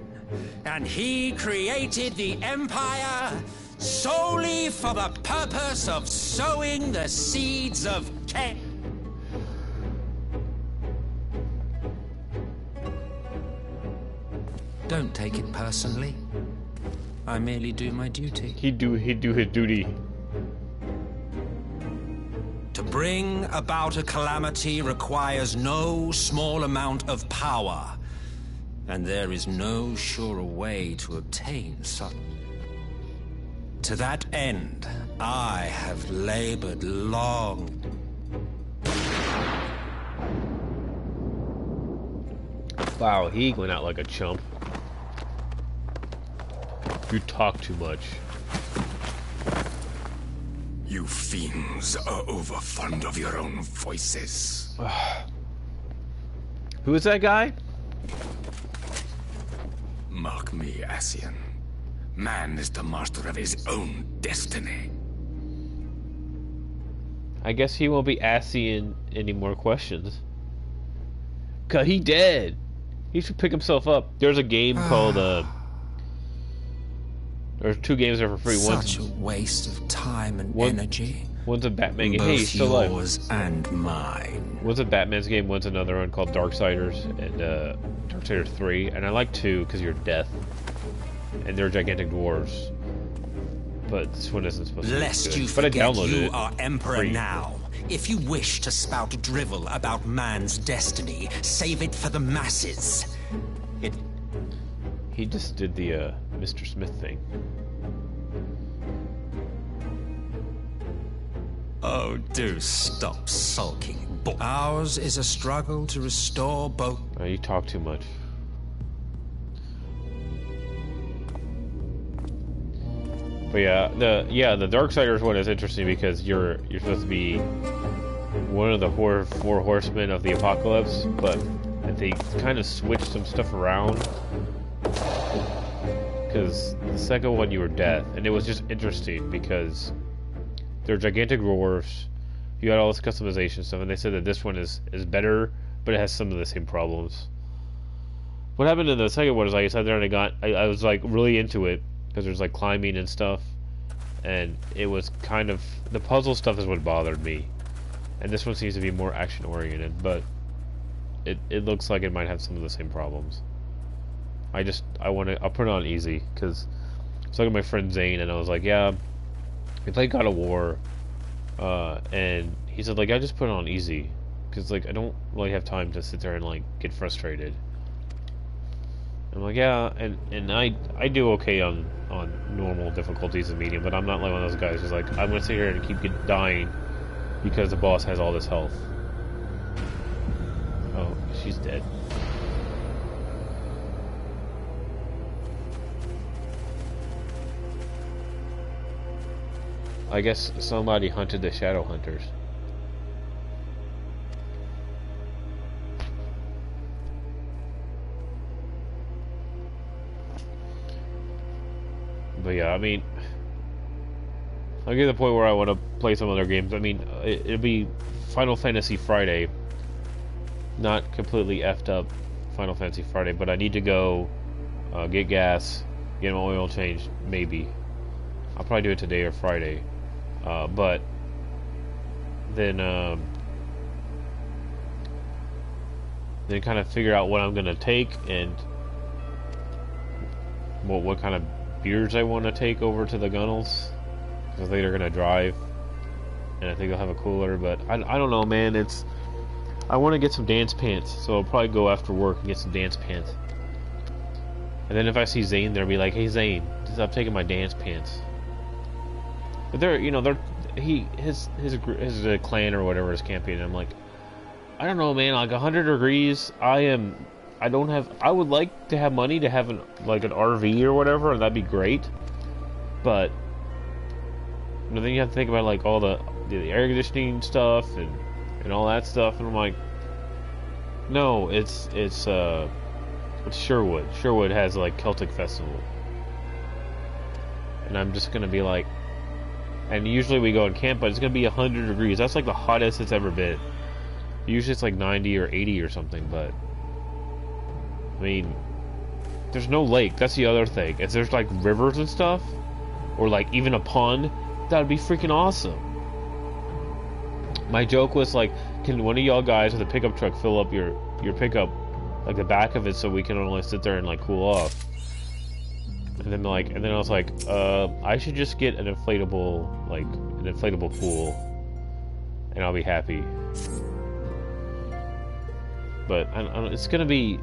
and he created the Empire solely for the purpose of sowing the seeds of chaos. Don't take it personally. I merely do my duty. He'd do his duty. To bring about a calamity requires no small amount of power, and there is no surer way to obtain such. To that end, I have labored long. Wow, he went out like a chump. You talk too much. You fiends are overfond of your own voices. Who is that guy? Mark me, Ascian. Man is the master of his own destiny. I guess he won't be asking any more questions. Cause he dead. He should pick himself up. There's a game called there's two games there for free. Such a waste of time and energy. One's a Batman game. Both Hey, he's still alive. yours and mine. One's a Batman's game. One's another one called Darksiders and Darksiders 3. And I like 2 because you're death. And they're gigantic dwarves. But this one isn't supposed to be Lest good. you But I forget downloaded you it. are Emperor Free. now. If you wish to spout drivel about man's destiny, save it for the masses. He just did the Mr. Smith thing. Oh, do stop sulking. Ours is a struggle to restore both. Oh, you talk too much. But yeah, the Darksiders one is interesting because you're supposed to be one of the four horsemen of the apocalypse, but they kind of switched some stuff around. Because the second one you were death, and it was just interesting because they're gigantic dwarves. You had all this customization stuff, and they said that this one is better, but it has some of the same problems. What happened in the second one is like I sat there and I was like really into it because there's like climbing and stuff, and it was kind of the puzzle stuff is what bothered me, and this one seems to be more action oriented, but it looks like it might have some of the same problems. I'll put it on easy because I was looking at my friend Zane and I was like, yeah, we played God of War, and he said like I just put it on easy because like I don't really have time to sit there and like get frustrated. I'm like, yeah, and I do okay on normal difficulties and medium, but I'm not like one of those guys who's like I'm gonna sit here and keep dying because the boss has all this health. Oh, she's dead. I guess somebody hunted the Shadow Hunters. But yeah, I mean, I'll get to the point where I want to play some other games. I mean, it'll be Final Fantasy Friday. Not completely effed up Final Fantasy Friday, but I need to go get gas, get my oil changed, maybe. I'll probably do it today or Friday. But then kind of figure out what I'm gonna take and what kind of beers I want to take over to the Gunnels, because they're gonna drive, and I think they'll have a cooler. But I don't know, man. I want to get some dance pants, so I'll probably go after work and get some dance pants. And then if I see Zane there, I'll be like, "Hey Zane, stop taking my dance pants." But they're, you know, his clan or whatever is camping, and I'm like, I don't know, man. Like 100 degrees, I would like to have money to have an RV or whatever, and that'd be great. But you know, then you have to think about like all the air conditioning stuff and all that stuff, and I'm like, no, it's Sherwood. Sherwood has like Celtic Festival, and I'm just gonna be like, and usually we go and camp, but it's gonna be 100 degrees. That's like the hottest it's ever been. Usually it's like 90 or 80 or something, but I mean, there's no lake. That's the other thing. If there's like rivers and stuff, or like even a pond, that would be freaking awesome. My joke was like, can one of y'all guys with a pickup truck fill up your pickup, like the back of it, so we can only sit there and like cool off? And then I was like, I should just get an inflatable pool, and I'll be happy. But it's gonna be.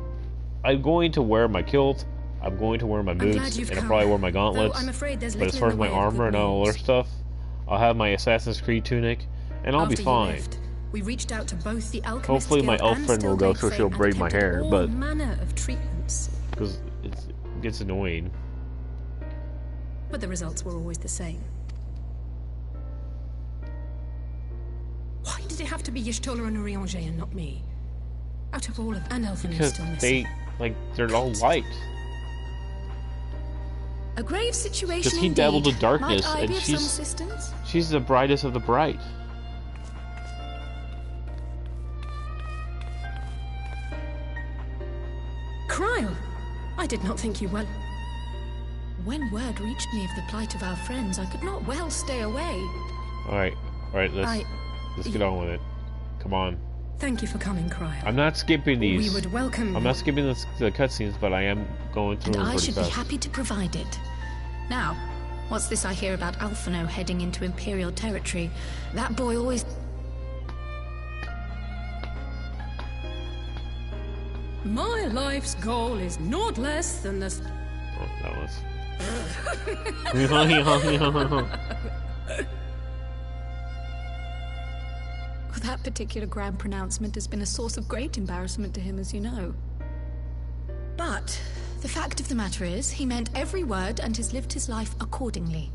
I'm going to wear my kilt. I'm going to wear my boots, and I'll probably wear my gauntlets. But as far as my armor and all other stuff, I'll have my Assassin's Creed tunic, and I'll be fine. We reached out to both the alchemist hopefully my elf friend will go, so she'll braid my hair, but manner of treatments. Because it gets annoying. But the results were always the same. Why did it have to be Y'shtola and Urianger and not me? Out of all of an elf because still missing. they're all light. A grave situation. Because he dabbled in darkness, Might I and be of some assistance? she's the brightest of the bright. Cryle, I did not think you well. When word reached me of the plight of our friends, I could not well stay away. Alright, let's get on with it. Come on. Thank you for coming, Cryle. I'm not skipping these. We would welcome. I'm not skipping the cutscenes, but I am going through them And I pretty should fast. be happy to provide it. Now, what's this I hear about Alphino heading into Imperial territory? That boy always... My life's goal is not less than the... Oh, that was... That particular grand pronouncement has been a source of great embarrassment to him, as you know. But the fact of the matter is, he meant every word and has lived his life accordingly.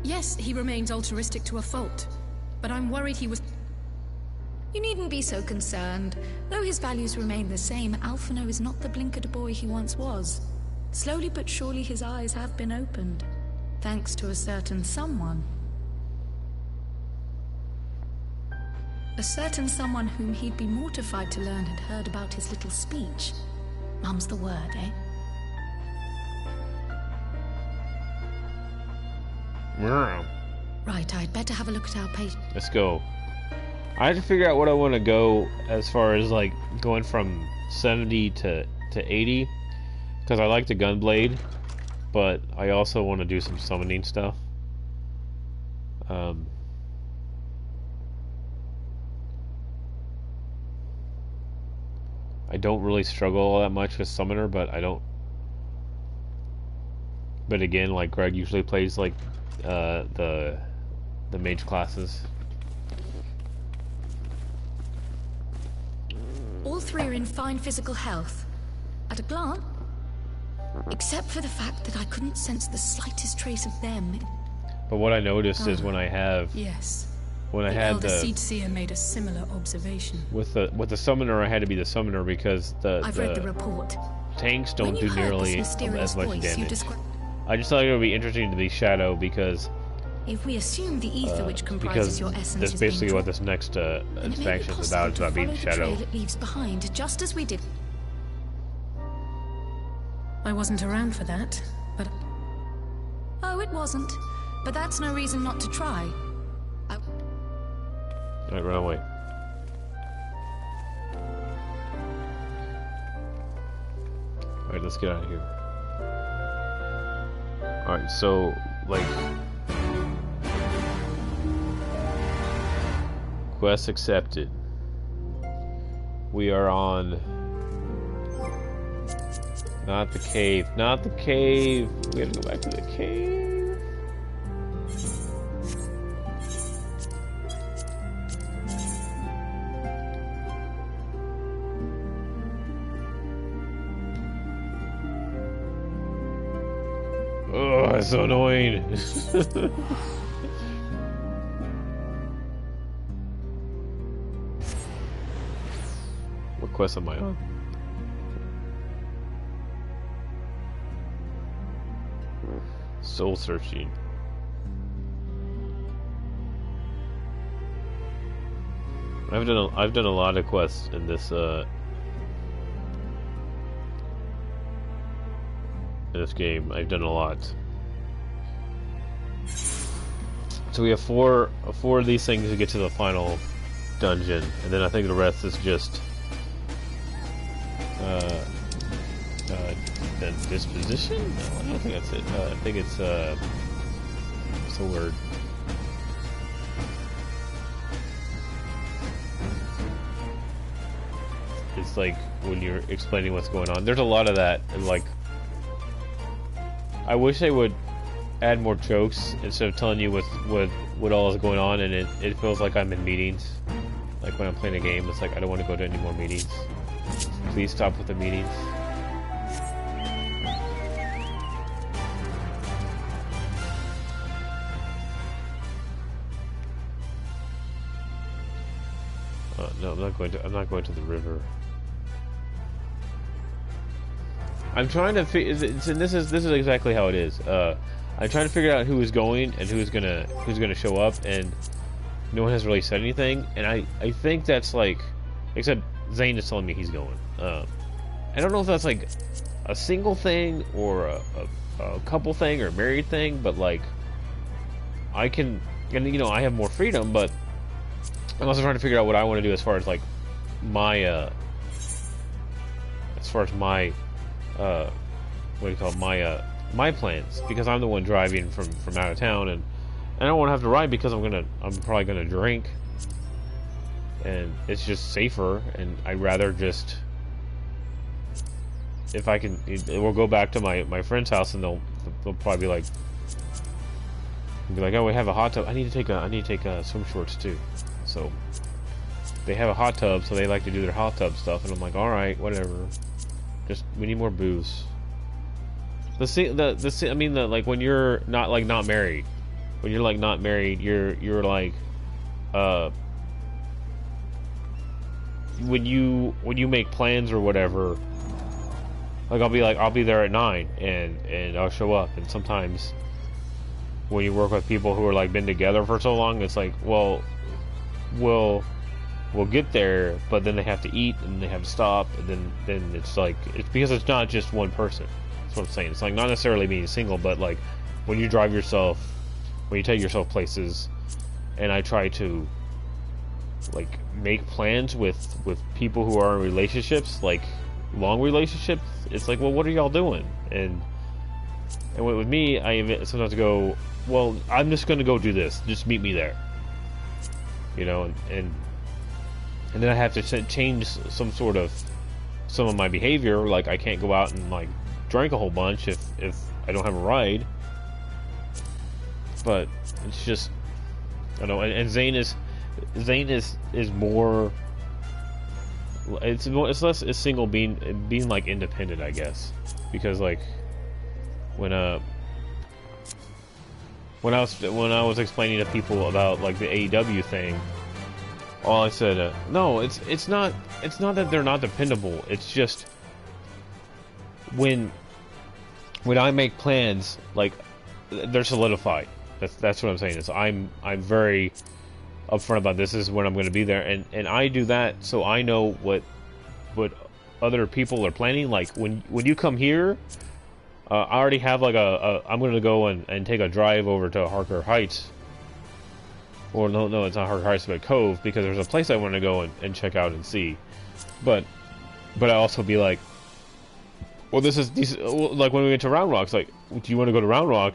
Yes, he remains altruistic to a fault, but I'm worried he was... You needn't be so concerned. Though his values remain the same, Alphino is not the blinkered boy he once was. Slowly but surely his eyes have been opened, thanks to a certain someone. A certain someone whom he'd be mortified to learn had heard about his little speech. Mum's the word, eh? Yeah. Right, I'd better have a look at our page. Let's go. I have to figure out what I want to go as far as like going from 70 to 80, because I like the gunblade, but I also want to do some summoning stuff. I don't really struggle all that much with summoner, but I don't. But again, like Greg usually plays like the mage classes. All three are in fine physical health. At a glance, except for the fact that I couldn't sense the slightest trace of them. But what I noticed is when I have when I had the Seed Seer made a similar observation. With the summoner, I had to be the summoner because I've read the report. Tanks don't do nearly as much damage. I just thought it would be interesting to be Shadow because if we assume the ether which comprises your essence that's basically what this next expansion is about. It's about being Shadow. It leaves behind, just as we did. I wasn't around for that, but... Oh, it wasn't. But that's no reason not to try. Alright, run away. Alright, let's get out of here. Alright, so, like... Quest accepted. We are on... Not the cave. Not the cave! We have to go back to the cave. Oh, it's so annoying. What quest am I on? Soul searching. I've done a lot of quests in this game. I've done a lot. So we have four of these things to get to the final dungeon, and then I think the rest is just the disposition? No, I don't think that's it. I think it's what's the word? It's like when you're explaining what's going on. There's a lot of that, and like I wish they would add more jokes instead of telling you what all is going on, and it feels like I'm in meetings. Like when I'm playing a game, it's like I don't want to go to any more meetings. Please stop with the meetings. No, I'm not going to the river. I'm trying to figure. This is exactly how it is. I'm trying to figure out who is going and who's gonna show up, and no one has really said anything. And I think that's like, except Zane is telling me he's going. I don't know if that's like a single thing or a couple thing or a married thing, but like I can, and you know, I have more freedom, but I'm also trying to figure out what I want to do as far as like my what do you call it? My plans, because I'm the one driving from out of town, and I don't want to have to ride because I'm probably gonna drink, and it's just safer, and I'd rather just, if I can, we'll go back to my friend's house, and they'll probably be like, oh, we have a hot tub. I need to take swim shorts too. So they have a hot tub, so they like to do their hot tub stuff, and I'm like, all right, whatever. Just we need more booze. I mean, like when you're not married, you're like, when you make plans or whatever, like I'll be there at 9 and I'll show up, and sometimes when you work with people who are like been together for so long, it's like, well, we'll get there, but then they have to eat and they have to stop, and then it's like, it's because it's not just one person. That's what I'm saying. It's like not necessarily being single, but like when you take yourself places, and I try to like make plans with people who are in relationships, like long relationships. It's like, well, what are y'all doing? And with me, I sometimes go, well, I'm just gonna go do this. Just meet me there. You know, and then I have to change some of my behavior. Like I can't go out and like drink a whole bunch if I don't have a ride. But it's just, I don't know. And Zane is more. It's less a single, being like independent, I guess, because like when I was explaining to people about like the AEW thing, all I said, no, it's not that they're not dependable. It's just when I make plans, like they're solidified. That's what I'm saying. Is I'm very upfront about this is when I'm going to be there, and I do that so I know what other people are planning. Like when you come here, I already have like I'm going to go and take a drive over to Harker Heights, or no, it's not Harker Heights, but Cove, because there's a place I want to go and check out and see. But I also be like, well, this is like when we went to Round Rock, it's like, do you want to go to Round Rock?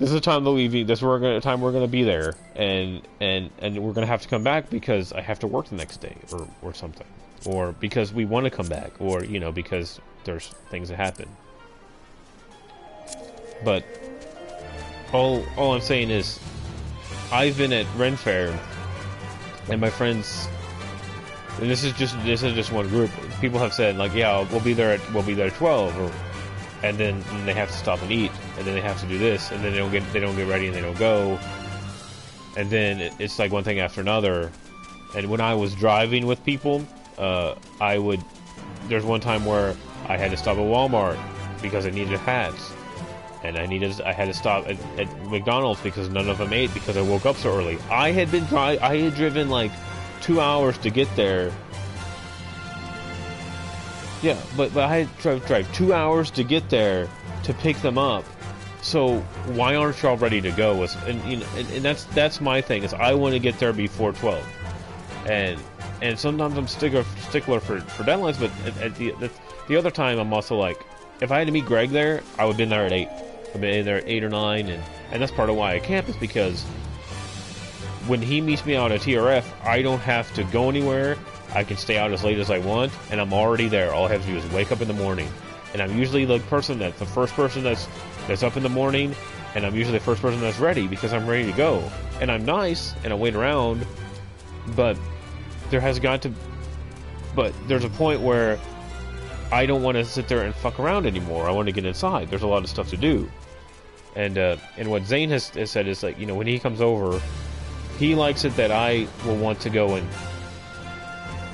this is the time that time we're gonna be there, and we're gonna have to come back because I have to work the next day or something, or because we want to come back, or you know, because there's things that happen. But all I'm saying is, I've been at Ren Fair, and my friends, and this is just one group. People have said like, yeah, we'll be there at 12, and then they have to stop and eat, and then they have to do this, and then they don't get ready, and they don't go, and then it's like one thing after another. And when I was driving with people, there's one time where I had to stop at Walmart because I needed hats, and I had to stop at McDonald's because none of them ate because I woke up so early. I had driven like 2 hours to get there. Yeah, but I had to drive 2 hours to get there to pick them up. So why aren't y'all ready to go? And that's my thing, is I want to get there before 12. And sometimes I'm stickler for deadlines, but at the other time I'm also like, if I had to meet Greg there, I would have been there at 8. I've been there at 8 or 9, and that's part of why I camp, is because when he meets me out at TRF, I don't have to go anywhere. I can stay out as late as I want, and I'm already there. All I have to do is wake up in the morning, and I'm usually the first person that's up in the morning, and I'm usually the first person that's ready because I'm ready to go. And I'm nice, and I wait around, but there's a point where I don't want to sit there and fuck around anymore. I want to get inside. There's a lot of stuff to do, and what Zane has said is, like, you know, when he comes over, he likes it that I will want to go and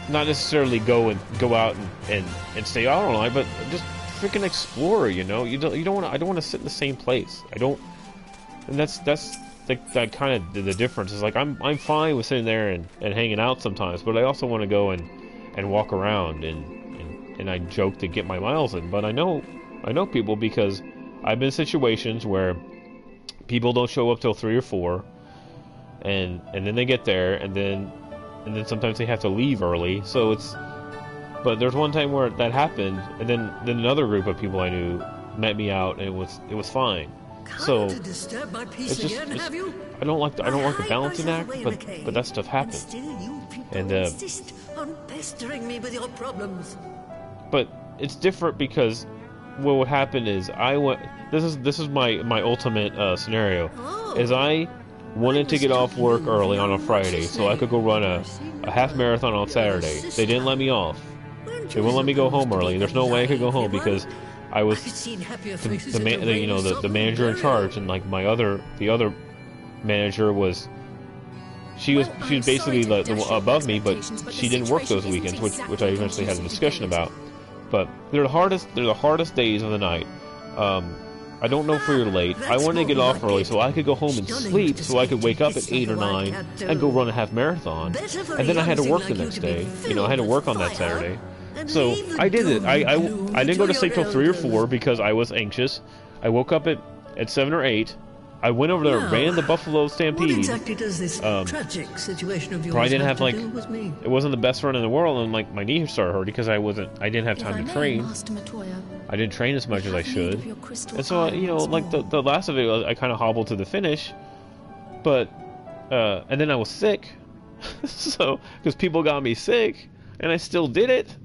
not necessarily go out and stay out all night, but just freaking explore. You know, I don't want to sit in the same place. I don't, and that's that kind of the difference. Is like I'm fine with sitting there and hanging out sometimes, but I also want to go and walk around and I joke to get my miles in. But I know people, because I've been in situations where people don't show up till 3 or 4, and then they get there, and then sometimes they have to leave early. So but there's one time where that happened, and then another group of people I knew met me out, and it was fine. So to disturb my peace it's just, again, have you? I don't like the balancing act, but that stuff happens. Still, you people And insist on pestering me with your problems. but it's different, because what would happen is this is my ultimate scenario, is I wanted to get off work early on a Friday so I could go run a half marathon on Saturday. They didn't let me off. They wouldn't let me go home early. There's no way I could go home because I was the manager in charge, and like the other manager was she was basically the above me, but she didn't work those weekends, which I eventually had a discussion about. But they're the hardest days of the night. I don't know if you're late. I wanted to get off early so I could go home and sleep, so I could wake up at 8 or 9 and go run a half marathon. And then I had to work the next day. You know, I had to work on that Saturday. So I did it. I didn't go to sleep till 3 or 4 because I was anxious. I woke up at 7 or 8. I went over there, ran the Buffalo Stampede. What exactly does this tragic situation of yours I didn't have to do with me? It wasn't the best run in the world, and like my knee started hurting because I didn't have time to train. I didn't train as much as I should, and so like the last of it, I kind of hobbled to the finish, but and then I was sick, so because people got me sick, and I still did it.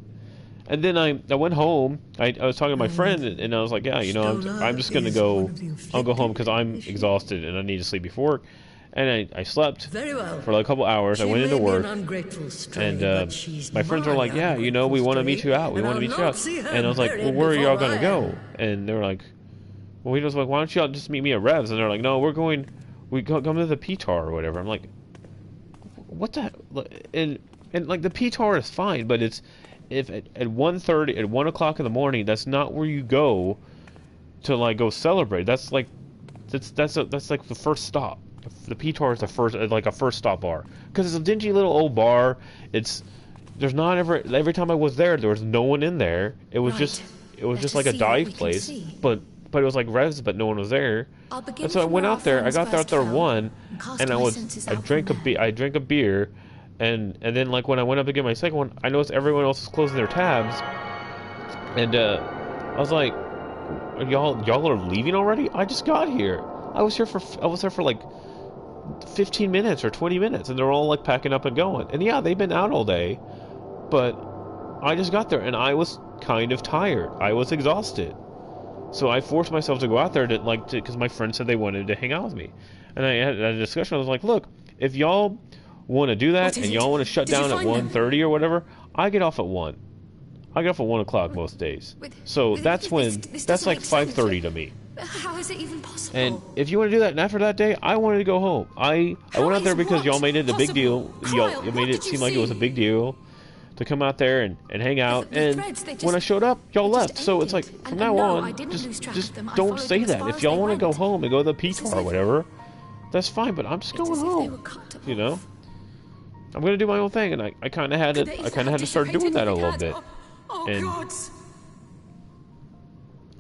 And then I went home. I was talking to my friend, and I was like, yeah, I'm just gonna go. I'll go home because I'm exhausted and I need to sleep before work. And I slept for like a couple hours. I went into work, and my friends were like, yeah, we want to meet you out. We want to meet you out. And I was like, well, where are y'all gonna go? And they were like, well, we was like, why don't y'all just meet me at Revs? And they're like, no, we come to the PTAR or whatever. I'm like, what the? And like the PTAR is fine, but it's. If at 1:30 at 1 o'clock in the morning, that's not where you go to like go celebrate. That's like the first stop. The PTAR is the first, like a first stop bar, because it's a dingy little old bar. There's not every time I was there was no one in there. It was just like a dive place, but it was like Revs, but no one was there. And so I went out there. I got out there at 1, and I drank a beer. And then like when I went up to get my second one, I noticed everyone else was closing their tabs, and I was like, y'all are leaving already? I just got here. I was there for like 15 minutes or 20 minutes, and they're all like packing up and going. And yeah, they've been out all day, but I just got there and I was kind of tired. I was exhausted. So I forced myself to go out there because my friends said they wanted to hang out with me. And I had a discussion. I was like, look, if y'all want to do that and y'all want to shut down at 1:30 or whatever, I get off at 1. I get off at 1 o'clock most days. So that's like 5:30 to me. How is it even possible? And if you want to do that, and after that day, I wanted to go home. I went out there because y'all made it a big deal. Y'all made it seem like it was a big deal to come out there and hang out. And when I showed up, y'all left. So it's like, from now on, just don't say that. If y'all want to go home and go to the P-Tar or whatever, that's fine. But I'm just going home. You know, I'm gonna do my own thing, and I kind of had to start doing that a little bit.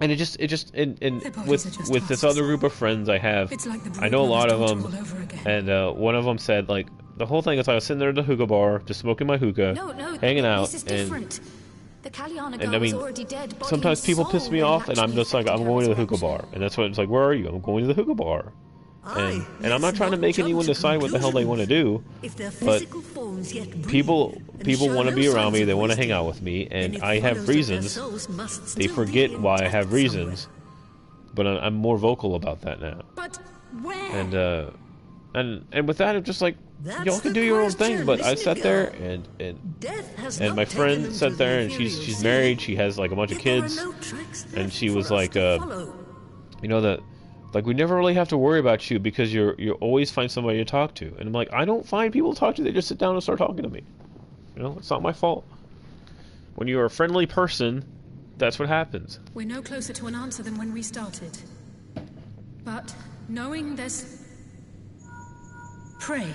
And it just with this other group of friends I have, I know a lot of them, and one of them said, like, the whole thing is I was sitting there at the hookah bar, just smoking my hookah, hanging out, and I mean, sometimes people piss me off, and I'm just like, I'm going to the hookah bar, and that's what it's like, where are you? I'm going to the hookah bar. And I'm not trying to make anyone decide what the hell they want to do, but people want to be around me, they want to hang out with me, and I have reasons. They forget why I have reasons, but I'm more vocal about that now. But where? And with that, I'm just like, y'all can do your own thing. But I sat there, and my friend sat there, and she's married, she has like a bunch of kids, and she was like, you know that. Like, we never really have to worry about you because you always find somebody to talk to. And I'm like, I don't find people to talk to. They just sit down and start talking to me. You know, it's not my fault. When you're a friendly person, that's what happens. We're no closer to an answer than when we started. But knowing there's... Pray.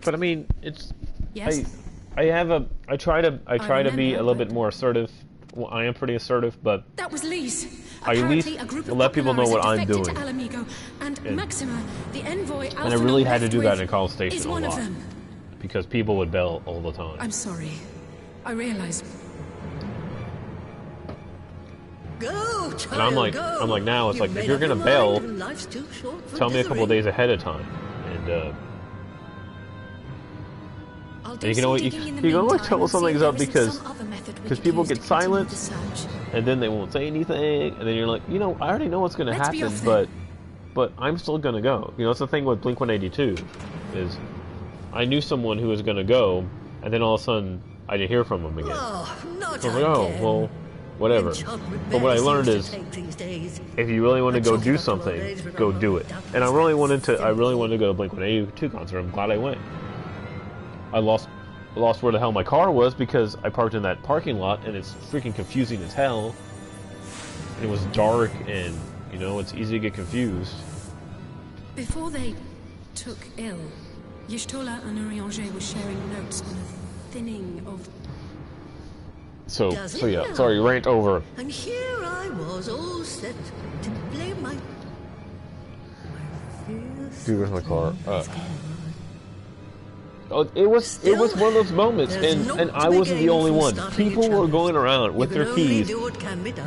But I mean, it's... Yes? I try to be a little bit more assertive. Well, I am pretty assertive, but... That was Lise. I at least let people know what I'm doing. And Maxima, the envoy, and I really had to do that in College Station a lot. Because people would bail all the time. I'm sorry. I realize. Go, child, and I'm like now it's like, if you're gonna bail, tell me a couple days ahead of time. And you can always tell something's up because people get silent, and then they won't say anything, and then you're like, you know, I already know what's going to happen, but I'm still going to go. You know, it's the thing with Blink-182, is I knew someone who was going to go, and then all of a sudden, I didn't hear from them again. So I was like, oh, well, whatever. But what I learned is, if you really want to go do something, go do it. And I really wanted to go to Blink-182 concert. I'm glad I went. I lost where the hell my car was because I parked in that parking lot, and it's freaking confusing as hell. And it was dark, and you know, it's easy to get confused. Before they took ill, Y'shtola and Urianger were sharing notes on a thinning of... So yeah, sorry, rant over. And here I was, all set to play my Dude, where's my car? It was one of those moments, and I wasn't the only one. People were going around with their keys,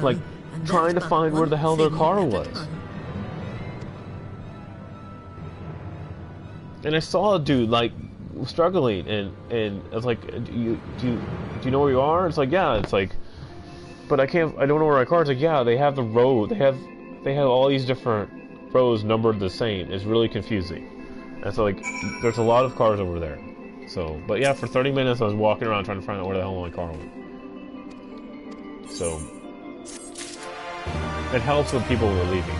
like, trying to find where the hell their car was. And I saw a dude, like, struggling, and I was like, do you know where you are? It's like, yeah. It's like, but I don't know where my car is. Like, yeah, they have the road. They have all these different rows numbered the same. It's really confusing. And so, like, there's a lot of cars over there. So, but yeah, for 30 minutes I was walking around trying to find out where the hell my car went. So, it helps when people were leaving.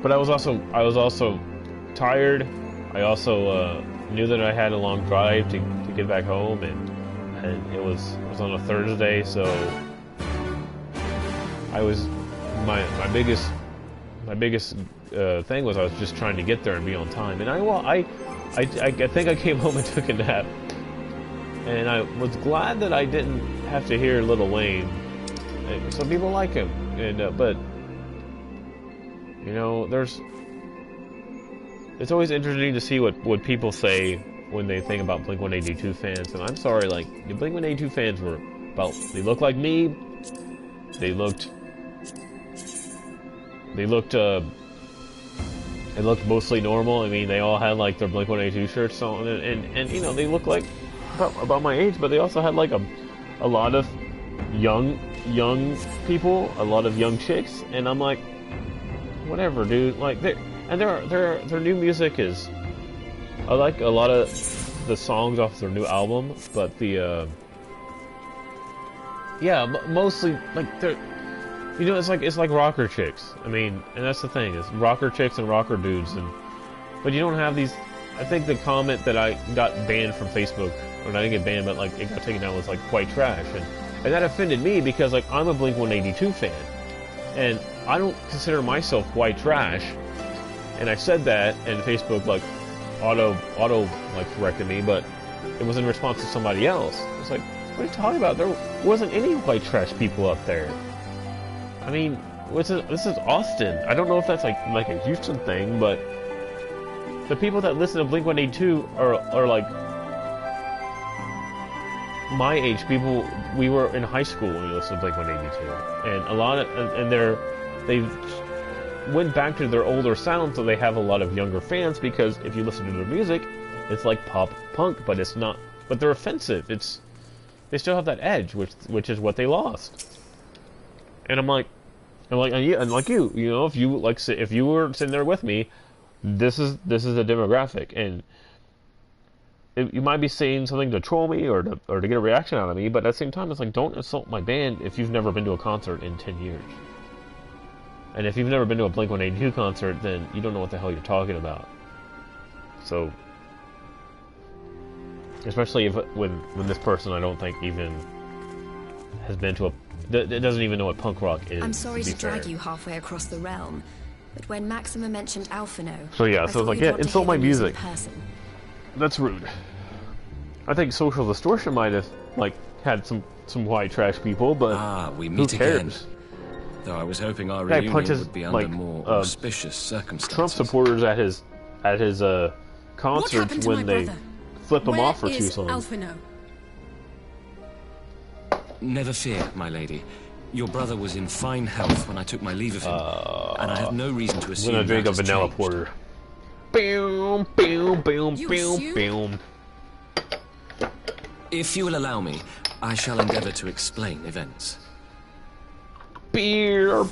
But I was also tired. I also knew that I had a long drive to get back home, and it was on a Thursday, so I was my biggest thing was I was just trying to get there and be on time. And I think I came home and took a nap, and I was glad that I didn't have to hear Lil Wayne. Some people like him, and but you know, it's always interesting to see what people say when they think about Blink-182 fans. And I'm sorry, like, the Blink-182 fans were They looked like me. They looked mostly normal. I mean, they all had like their Blink-182 shirts on, and you know, they looked like about my age, but they also had like a lot of young people, a lot of young chicks, and I'm like, whatever, dude. Like, their new music is, I like a lot of the songs off their new album, but the yeah, mostly like they're, you know, it's like rocker chicks. I mean, and that's the thing, is rocker chicks and rocker dudes, but you don't have these. I think the comment that I got banned from Facebook, or I didn't get banned, but like it got taken down, was like white trash, and that offended me because like I'm a Blink-182 fan, and I don't consider myself white trash, and I said that, and Facebook like auto like corrected me, but it was in response to somebody else. It's like, what are you talking about? There wasn't any white trash people up there. I mean, this is Austin. I don't know if that's like a Houston thing, but the people that listen to Blink-182 are like my age people. We were in high school when we listened to Blink-182, and a lot of, and they went back to their older sound, so they have a lot of younger fans, because if you listen to their music, it's like pop punk, but it's not. But they're offensive. They still have that edge, which is what they lost. And I'm like you know, if you were sitting there with me, this is the demographic, and you might be saying something to troll me or to get a reaction out of me, but at the same time, it's like, don't insult my band if you've never been to a concert in 10 years. And if you've never been to a Blink-182 concert, then you don't know what the hell you're talking about. So, especially when this person, I don't think even has been to it doesn't even know what punk rock is. I'm sorry to drag you halfway across the realm, but when Maxima mentioned Alphino, so yeah, so it's like, yeah, insult my music. That's rude. I think Social Distortion might have like had some white trash people, but we meet who cares? Again. Though I was hoping our reunion would be under more auspicious circumstances. Trump supporters at his concerts when they flip him off for 2 songs. Alphino? Never fear, my lady. Your brother was in fine health when I took my leave of him, and I have no reason to assume I'm gonna drink a vanilla changed. porter. Boom, boom, boom, boom, boom. If you will allow me, I shall endeavor to explain events. Beer. Our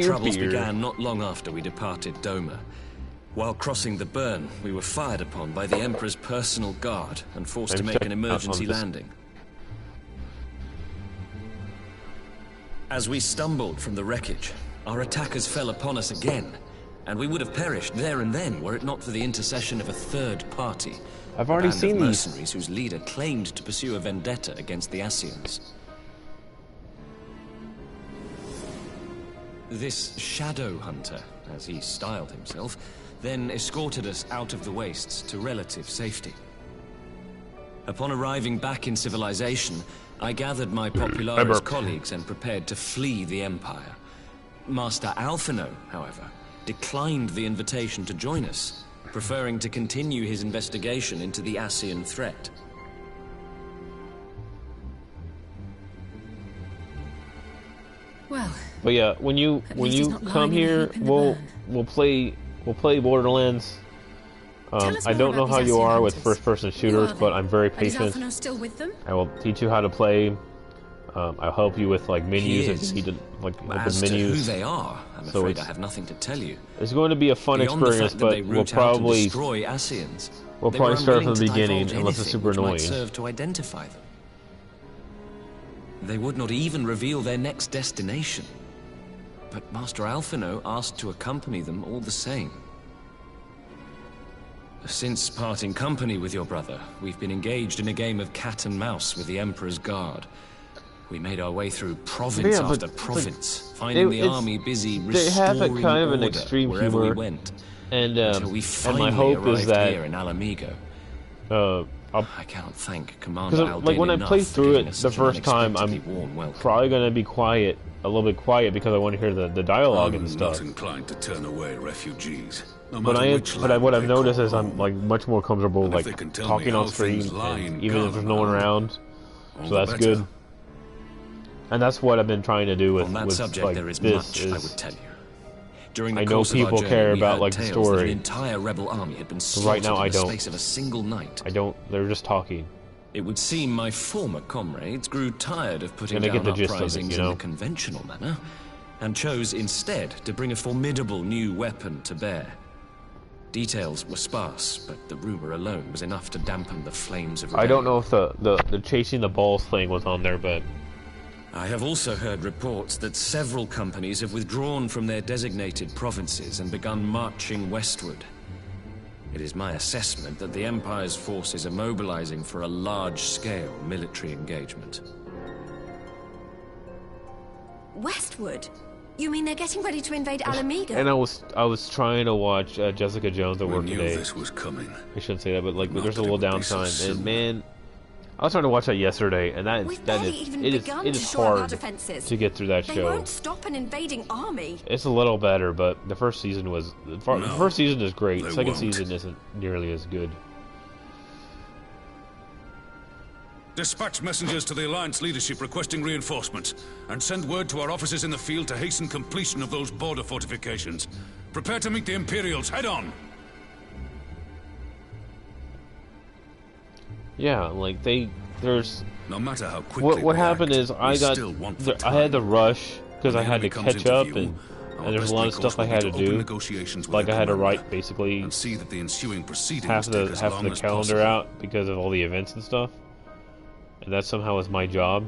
troubles began not long after we departed Doma. While crossing the burn, we were fired upon by the Emperor's personal guard and forced to make an emergency landing. As we stumbled from the wreckage, our attackers fell upon us again, and we would have perished there and then were it not for the intercession of a third party. I've already seen these mercenaries whose leader claimed to pursue a vendetta against the Ascians. This shadow hunter, as he styled himself, then escorted us out of the wastes to relative safety. Upon arriving back in civilization, I gathered my Popularis colleagues and prepared to flee the Empire. Master Alphino, however, declined the invitation to join us, preferring to continue his investigation into the Ascian threat. Well, but yeah, when you come here, we'll play Borderlands. I don't know how you are with first-person shooters, but I'm very patient. Is still with them? I will teach you how to play. I'll help you with like menus and like as open menus. To who they are, I'm afraid I have nothing to tell you. It's going to be a fun experience, but we'll probably destroy Ascians. We'll probably start from the beginning unless it's super annoying. Might serve to identify them. They would not even reveal their next destination. But Master Alphino asked to accompany them all the same. Since parting company with your brother, we've been engaged in a game of cat and mouse with the Emperor's Guard. We made our way through province after province, finding the army busy restoring they have a kind of an order extreme wherever humor, we went. and we my hope is that here in Alamigo. I cannot thank Commander Aldin like when I play through it the first time, I'm warm probably gonna be quiet, a little bit quiet, because I want to hear the dialogue and stuff. I'm not inclined to turn away refugees. No but what I've noticed is I'm like much more comfortable like talking on stream, even if there's no one around. So that's good. And that's what I've been trying to do with On that with, subject, like, there is this much I would tell you. During the I know course of our people journey, care we about heard like the tales that an story. entire rebel army had been But slaughtered right now I in the don't. space of a single night. I don't. They're just talking. It would seem my former comrades grew tired of putting And I down get the gist of it, uprisings you know? in the conventional manner, and chose instead to bring a formidable new weapon to bear. Details were sparse, but the rumor alone was enough to dampen the flames of rebellion. I don't know if the chasing the balls thing was on there, but I have also heard reports that several companies have withdrawn from their designated provinces and begun marching westward. It is my assessment that the Empire's forces are mobilizing for a large-scale military engagement. Westward? You mean they're getting ready to invade Alameda? and I was trying to watch Jessica Jones at work We knew today. this was coming. I shouldn't say that, but like Not there's a that it little would be so downtime, soon. and man, I was trying to watch that yesterday, and We've barely even begun it to is shore up our hard defenses. to get through that They show. won't stop an invading army. It's a little better, but the first season was the first season is great. they Second won't. season isn't nearly as good. Dispatch messengers to the Alliance leadership requesting reinforcements, and send word to our officers in the field to hasten completion of those border fortifications. Prepare to meet the Imperials head on! Yeah, like there's. No matter how quickly What we happened act, is we I got still want I had to rush because When I the had to enemy comes catch into up, view, our and there's a best lot of recourse stuff I will be had to to open do. negotiations with Like I had to everyone write basically and see that the ensuing proceedings half take as of long the as calendar possible. out because of all the events and stuff, and that somehow was my job.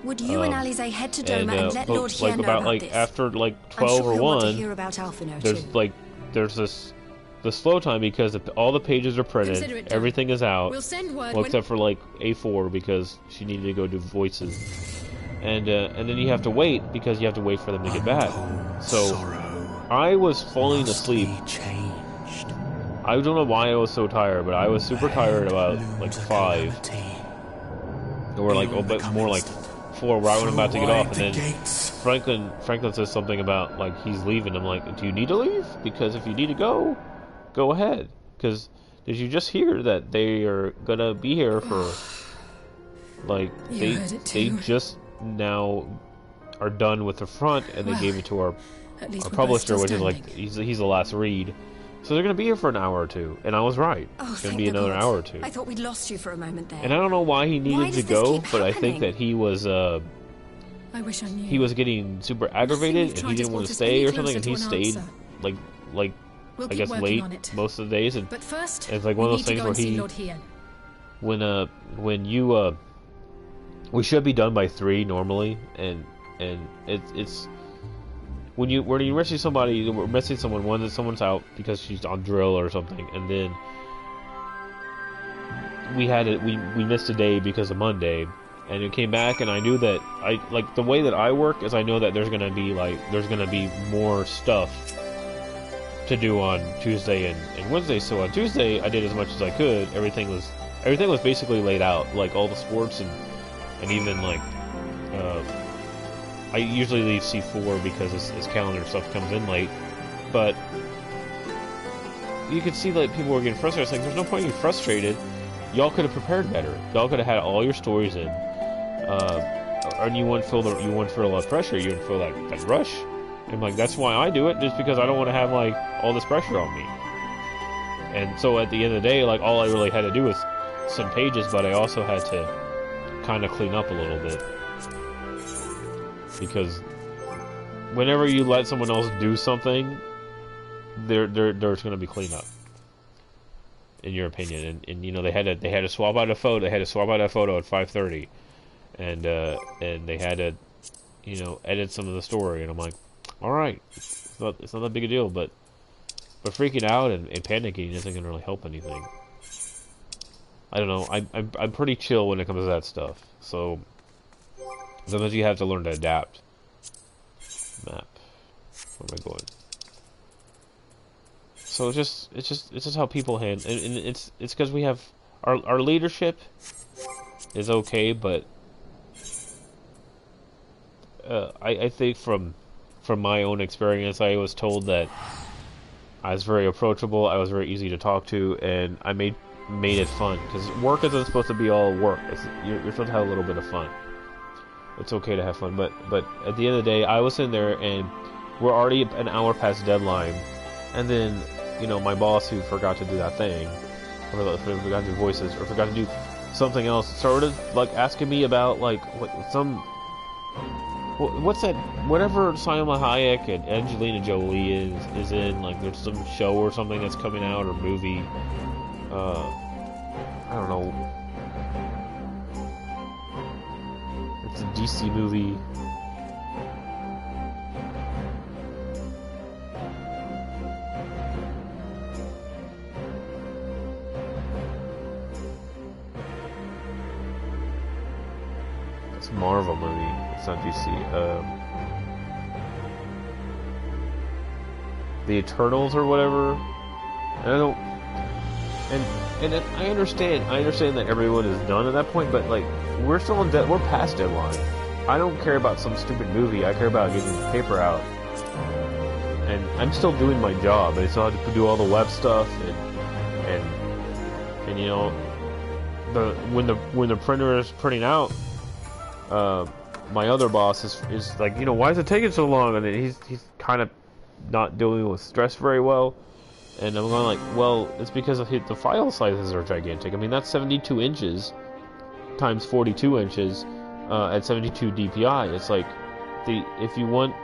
Would you and Alize head to Doma and let but, Lord Hien like know about about like this? after like I'm 12 sure or he'll want to 1, hear about Alphino there's too. there's the slow time because all the pages are Consider printed, it done. everything is out. We'll send word well, when- except for like A4 because she needed to go do voices, and then you have to wait because you have to wait for them to get back. So I was falling asleep. I don't know why I was so tired, but I was super tired about like 5, or like but more like 4, right when I'm about to get off, and then Franklin says something about like he's leaving. I'm like, do you need to leave? Because if you need to go ahead. Because did you just hear that they are gonna be here for like You heard it they too. just now are done with the front, and they Well, gave it to our at least we're both publisher, still which is like standing. he's the last read. So they're gonna be here for an hour or two, and I was right. Oh, It's gonna thank be the another gods. hour or two. I thought we'd lost you for a moment there. And I don't know why he Why needed does to this go, keep but I think happening? that he was I wish I knew. he was getting super aggravated, and tried he to didn't want spot to us any stay or something, closer and he to an stayed answer. like We'll I keep guess working late on it. most of the days, and But first, it's like one of we those need to things go where and see he Lord Hien. when you we should be done by 3 normally, and it's when you rescue somebody, you're missing someone, someone's out because she's on drill or something, and then we missed a day because of Monday, and it came back, and I knew that I like the way that I work is I know that there's gonna be more stuff to do on Tuesday and Wednesday. So on Tuesday I did as much as I could. Everything was basically laid out, like all the sports and even like I usually leave C4 because his calendar stuff comes in late, but you could see that people were getting frustrated. It's like, there's no point in being frustrated. Y'all could have prepared better. Y'all could have had all your stories in, and you wouldn't feel a lot of pressure. You wouldn't feel that rush. And like that's why I do it, just because I don't want to have like all this pressure on me. And so at the end of the day, like all I really had to do was some pages, but I also had to kind of clean up a little bit. Because whenever you let someone else do something, there's going to be cleanup, in your opinion. And you know they had to swap out a photo. They had to swap out a photo at 5:30, and they had to, you know, edit some of the story. And I'm like, all right, it's not that big a deal, but freaking out and panicking isn't going to really help anything. I don't know. I'm pretty chill when it comes to that stuff. So sometimes you have to learn to adapt. Map. Where am I going? So it's just how people handle, and it's because we have our leadership is okay, but I think from my own experience, I was told that I was very approachable, I was very easy to talk to, and I made made it fun, because work isn't supposed to be all work. You're supposed to have a little bit of fun. It's okay to have fun, but at the end of the day, I was sitting there and we're already an hour past deadline, and then, you know, my boss, who forgot to do that thing, or forgot to do voices, or forgot to do something else, started like asking me about like what's that, whatever Salma Hayek and Angelina Jolie is in, like there's some show or something that's coming out, or movie, I don't know, it's a DC movie. It's a Marvel movie. It's not DC. The Eternals or whatever. And I don't. And I understand. I understand that everyone is done at that point, but like we're still in we're past deadline. I don't care about some stupid movie. I care about getting the paper out. And I'm still doing my job. I still have to do all the web stuff and you know, when the printer is printing out. My other boss is like, you know, why is it taking so long? And he's kind of not dealing with stress very well. And I'm going like, well, it's because of the file sizes are gigantic. I mean, that's 72 inches times 42 inches at 72 DPI. It's like, if you want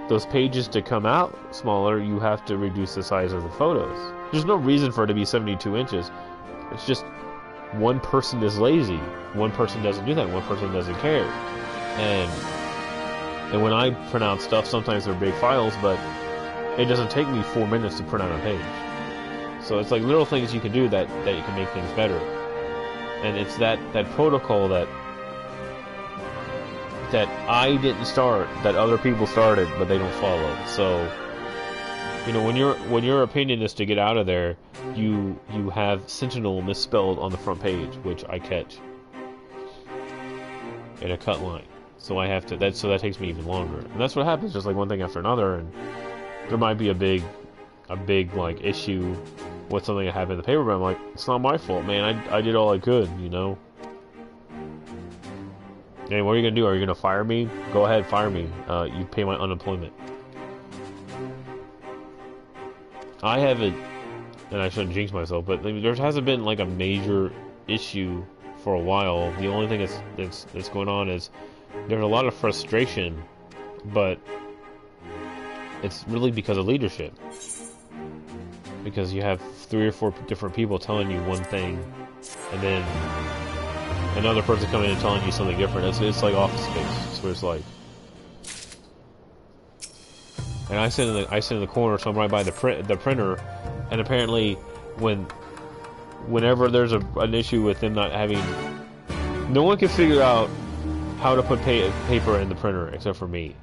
those pages to come out smaller, you have to reduce the size of the photos. There's no reason for it to be 72 inches. It's just one person is lazy. One person doesn't do that. One person doesn't care. And when I print out stuff, sometimes they're big files, but it doesn't take me 4 minutes to print out a page. So it's like little things you can do that you can make things better. And it's that protocol that I didn't start, that other people started, but they don't follow. So, you know, when your opinion is to get out of there, you have Sentinel misspelled on the front page, which I catch in a cut line. So I have to that takes me even longer. And that's what happens, just like one thing after another, and there might be a big like issue with something that happened in the paper, but I'm like, it's not my fault, man. I did all I could, you know. Hey, what are you gonna do? Are you gonna fire me? Go ahead, fire me. You pay my unemployment. I haven't, and I shouldn't jinx myself, but there hasn't been like a major issue for a while. The only thing that's going on is there's a lot of frustration, but it's really because of leadership. Because you have 3 or 4 different people telling you one thing, and then another person coming in and telling you something different. It's like Office Space. So it's like, and I sit in the corner, so I'm right by the printer, and apparently whenever there's an issue with them not having, no one can figure out how to put paper in the printer except for me.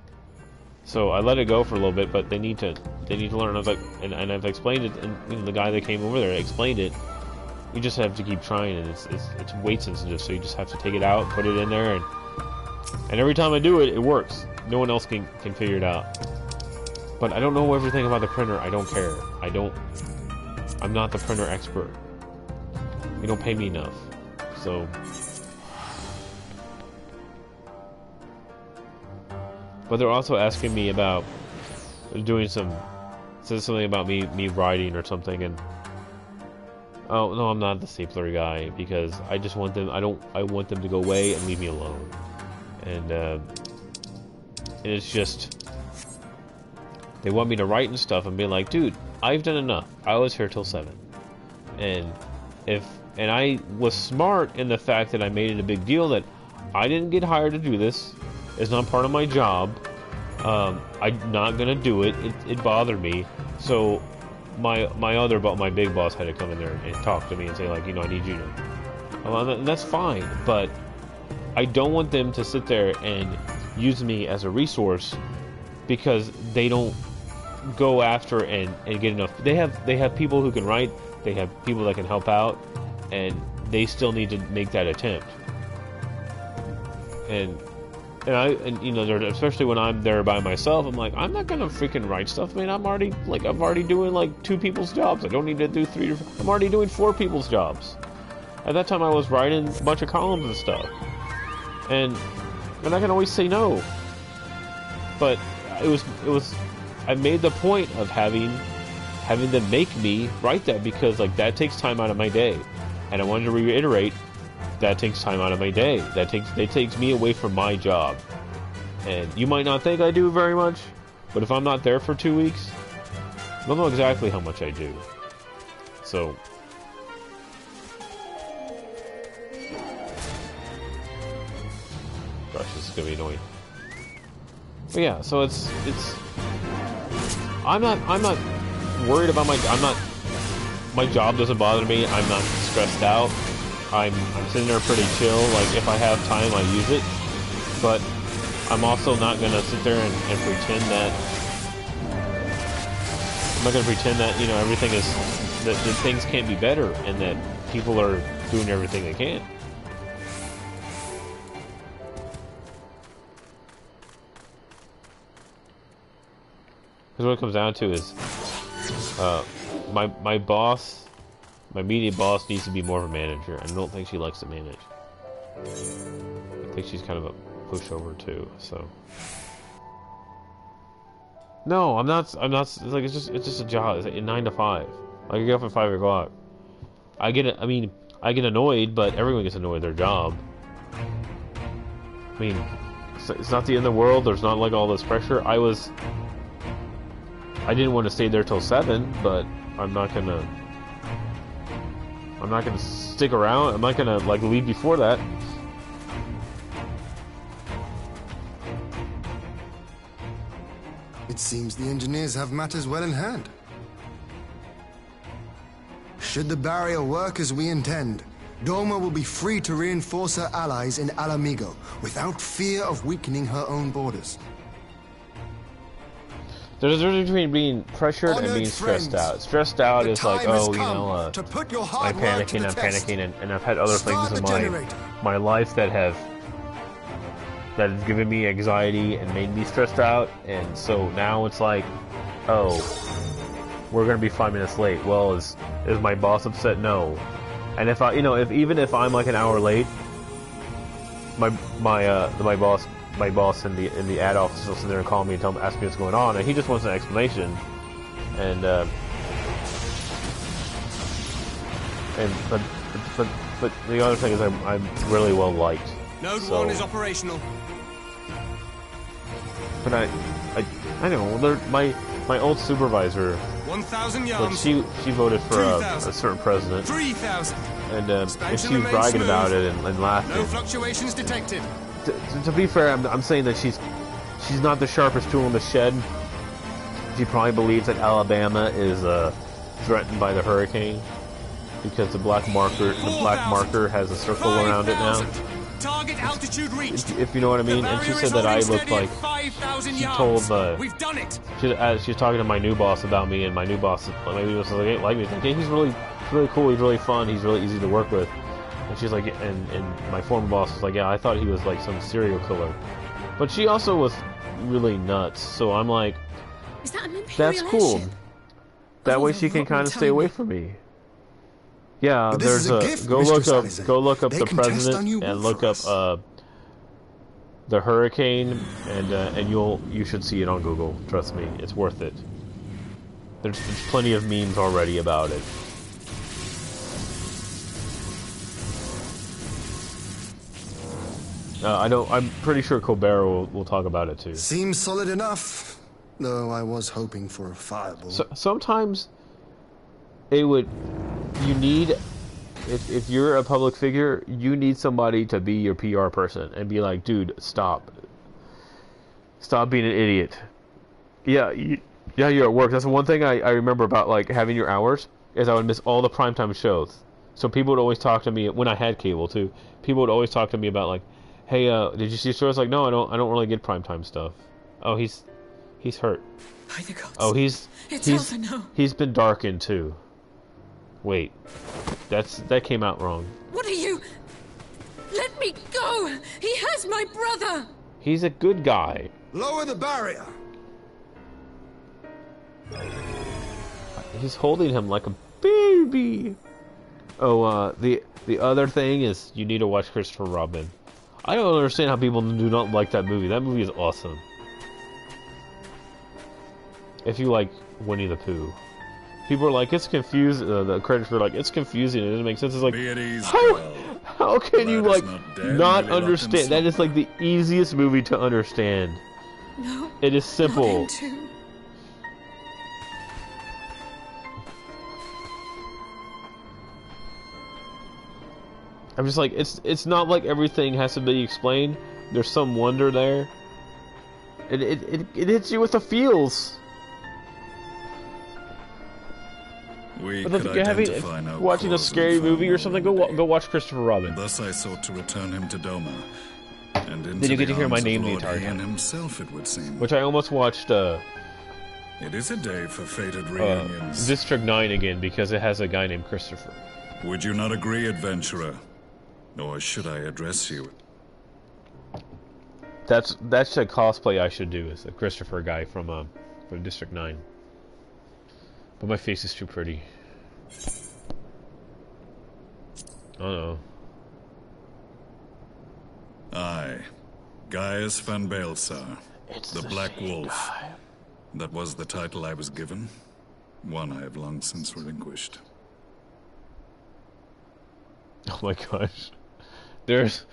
So I let it go for a little bit, but they need to learn. I was like, and I've explained it, and you know, the guy that came over there explained it. You just have to keep trying, and it's weight sensitive, so you just have to take it out, put it in there, and every time I do it, it works. No one else can figure it out. But I don't know everything about the printer. I don't care. I'm not the printer expert. You don't pay me enough. So but they're also asking me about doing says something about me writing or something, and oh no, I'm not the stapler guy, because I just want them. I want them to go away and leave me alone. And it's just they want me to write and stuff, and be like, dude, I've done enough. I was here till 7, and I was smart in the fact that I made it a big deal that I didn't get hired to do this. It's not part of my job. I'm not gonna do it. It bothered me. So my big boss had to come in there and talk to me and say, like, you know, I need you to. That's fine, but I don't want them to sit there and use me as a resource because they don't go after and get enough. They have people who can write. They have people that can help out, and they still need to make that attempt. And and you know, especially when I'm there by myself, I'm like, I'm not gonna freaking write stuff, man. I'm already doing like 2 people's jobs. I don't need to do 3. I'm already doing 4 people's jobs. At that time, I was writing a bunch of columns and stuff, and I can always say no. But it was. I made the point of having them make me write that because like that takes time out of my day, and I wanted to reiterate that takes time out of my day. It takes me away from my job, and you might not think I do very much, but if I'm not there for 2 weeks, you'll know exactly how much I do. So. Gosh, this is gonna be annoying. But yeah, so it's I'm not worried about my job doesn't bother me. I'm not stressed out. I'm sitting there pretty chill. Like if I have time, I use it. But I'm also not gonna sit there and pretend that you know everything is that things can't be better and that people are doing everything they can. Because what it comes down to is, my boss, my immediate boss needs to be more of a manager. I don't think she likes to manage. I think she's kind of a pushover too. So. No, I'm not. It's like it's just a job. It's like 9 to 5. I can get up at 5 o'clock. I get annoyed, but everyone gets annoyed at their job. I mean, it's not the end of the world. There's not like all this pressure. I didn't want to stay there till 7, but I'm not gonna stick around. I'm not gonna like leave before that. It seems the engineers have matters well in hand. Should the barrier work as we intend, Doma will be free to reinforce her allies in Alamigo without fear of weakening her own borders. There's a difference between being pressured and being stressed out. Stressed out is like, oh, you know, I'm panicking, and I've had other things in my life that have given me anxiety and made me stressed out, and so now it's like, oh, we're gonna be 5 minutes late. Well, is my boss upset? No. And if even if I'm like an hour late, my boss in the ad office will sit there and call me and ask me what's going on, and he just wants an explanation. And but the other thing is I'm really well liked. Node 1 is operational. But I know my old supervisor. 1,000 yards. She voted for a certain president. 3,000. And she was bragging about it and laughing. No fluctuations detected. To be fair, I'm saying that she's not the sharpest tool in the shed. She probably believes that Alabama is threatened by the hurricane because the black marker has a circle around it now. Target altitude reached. If you know what I mean. And she said that I look like. She told we've done it. She was talking to my new boss about me, and my new boss was like me. Like, hey, he's really cool. He's really fun. He's really easy to work with. And she's like, and my former boss was like, yeah, I thought he was like some serial killer. But she also was really nuts. So I'm like, is that an Imperial that's cool. airship? That way she can kind of stay away from me. Yeah, there's go look up the president and look up the hurricane, and you should see it on Google. Trust me, it's worth it. There's plenty of memes already about it. I'm pretty sure Colbert will talk about it too. Seems solid enough, though I was hoping for a fireball. Sometimes you need, if you're a public figure, you need somebody to be your PR person and be like, dude, stop being an idiot. Yeah, you're at work. That's the one thing I remember about like having your hours is I would miss all the primetime shows. So people would always talk to me when I had cable too. People would always talk to me about like, hey, did you see shows? Like, no, I don't really get primetime stuff. Oh, he's hurt. By the gods. Oh, it's Alpha, no. He's been darkened too. Wait, that came out wrong. What are you? Let me go! He has my brother! He's a good guy. Lower the barrier. He's holding him like a baby. Oh, the other thing is you need to watch Christopher Robin. I don't understand how people do not like that movie. That movie is awesome. If you like Winnie the Pooh. People are like, it's confusing. The critics were like, it's confusing. It doesn't make sense. It's like, how can you like not understand? That is like the easiest movie to understand. No. It is simple. I'm just like, it's not like everything has to be explained. There's some wonder there. It hits you with the feels. But if you're watching a scary movie or something, go watch Christopher Robin. Thus I sought to return him to Doma, and into then you get to hear my name the Lord entire Ian time. himself, it would seem. Which I almost watched. It is a day for fated reunions. District 9 again because it has a guy named Christopher. Would you not agree, adventurer? Or should I address you? That's a cosplay I should do, is a Christopher guy from District 9. But my face is too pretty. I don't know. I, Gaius van Baelsar, the Black Wolf. Guy. That was the title I was given. One I have long since relinquished. Oh my gosh. There's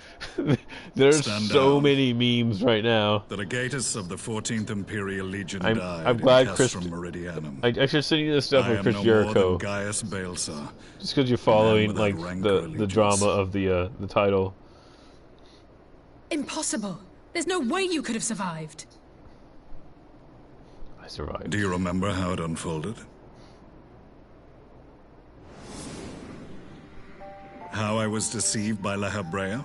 so many memes right now. The legatus of the 14th Imperial Legion I'm died glad in Chris. Castrum Meridianum. I should send you this stuff with Chris I am no Jericho. more than Gaius Baelsar, just because you're following without like rancor the allegiance. drama of the title. Impossible. There's no way you could have survived. I survived. Do you remember how it unfolded? How I was deceived by La Habrea?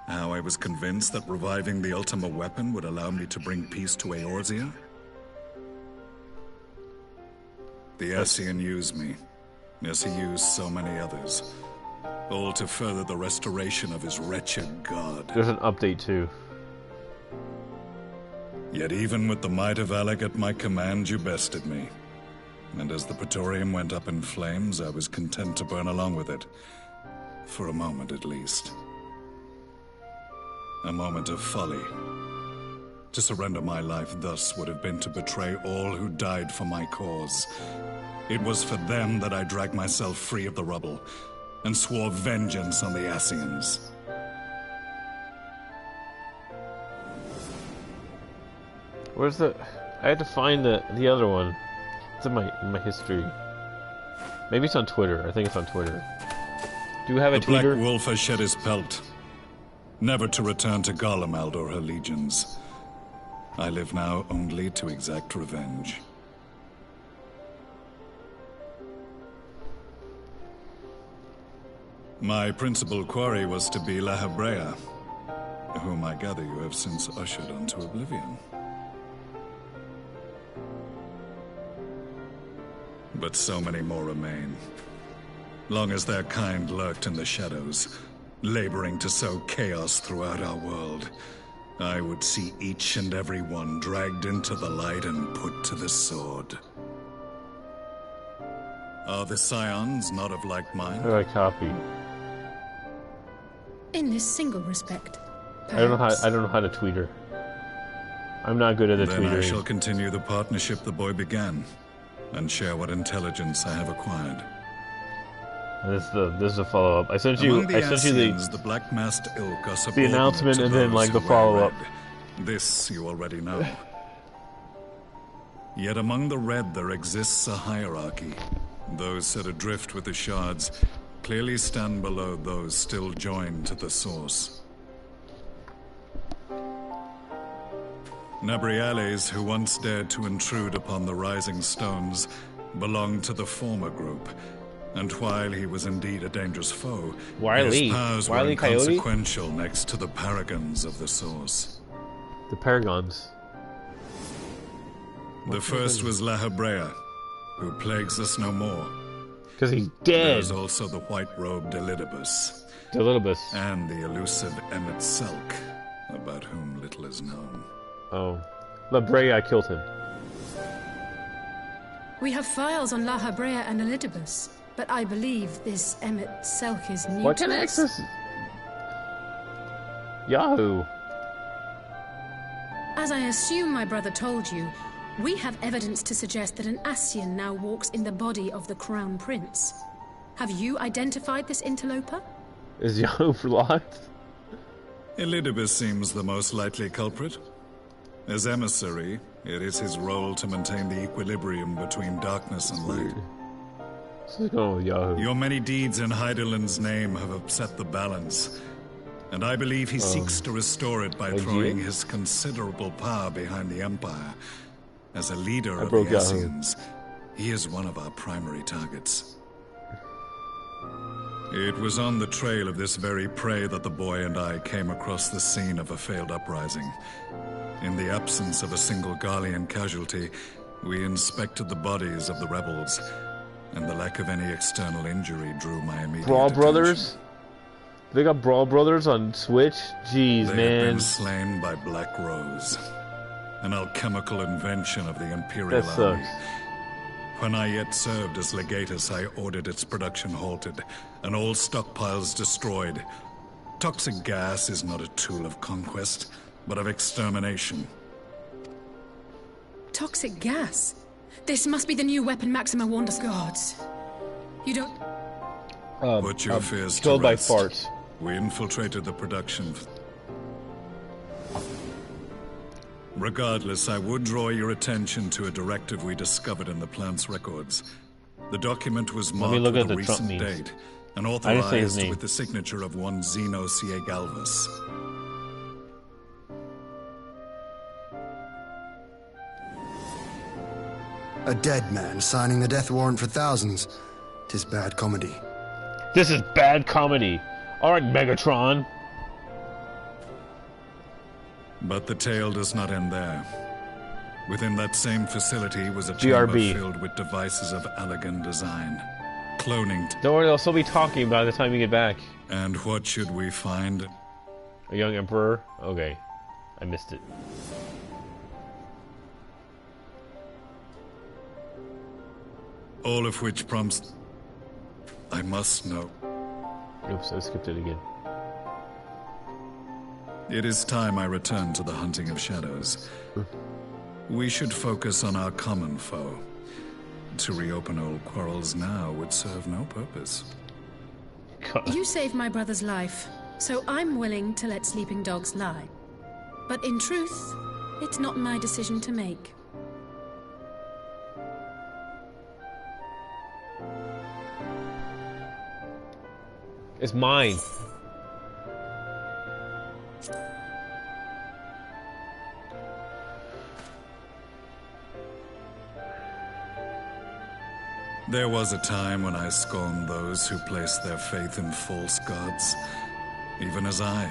How I was convinced that reviving the Ultima weapon would allow me to bring peace to Eorzea? The Ascian used me, as he used so many others, all to further the restoration of his wretched god. There's an update too. Yet even with the might of Alec at my command, you bested me. And as the Praetorium went up in flames, I was content to burn along with it. For a moment, at least. A moment of folly. To surrender my life thus would have been to betray all who died for my cause. It was for them that I dragged myself free of the rubble, and swore vengeance on the Ascians. Where's the... I had to find the other one. It's in my history. Maybe it's on Twitter. I think it's on Twitter. Do you have a The tweeter? Black Wolf has shed his pelt, never to return to Garlemald or her legions. I live now only to exact revenge. My principal quarry was to be La Habrea, whom I gather you have since ushered onto oblivion. But so many more remain. Long as their kind lurked in the shadows, laboring to sow chaos throughout our world, I would see each and every one dragged into the light and put to the sword. Are the Scions not of like mind? How do I copy? In this single respect. I don't know how to tweeter. I'm not good at the Then I tweetering. shall continue the partnership the boy began, and share what intelligence I have acquired. This is the follow up. I sent you Among the Ascians, the the Black Masked Ilk are the subordinate announcement to and then those like the who wear follow up. red. This you already know. Yet among the Red there exists a hierarchy. Those set adrift with the shards clearly stand below those still joined to the source. Nabriales, who once dared to intrude upon the Rising Stones, belonged to the former group, and while he was indeed a dangerous foe, his powers were inconsequential next to the paragons of the source. The paragons. The first was La Habrea, who plagues us no more. Because he's dead. There's also the white-robed Elidibus. Delidibus. And the elusive Emmet Selk, about whom little is known. Oh. La Brea killed him. We have files on La Habrea and Elidibus, but I believe this Emmett Selk is new What to can us. access? Yahoo! As I assume my brother told you, we have evidence to suggest that an Ascian now walks in the body of the Crown Prince. Have you identified this interloper? Is Yahoo alive? Elidibus seems the most likely culprit. As emissary, it is his role to maintain the equilibrium between darkness and light. Let's go with Yahoo. Your many deeds in Hydaelyn's name have upset the balance, and I believe he seeks to restore it by throwing his considerable power behind the Empire. As a leader of the Ascians, he is one of our primary targets. It was on the trail of this very prey that the boy and I came across the scene of a failed uprising. In the absence of a single Garlean casualty, we inspected the bodies of the rebels, and the lack of any external injury drew my immediate Brawl attention. Brothers? They got Brawl Brothers on Switch? Jeez, They man. had been slain by Black Rose, an alchemical invention of the Imperial That Army. sucks. When I yet served as legatus, I ordered its production halted, and all stockpiles destroyed. Toxic gas is not a tool of conquest, but of extermination. Toxic gas? This must be the new weapon Maxima warned us gods. You don't... Put your fears to killed by rest. farts. We infiltrated the production. Regardless, I would draw your attention to a directive we discovered in the plant's records. The document was Let me marked look with at a the Trump recent memes. date and I didn't say his authorized name. with the signature of one Zeno C.A. Galvus. A dead man signing the death warrant for thousands. 'Tis bad comedy. This is bad comedy. Alright, Megatron. But the tale does not end there. Within that same facility was a chamber GRB. filled with devices of elegant design. Cloning. Don't worry, they'll still be talking by the time you get back. And what should we find? A young emperor? Okay. I missed it. All of which prompts... I must know. Oops, I skipped it again. It is time I return to the hunting of shadows. We should focus on our common foe. To reopen old quarrels now would serve no purpose. You saved my brother's life, so I'm willing to let sleeping dogs lie. But in truth, it's not my decision to make. It's mine. There was a time when I scorned those who placed their faith in false gods, even as I,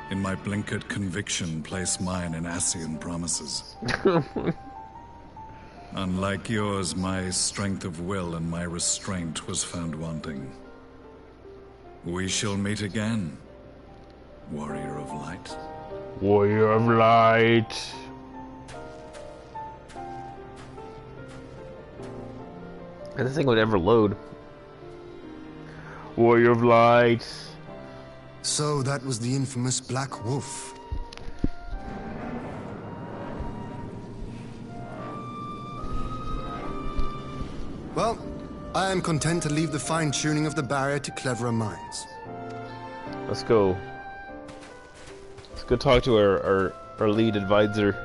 in my blinkered conviction, place mine in Ascian promises. Unlike yours, my strength of will and my restraint was found wanting. We shall meet again, warrior of light. Warrior of light. And this thing would ever load. Warrior of light. So that was the infamous Black Wolf. Well, I am content to leave the fine-tuning of the barrier to cleverer minds. Let's go. Let's go talk to our lead advisor.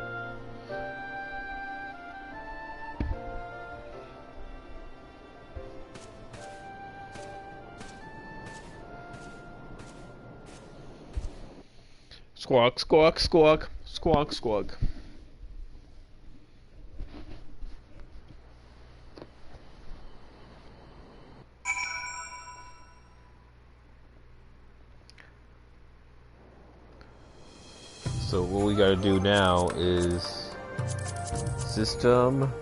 Squawk, squawk, squawk, squawk, squawk. So what we gotta do now is system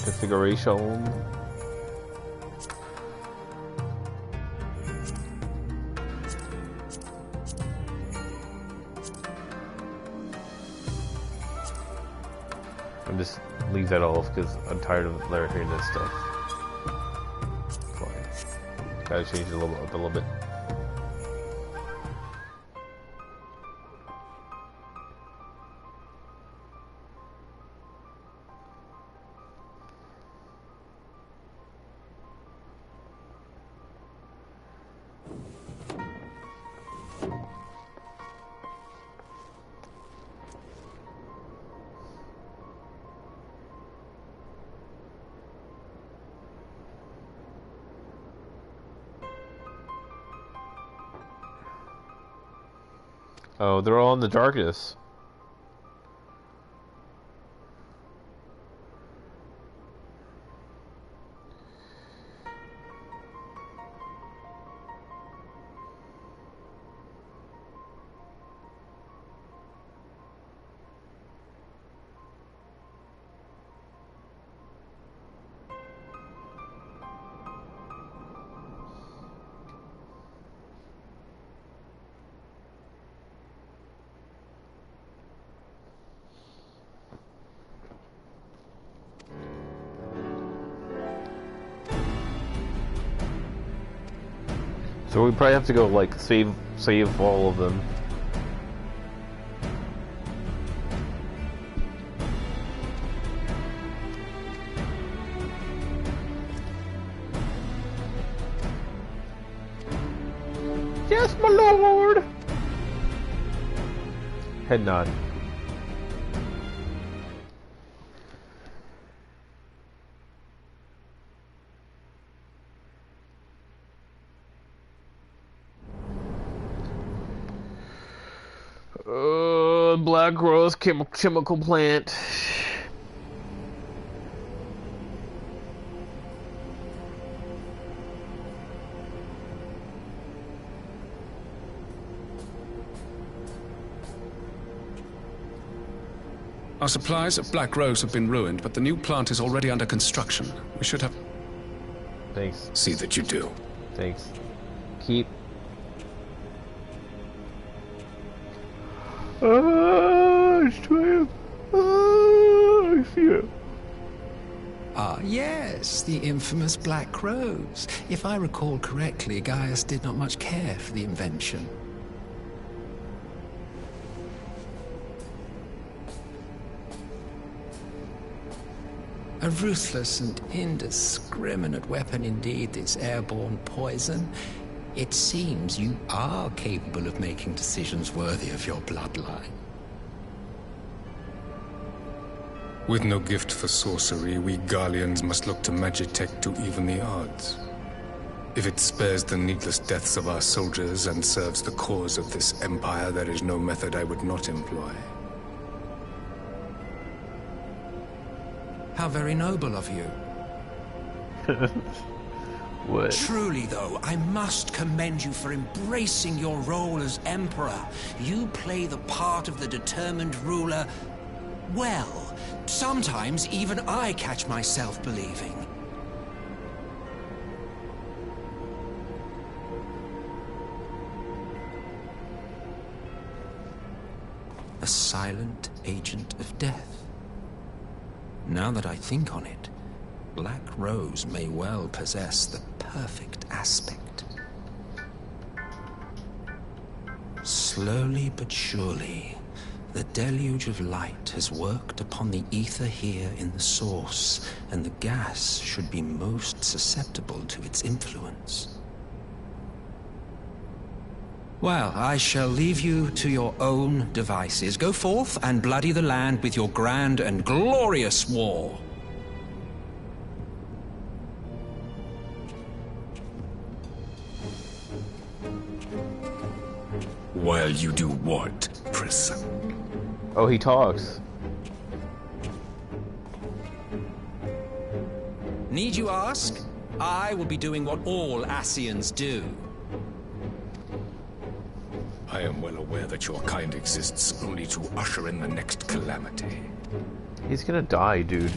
configuration. and just leave that off because I'm tired of hearing this stuff. Fine. Gotta change it a little bit. Oh, they're all in the darkness. So we probably have to go like save all of them. Yes, my lord. Head nod. Black Rose chemical plant. Our supplies at Black Rose have been ruined, but the new plant is already under construction. We should have... Thanks. See that you do. Thanks. Keep. It's 12. I see it. Ah, yes, the infamous Black Rose. If I recall correctly, Gaius did not much care for the invention. A ruthless and indiscriminate weapon indeed, this airborne poison. It seems you are capable of making decisions worthy of your bloodline. With no gift for sorcery, we Garleans must look to Magitech to even the odds. If it spares the needless deaths of our soldiers and serves the cause of this empire, there is no method I would not employ. How very noble of you. What? Truly, though, I must commend you for embracing your role as Emperor. You play the part of the determined ruler well. Sometimes even I catch myself believing. A silent agent of death. Now that I think on it, Black Rose may well possess the perfect aspect. Slowly but surely, the deluge of light has worked upon the ether here in the source, and the gas should be most susceptible to its influence. Well, I shall leave you to your own devices. Go forth and bloody the land with your grand and glorious war. While you do what, Pris? Oh, he talks. Need you ask? I will be doing what all Ascians do. I am well aware that your kind exists only to usher in the next calamity. He's gonna die, dude.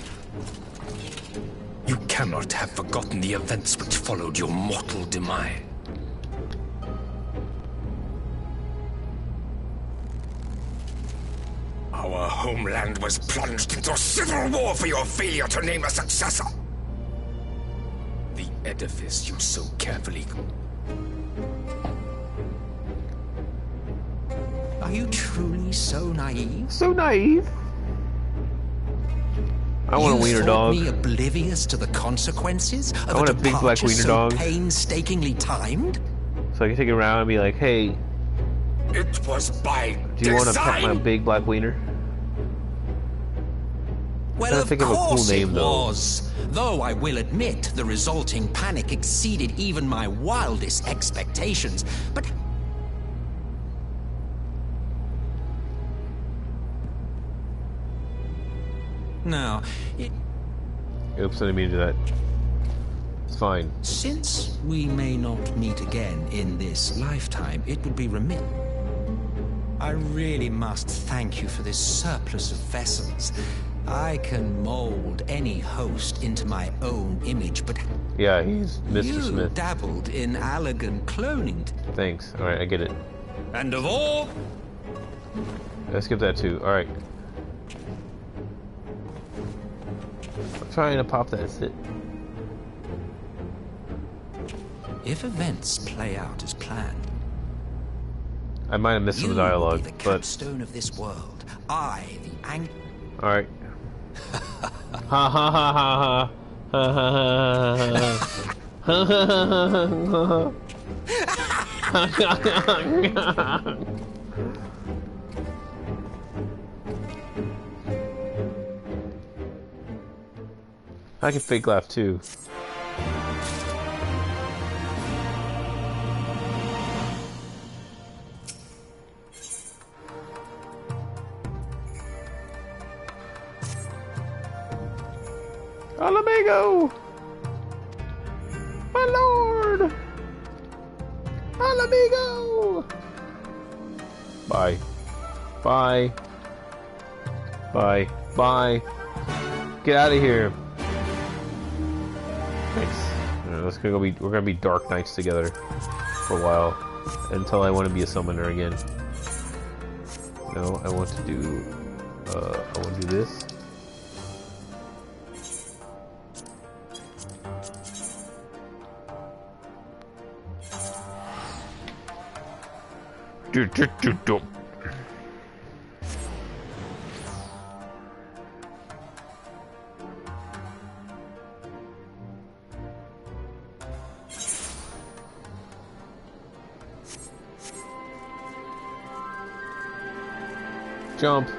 You cannot have forgotten the events which followed your mortal demise. Our homeland was plunged into civil war for your failure to name a successor. The edifice you so carefully... Are you truly so naive? So naive? I want a wiener dog. Me oblivious to the consequences of I want a big black wiener dog. Painstakingly timed? So I can take it around and be like, hey, it was by do you want to pet my big black wiener? Well, of course it was. Though I will admit the resulting panic exceeded even my wildest expectations. But now, oops, I didn't mean to do that. It's fine. Since we may not meet again in this lifetime, it would be remiss. I really must thank you for this surplus of vessels. I can mold any host into my own image, but yeah, he's Mr. Smith. You dabbled in Allegan cloning. Thanks. All right, I get it. And of all, I skipped that too. All right. I'm trying to pop that. That's it. If events play out as planned, I might have missed some dialogue, the capstone of this world. I, the all right. Ha ha ha ha ha ha ha. I can fake laugh too. Alamigo! My lord! Alamigo! Bye. Bye. Bye. Bye. Get out of here. Thanks. We're gonna be Dark Knights together for a while. Until I want to be a summoner again. No, I want to do this. Jump. I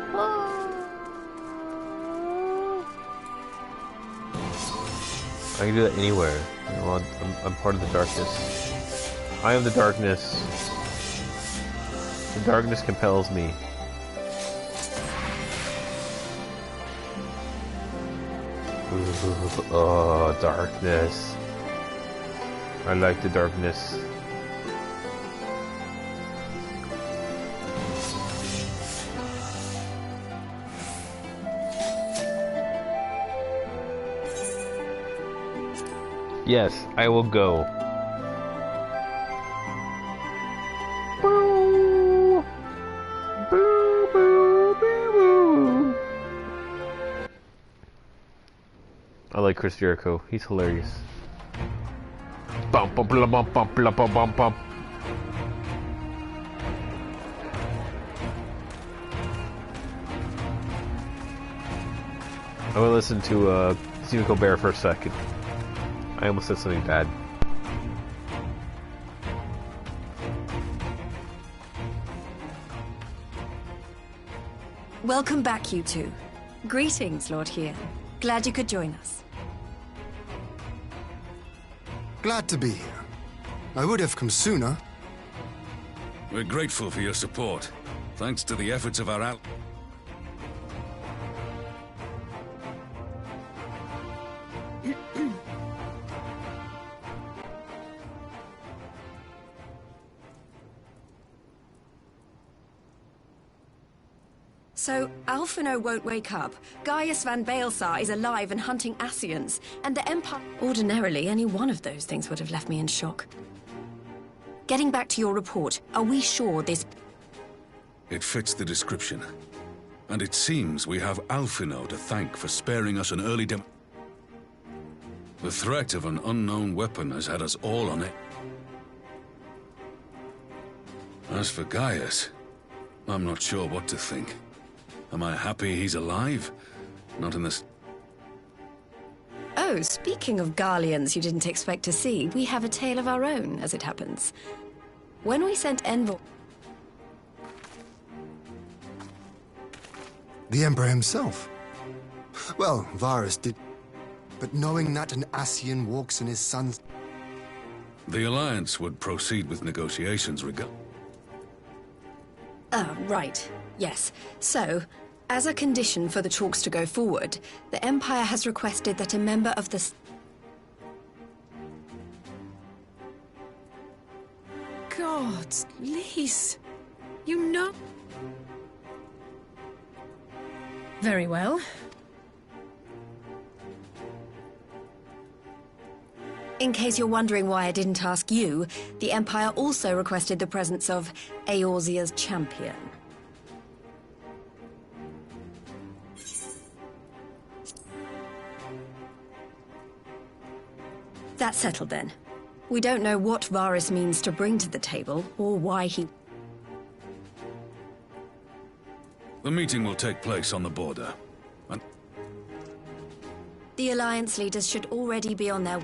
can do that anywhere. You know, I'm part of the darkness. I am the darkness. The darkness compels me. Ooh, oh, darkness. I like the darkness. Yes, I will go. Boo! Boo, boo, boo, boo. I like Chris Jericho. He's hilarious. Bum, bum, bum, bum, bum, bum, bum, bum, bum. I will listen to Stephen Colbert for a second. I almost said something bad. Welcome back, you two. Greetings, Lord Here. Glad you could join us. Glad to be here. I would have come sooner. We're grateful for your support. Thanks to the efforts of our ally. So, Alphino won't wake up. Gaius van Baelsar is alive and hunting Ascians, and the Empire... Ordinarily, any one of those things would have left me in shock. Getting back to your report, are we sure this... It fits the description. And it seems we have Alphino to thank for sparing us an early The threat of an unknown weapon has had us all on it. As for Gaius, I'm not sure what to think. Am I happy he's alive? Not in this... Oh, speaking of Garleans you didn't expect to see, we have a tale of our own, as it happens. When we sent envoy... The Emperor himself. Well, Varus did... But knowing that an Ascian walks in his son's... The Alliance would proceed with negotiations Right. Yes. So, as a condition for the talks to go forward, the Empire has requested that a member of the... God, Lise. You know... Very well. In case you're wondering why I didn't ask you, the Empire also requested the presence of Eorzea's champion. That's settled then. We don't know what Varus means to bring to the table, or why he... The meeting will take place on the border. And The Alliance leaders should already be on their...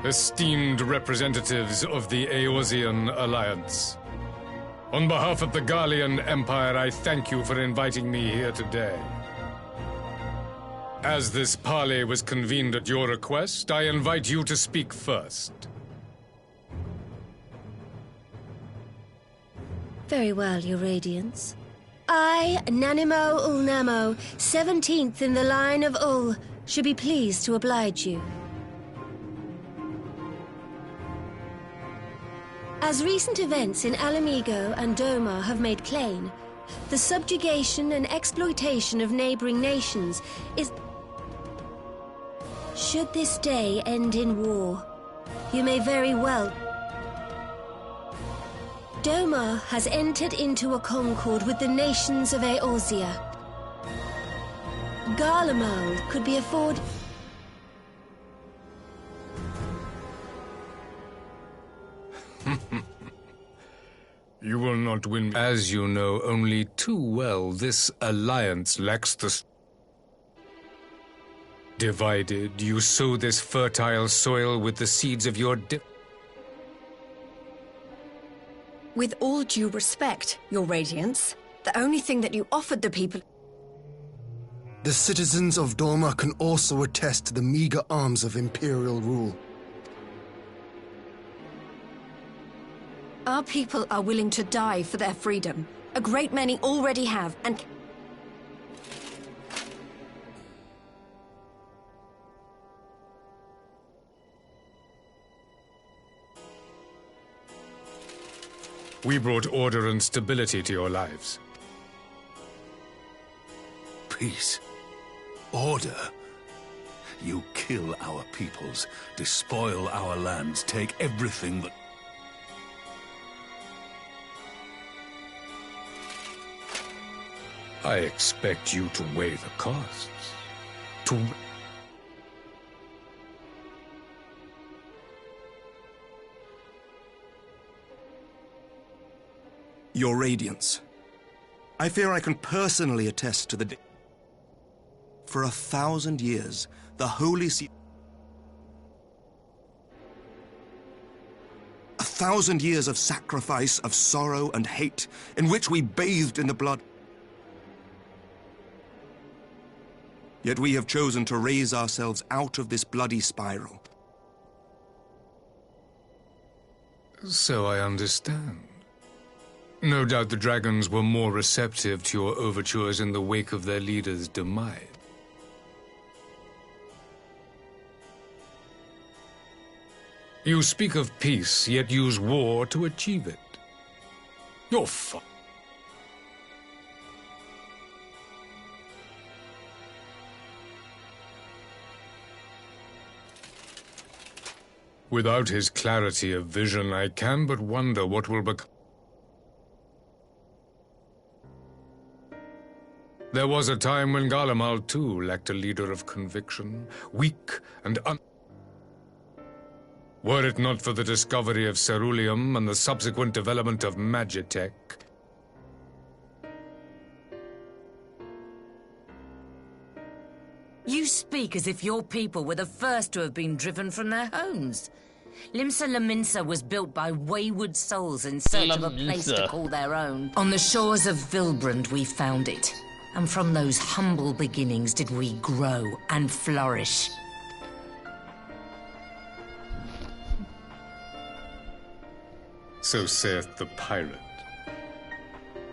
Esteemed representatives of the Eorzean Alliance. On behalf of the Garlean Empire, I thank you for inviting me here today. As this parley was convened at your request, I invite you to speak first. Very well, Your Radiance. I, Nanimo Ulnamo, 17th in the line of Ul, should be pleased to oblige you. As recent events in Alamigo and Doma have made plain, the subjugation and exploitation of neighboring nations is... Should this day end in war, you may very well... Doma has entered into a concord with the nations of Eorzea. Garlemald could be afforded... You will not win. As you know only too well, this alliance lacks the... Divided, you sow this fertile soil with the seeds of your With all due respect, Your Radiance, the only thing that you offered the people... The citizens of Doma can also attest to the meager arms of Imperial rule. Our people are willing to die for their freedom. A great many already have, and... We brought order and stability to your lives. Peace. Order. You kill our peoples, despoil our lands, take everything that... I expect you to weigh the costs. Your Radiance, I fear I can personally attest to the... For 1,000 years, the Holy See... 1,000 years of sacrifice, of sorrow and hate, in which we bathed in the blood. Yet we have chosen to raise ourselves out of this bloody spiral. So I understand. No doubt the dragons were more receptive to your overtures in the wake of their leader's demise. You speak of peace, yet use war to achieve it. You're Without his clarity of vision, I can but wonder what will become. There was a time when Garlemald, too, lacked a leader of conviction, weak and Were it not for the discovery of ceruleum and the subsequent development of magitech... You speak as if your people were the first to have been driven from their homes. Limsa Laminsa was built by wayward souls in search of a place to call their own. On the shores of Vilbrand we found it. And from those humble beginnings did we grow and flourish. So saith the pirate.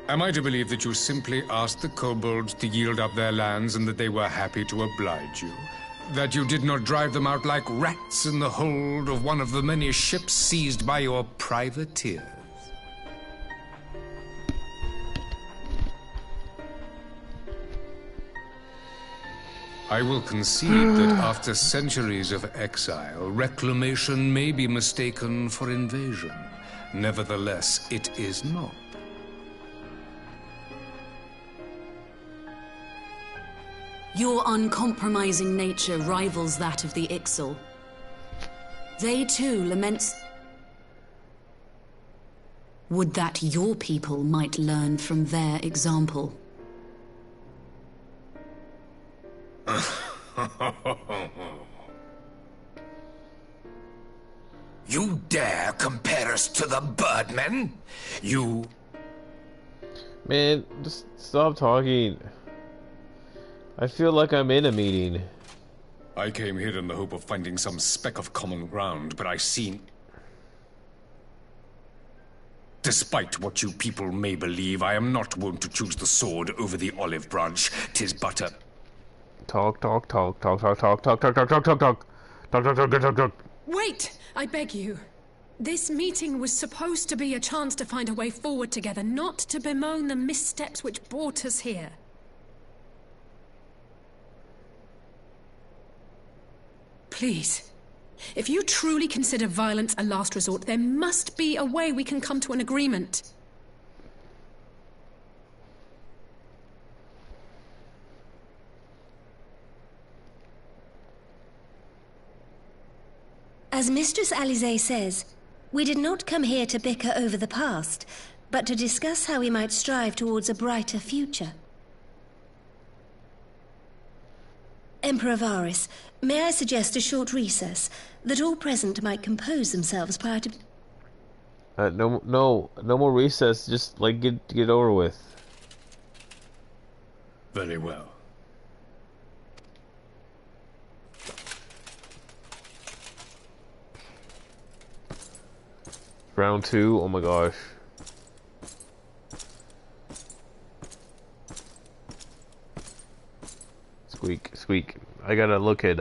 Am I to believe that you simply asked the kobolds to yield up their lands and that they were happy to oblige you? That you did not drive them out like rats in the hold of one of the many ships seized by your privateers? I will concede that after centuries of exile, reclamation may be mistaken for invasion. Nevertheless, it is not. Your uncompromising nature rivals that of the Ixal. They too lament... Would that your people might learn from their example. You dare compare us to the Birdmen? You... Man, just stop talking. I feel like I'm in a meeting. I came here in the hope of finding some speck of common ground, but I see... Despite what you people may believe, I am not one to choose the sword over the olive branch. 'Tis but a... Talk. Wait! I beg you. This meeting was supposed to be a chance to find a way forward together, not to bemoan the missteps which brought us here. Please. If you truly consider violence a last resort, there must be a way we can come to an agreement. As Mistress Alize says, we did not come here to bicker over the past, but to discuss how we might strive towards a brighter future. Emperor Varys, may I suggest a short recess, that all present might compose themselves prior to... No more recess. Just like get over with. Very well. Round 2. Oh my gosh. Squeak. I gotta look at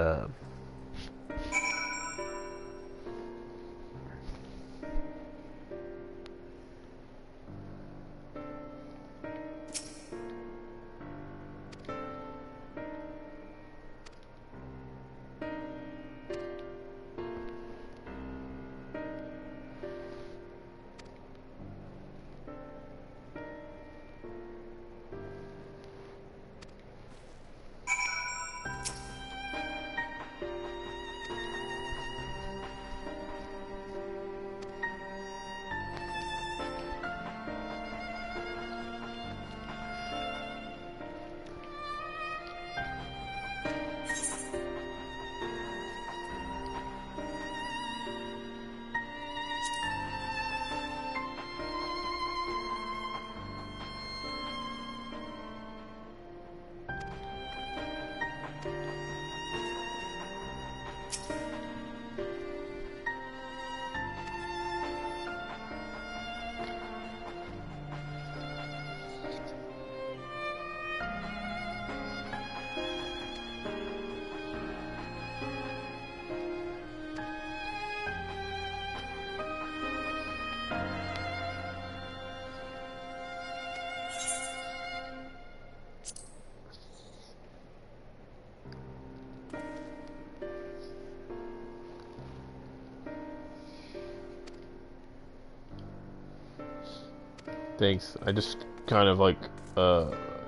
Thanks. I just kind of like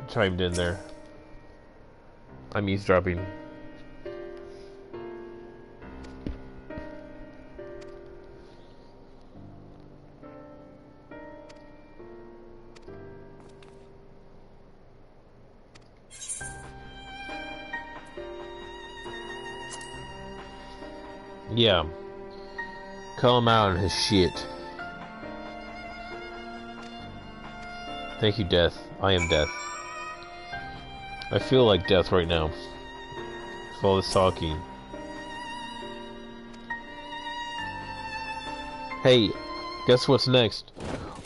chimed in there. I'm eavesdropping. Yeah. Call him out on his shit. Thank you, Death. I am Death. I feel like Death right now. For all this talking. Hey, guess what's next?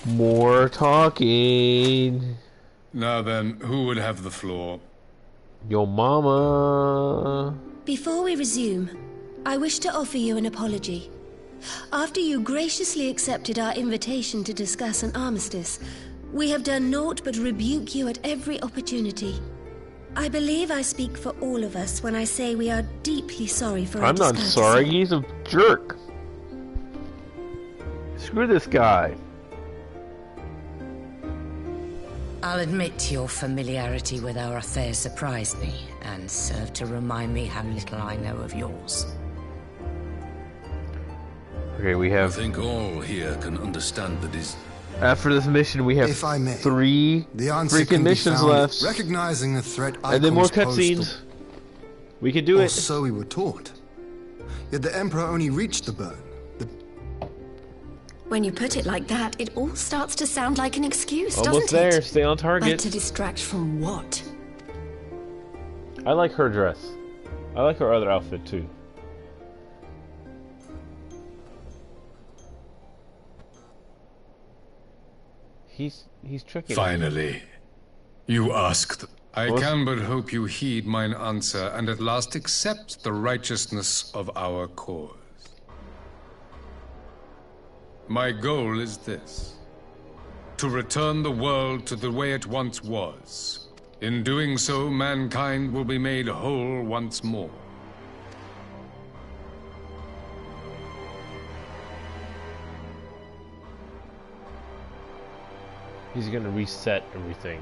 More talking. Now then, who would have the floor? Your mama. Before we resume, I wish to offer you an apology. After you graciously accepted our invitation to discuss an armistice, we have done naught but rebuke you at every opportunity. I believe I speak for all of us when I say we are deeply sorry for our discourtesy. I'm not sorry, he's a jerk. Screw this guy. I'll admit your familiarity with our affairs surprised me, and served to remind me how little I know of yours. Okay, we have... I think all here can understand that after this mission, we have if I may, 3 freaking missions left. Recognizing the threat and then more cutscenes. We can do it. So we were taught. Yet the Emperor only reached the burn. When you put it like that, it all starts to sound like an excuse, Almost doesn't there. it? Stay on But target. to distract from what? I like her dress. I like her other outfit too. He's tricking. Finally, you asked. I can but hope you heed mine answer and at last accept the righteousness of our cause. My goal is this: to return the world to the way it once was. In doing so, mankind will be made whole once more. He's gonna reset everything.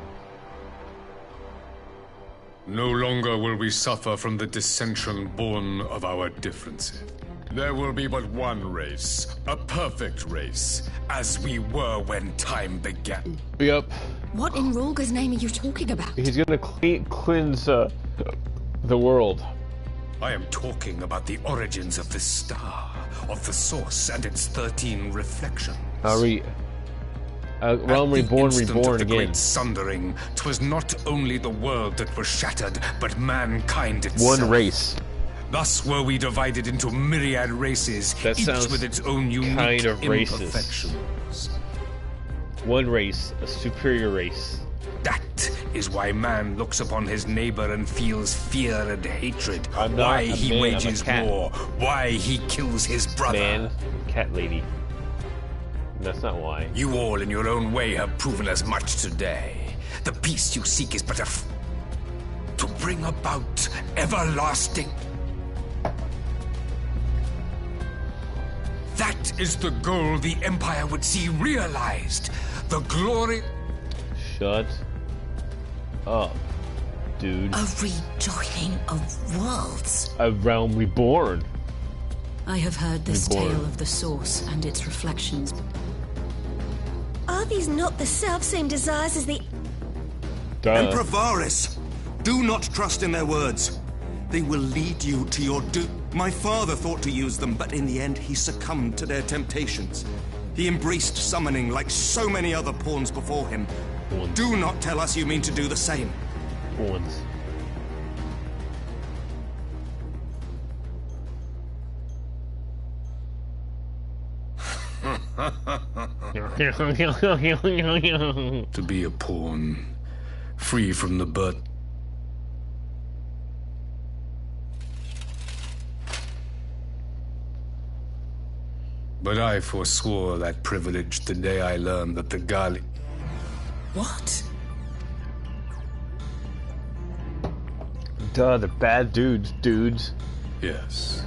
No longer will we suffer from the dissension born of our differences. There will be but one race, a perfect race, as we were when time began. Yep. What in Rulga's name are you talking about? He's gonna cleanse the world. I am talking about the origins of this star, of the source and its 13 reflections. Realm reborn of the again. Great sundering, 'twas not only the world that was shattered, but mankind itself. One race. Thus were we divided into myriad races, That each sounds with its own unique kind of racist. imperfections. One race, a superior race. That is why man looks upon his neighbor and feels fear and hatred. I'm not why a he man, I'm a wages cat. war. Why he kills his brother. Man, cat lady. That's not why. You all in your own way have proven as much today. The peace you seek is but to bring about everlasting. That is the goal the Empire would see realized. The glory... Shut up, dude. A rejoining of worlds. A realm reborn. I have heard this Reborn. tale of the source and its reflections. Are these not the self-same desires as the... Emperor Varys! Do not trust in their words. They will lead you to your doom. My father thought to use them, but in the end he succumbed to their temptations. He embraced summoning like so many other pawns before him. Pawns. Do not tell us you mean to do the same. Pawns. To be a pawn, free from the birth. But I forswore that privilege the day I learned that the Gali... What? Duh, the bad dudes. Yes.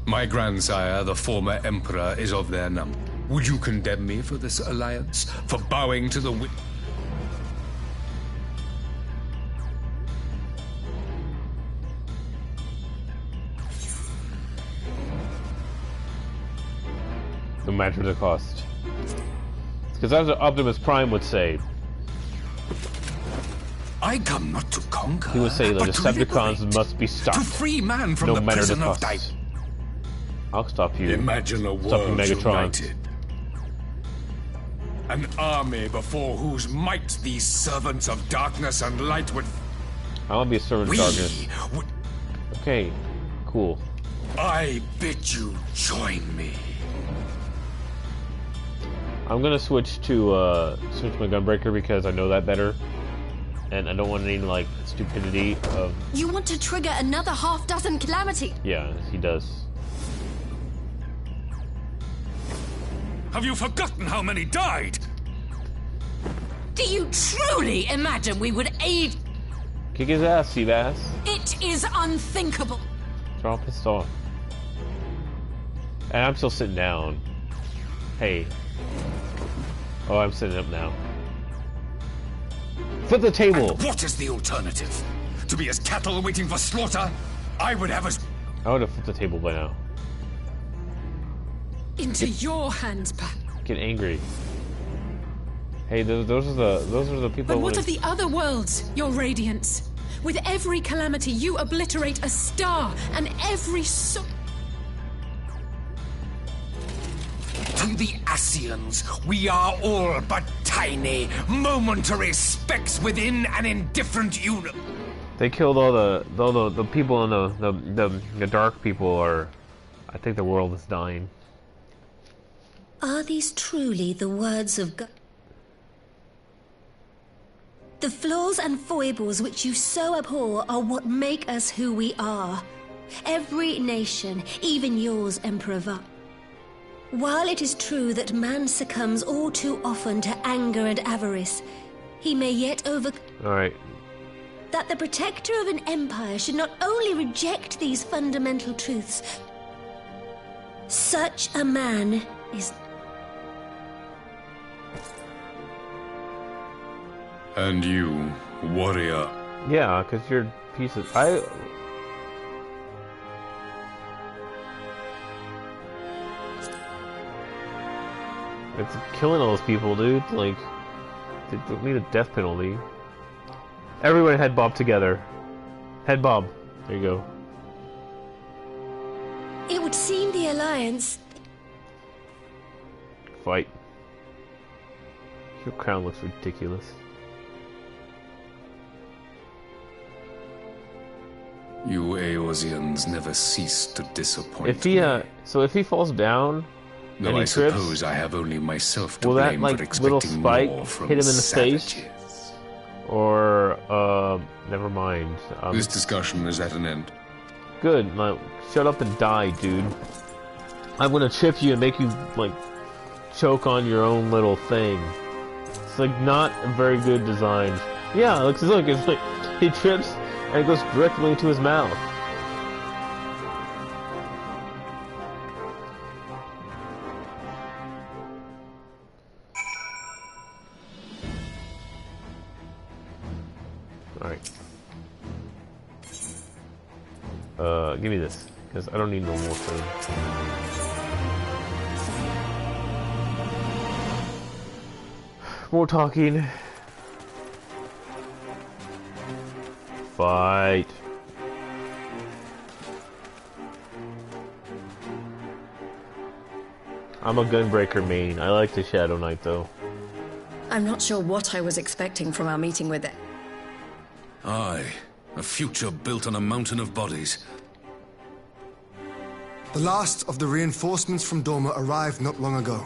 My grandsire, the former emperor, is of their number. Would you condemn me for this alliance? For bowing to the No matter the cost. Because as Optimus Prime would say, I come not to conquer. he would say the but to Decepticons liberate, must be stopped. To free man from no the matter the prison of cost. I'll stop you. Imagine a Stopping world Megatron. united. An army before whose might these servants of darkness and light would... I want to be a servant of darkness. Okay, cool. I bid you join me. I'm gonna switch to my Gunbreaker because I know that better, and I don't want any like stupidity of. You want to trigger another half-dozen calamity? Yeah, he does. Have you forgotten how many died? Do you truly imagine we would aid? Kick his ass, Seabass. It is unthinkable. They're all pissed off. And I'm still sitting down. Hey. Oh, I'm sitting up now. Flip the table! And what is the alternative? To be as cattle waiting for slaughter? I would have us... I would have flipped the table by now. Into your hands, Pat. Get angry. Hey, those are the people. But what of the other worlds, your radiance? With every calamity, you obliterate a star, and every To To the Ascians, we are all but tiny, momentary specks within an indifferent universe. They killed all the people in the dark people are. I think the world is dying. Are these truly the words of God? The flaws and foibles which you so abhor are what make us who we are. Every nation, even yours, Emperor Va. While it is true that man succumbs all too often to anger and avarice, he may yet Alright. That the protector of an empire should not only reject these fundamental truths. Such a man is... And you, warrior. Yeah, because you're pieces. It's killing all those people, dude. Like, they don't need a death penalty. Everyone head bob together. Head bob. There you go. It would seem the Alliance... Fight. Your crown looks ridiculous. You Eorzeans never cease to disappoint if he, so if he falls down, though and he I trips, suppose I have only myself to will blame that, like, for expecting little spike more from hit him in the savages. face? Or, never mind. This discussion is at an end. Good. Like, shut up and die, dude. I'm gonna chip you and make you, like, choke on your own little thing. It's, like, not a very good design. Yeah, look, it's like, he trips and it goes directly into his mouth. Alright. Give me this, because I don't need no more food. More talking. Fight. I'm a gunbreaker main. I like the Shadow Knight, though. I'm not sure what I was expecting from our meeting with it. Aye, a future built on a mountain of bodies. The last of the reinforcements from Dorma arrived not long ago.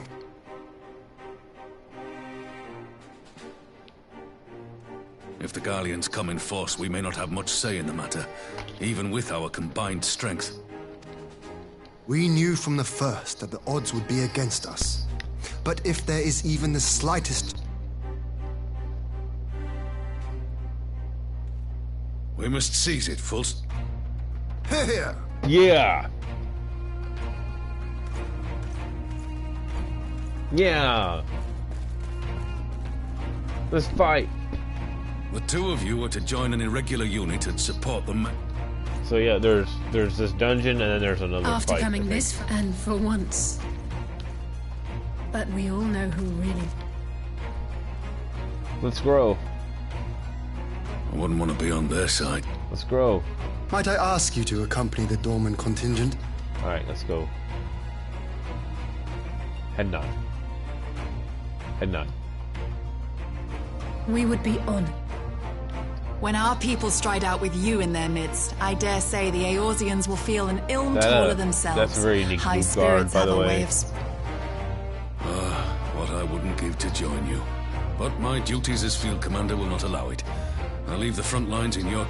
If the Garleans come in force, we may not have much say in the matter, even with our combined strength. We knew from the first that the odds would be against us. But if there is even the slightest... We must seize it, Fulst. Here! Yeah! Yeah! Let's fight! The two of you are to join an irregular unit and support them. So yeah, there's this dungeon and then there's another After fight. coming this far, and for once. But we all know who really... Let's grow. I wouldn't want to be on their side. Let's grow. Might I ask you to accompany the Dorman contingent? Alright, let's go. Head nod. Head nod. We would be honored. When our people stride out with you in their midst, I dare say the Eorzeans will feel an ilm taller themselves. That's a very unique High guard, spirits by have the a way. way of... What I wouldn't give to join you. But my duties as field commander will not allow it. I'll leave the front lines in your...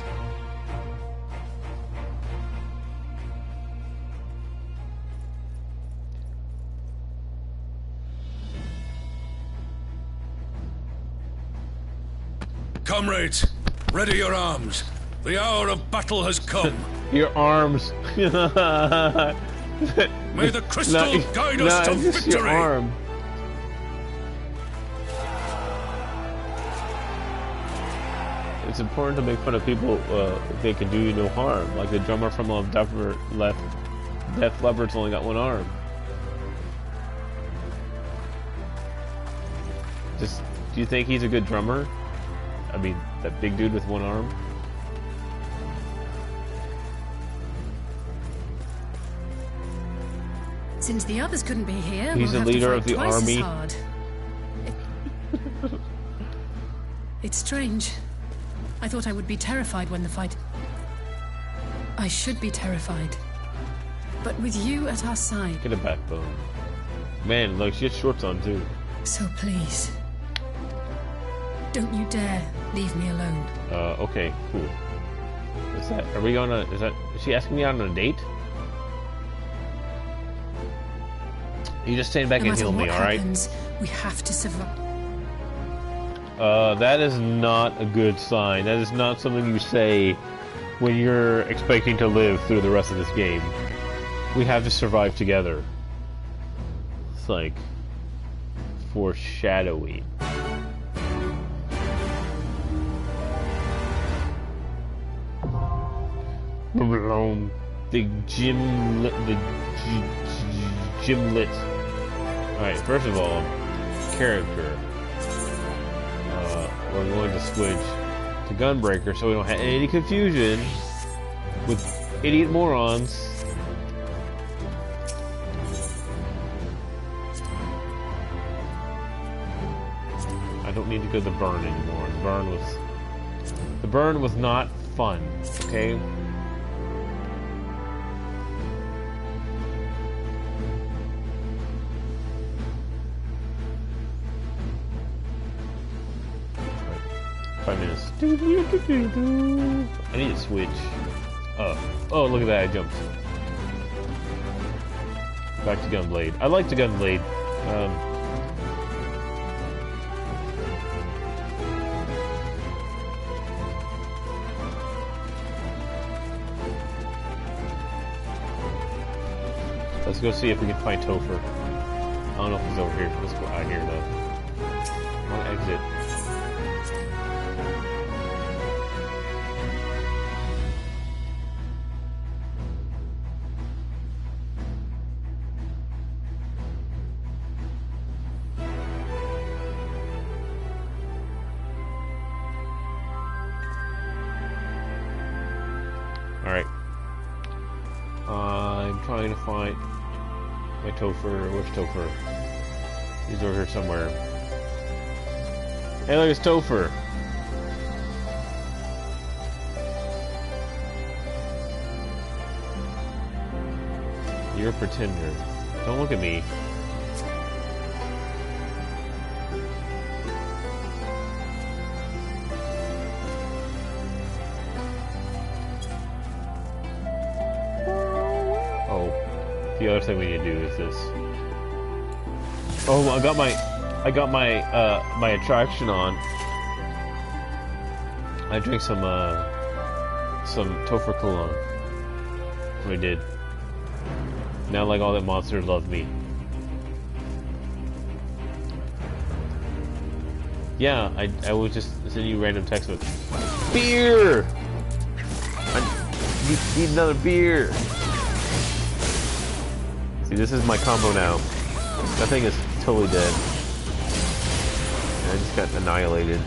Comrades, ready your arms. The hour of battle has come. Your arms. May the crystal guide us to just victory. Your arm. It's important to make fun of people if they can do you no harm. Like the drummer from Def Leppard's only got one arm. Just, do you think he's a good drummer? I mean, that big dude with one arm? Since the others couldn't be here, he's we'll the leader have to fight of the twice army. as hard. It's strange. I thought I would be terrified when the fight... I should be terrified. But with you at our side... Get a backbone. Man, look, she has shorts on, too. So please... don't you dare leave me alone. Okay, cool. Is that... Are we gonna... Is she asking me out on a date? You just stand back and heal me, alright? We have to survive. That is not a good sign. That is not something you say when you're expecting to live through the rest of this game. We have to survive together. It's like... foreshadowing. The gymlet. Alright, first of all, character. We're going to switch to Gunbreaker so we don't have any confusion with idiot morons. I don't need to go to the burn anymore. The burn was not fun, okay? Five minutes. I need to switch. Oh, look at that! I jumped. Back to Gunblade. I like the Gunblade. Let's go see if we can find Topher. I don't know if he's over here. Let's go out here though. I want to exit. Alright. I'm trying to find my Topher. Where's Topher? He's over here somewhere. Hey, look, it's Topher. You're a pretender. Don't look at me. The other thing we need to do is this. Oh, I got my my attraction on. I drank some Topher cologne. I did. Now, like all that monsters love me. Yeah, I was just sending you random text with beer. I need another beer. See, this is my combo now. That thing is totally dead. And I just got annihilated.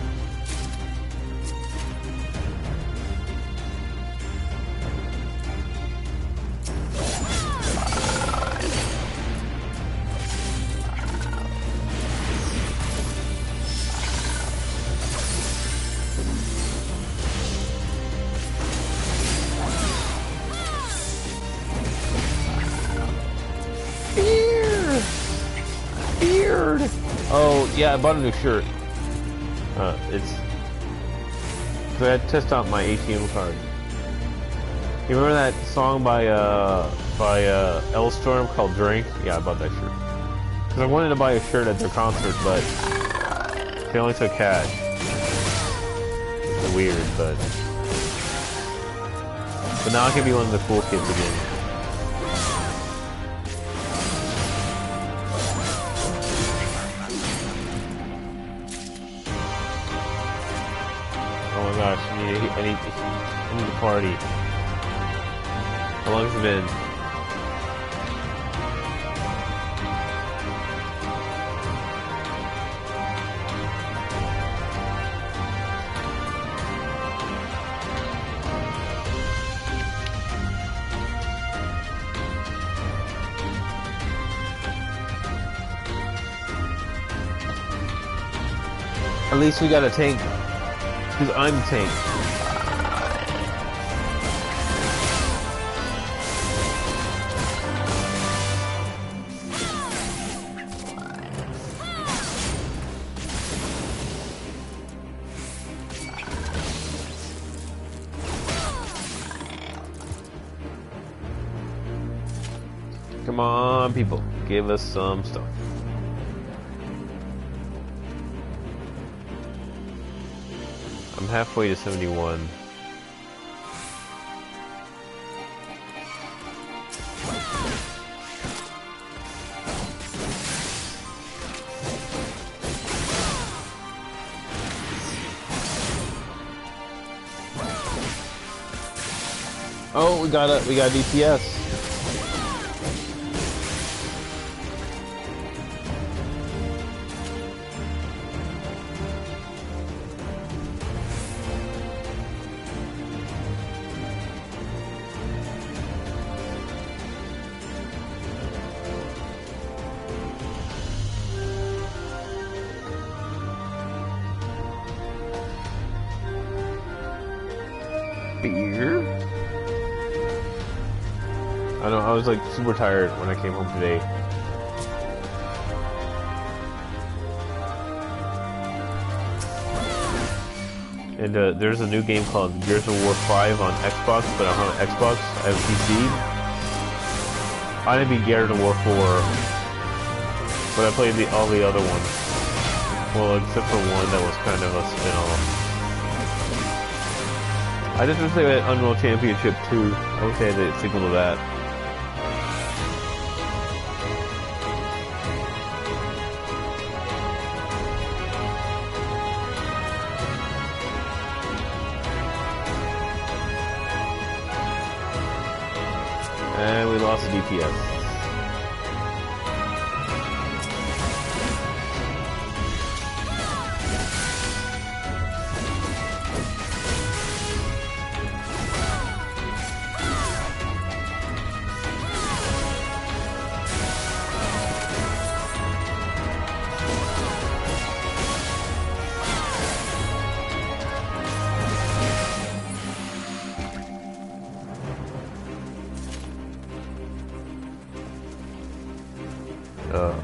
Oh, yeah, I bought a new shirt. It's... So I had to test out my ATM card. You remember that song by L-Storm called Drink? Yeah, I bought that shirt. Because I wanted to buy a shirt at their concert, but they only took cash. It's weird, but now I can be one of the cool kids again. Gosh, I need to party. How long has it been? At least we got a tank. Because I'm the tank. Come on, people. Give us some stuff. I'm halfway to 71. Oh, we got DPS. Beer? I know, I was like super tired when I came home today. And there's a new game called Gears of War 5 on Xbox, but I don't have an Xbox, I have a PC. I didn't beat Gears of War 4, but I played all the other ones. Well, except for one that was kind of a spin-off. I just wish they had Unreal Championship 2. I wish they had a sequel to that. And we lost the DPS.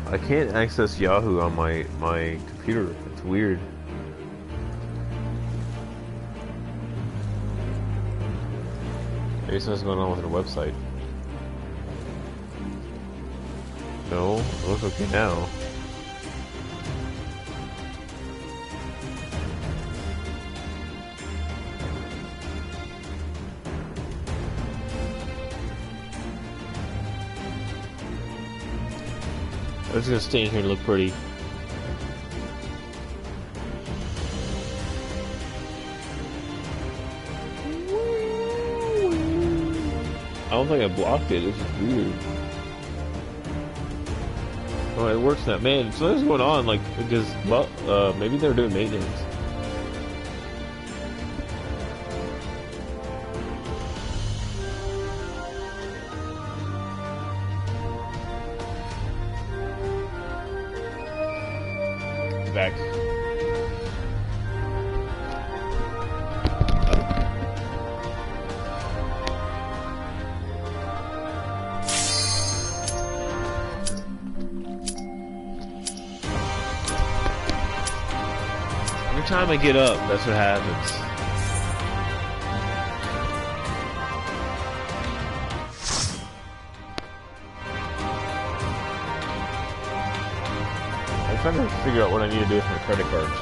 I can't access Yahoo on my computer. It's weird. Maybe something's going on with their website. No, it looks okay now. I'm just gonna stay in here to look pretty. I don't think I blocked it, it's just weird. Oh, it works now. Man, something's going on, like, because, maybe they're doing maintenance. Back. Every time I get up, that's what happens. I'm trying to figure out what I need to do with my credit cards.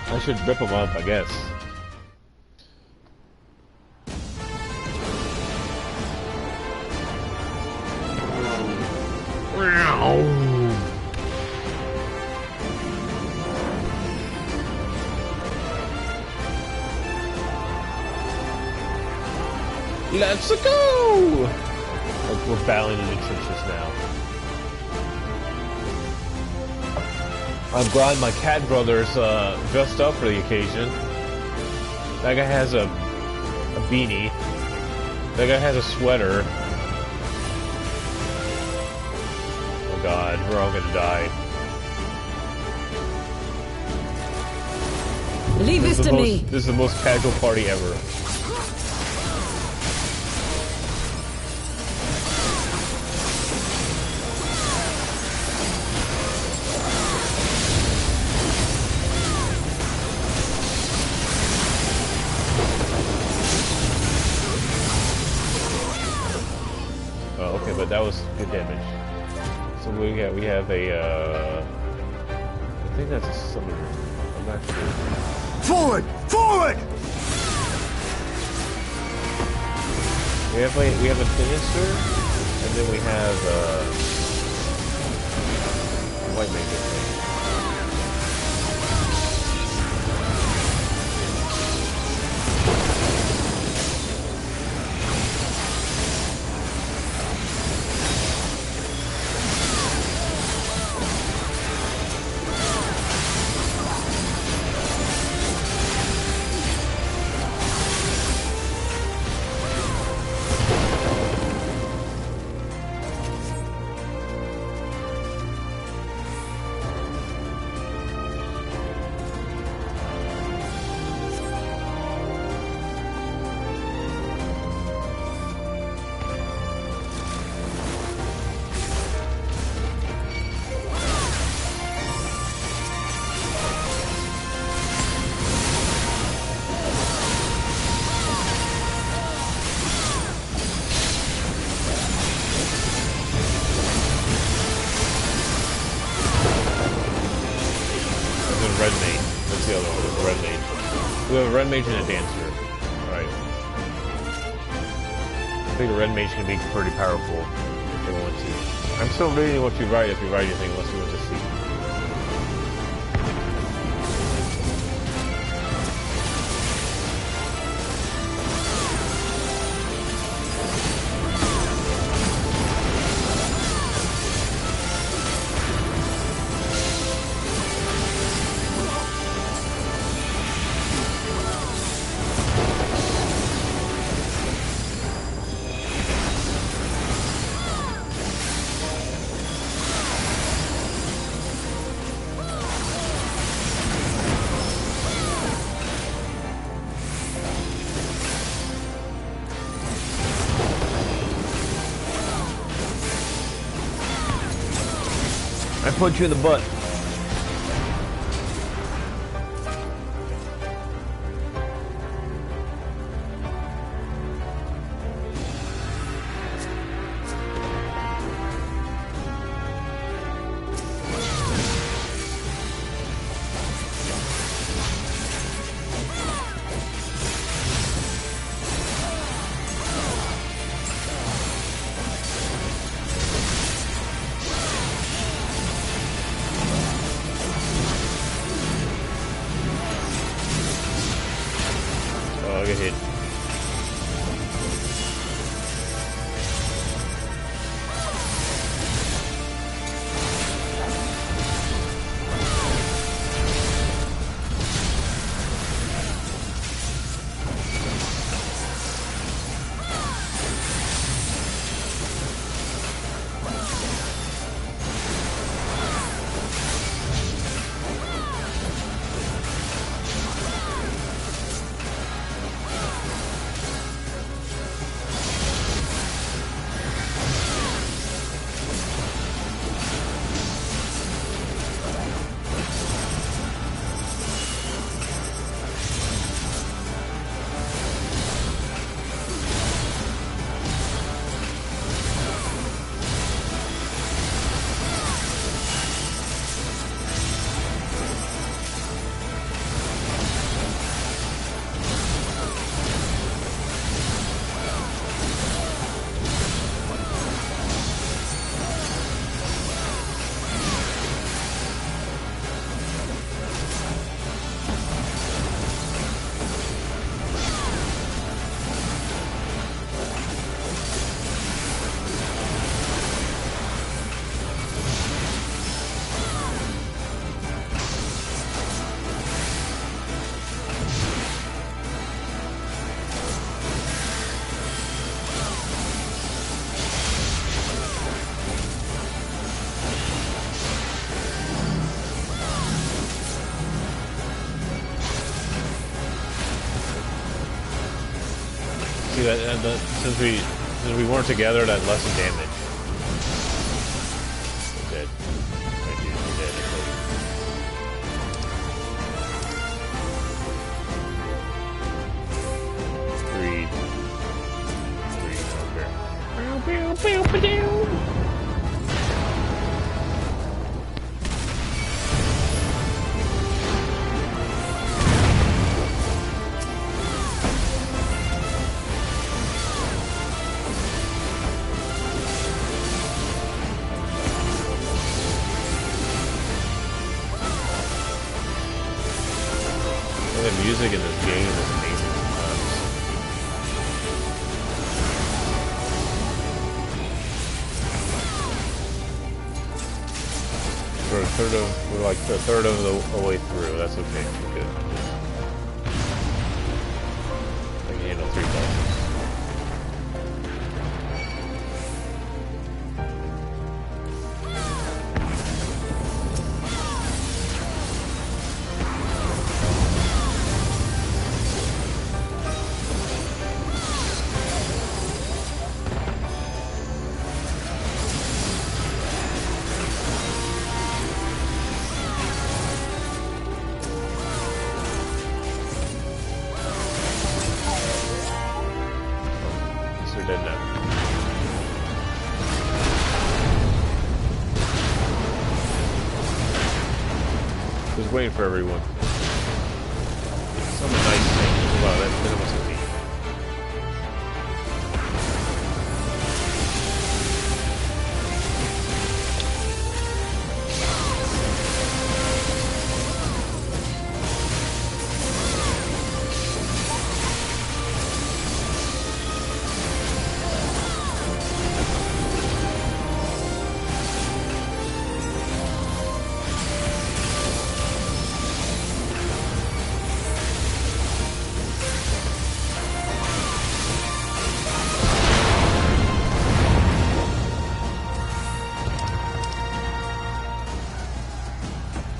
I should rip them up, I guess. Let's go! Like we're battling in the trenches now. I'm glad my cat brother's dressed up for the occasion. That guy has a beanie. That guy has a sweater. Oh god. we're all gonna die. Leave this to me. This is the most casual party ever. Oh, okay, but that was good damage. So we have a I think that's a summoner. I'm not sure. Forward! Forward! We have a Sinister, and then we have White Mage. Red Mage. That's the other one. The Red Mage. We have a Red Mage and a Dancer. Alright. I think the Red Mage can be pretty powerful if they want to. I'm still reading what you write if you write anything. Let's see what to see. I punch you in the butt. Get hit. since we weren't together, that lessened damage. We're dead. Right, dude, we're dead. Greed. Okay. The music in this game is amazing sometimes. We're like a third of the way through. That's okay. We're good. I can handle 3 bosses. Waiting for everyone. Some nice thing. Wow, that must have been.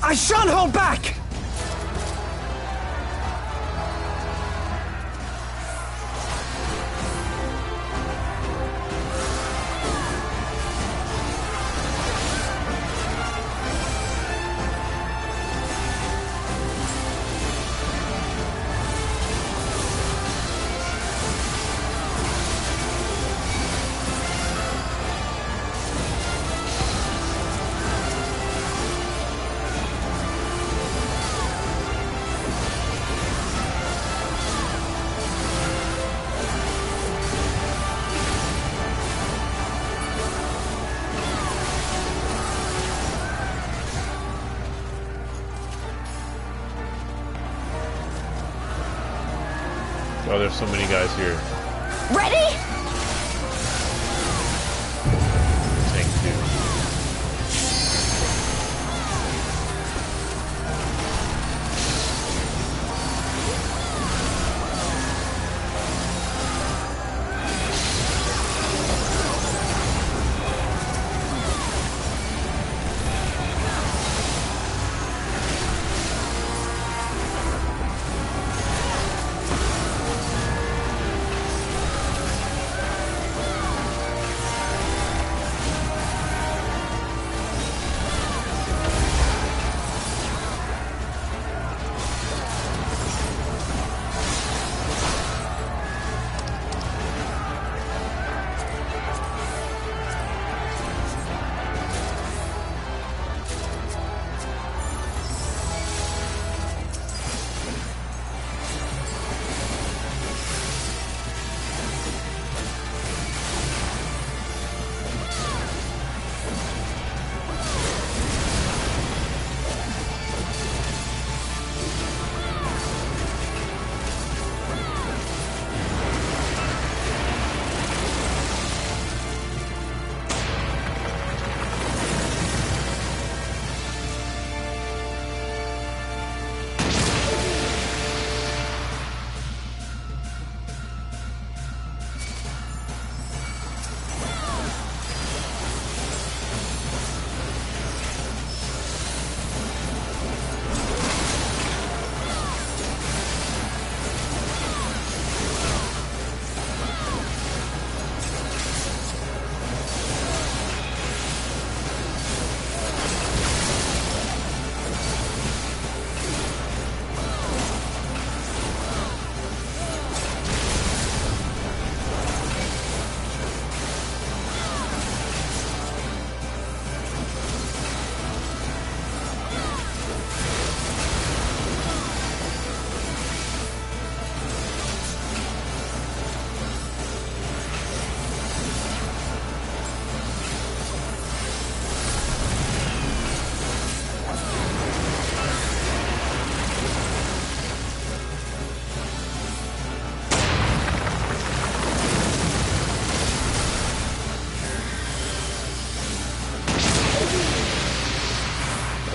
I shan't hold back! Oh, there's so many guys here. Ready? Tank 2.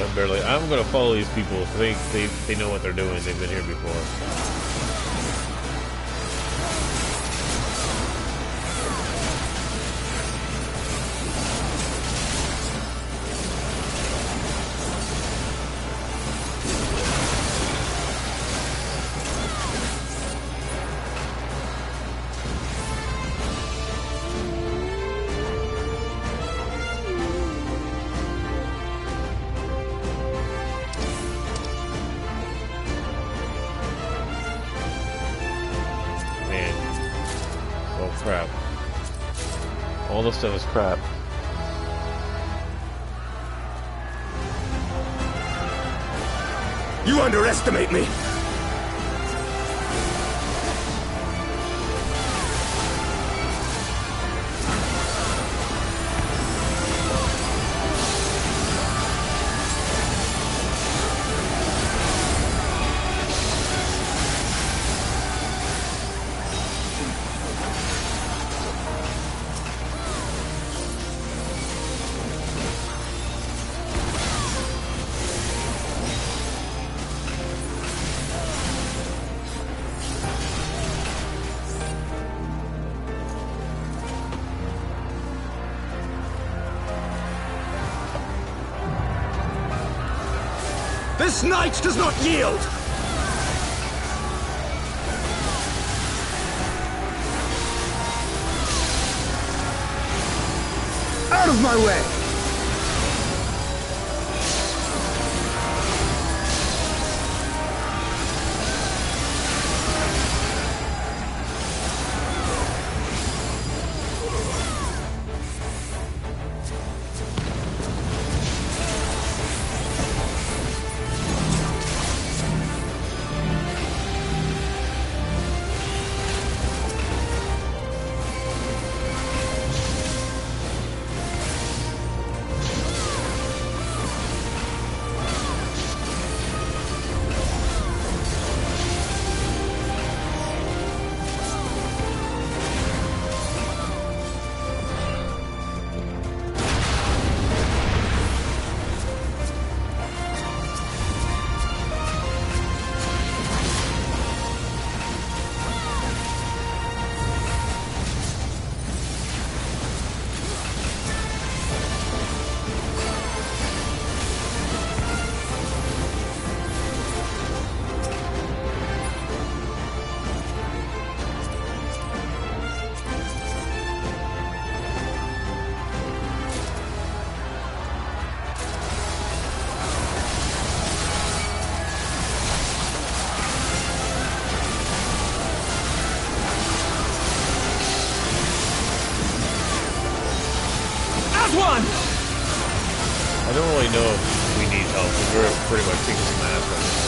I'm gonna follow these people. They know what they're doing. They've been here before. Crap. All this stuff is crap. You underestimate me! This knight does not yield! Out of my way! I don't really know if we need help, because we're pretty much taking some ass right now.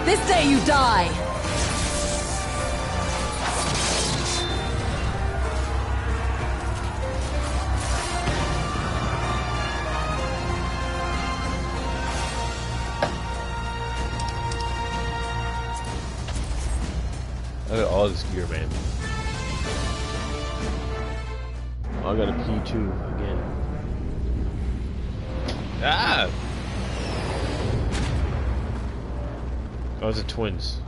This day you die! Look at all this gear, man. Oh, I got a P2 again. Ah! Oh, it's the twins.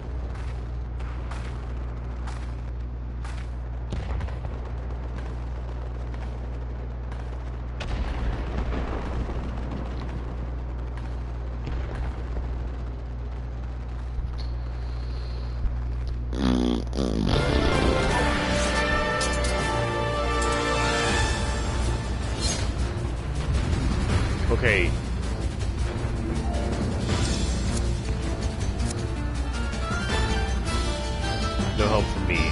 Okay. No help from me.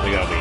They got me.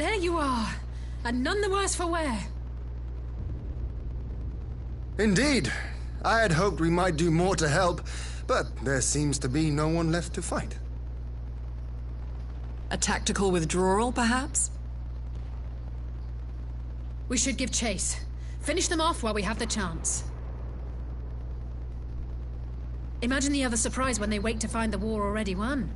There you are, and none the worse for wear. Indeed. I had hoped we might do more to help, but there seems to be no one left to fight. A tactical withdrawal, perhaps? We should give chase. Finish them off while we have the chance. Imagine the other surprise when they wake to find the war already won.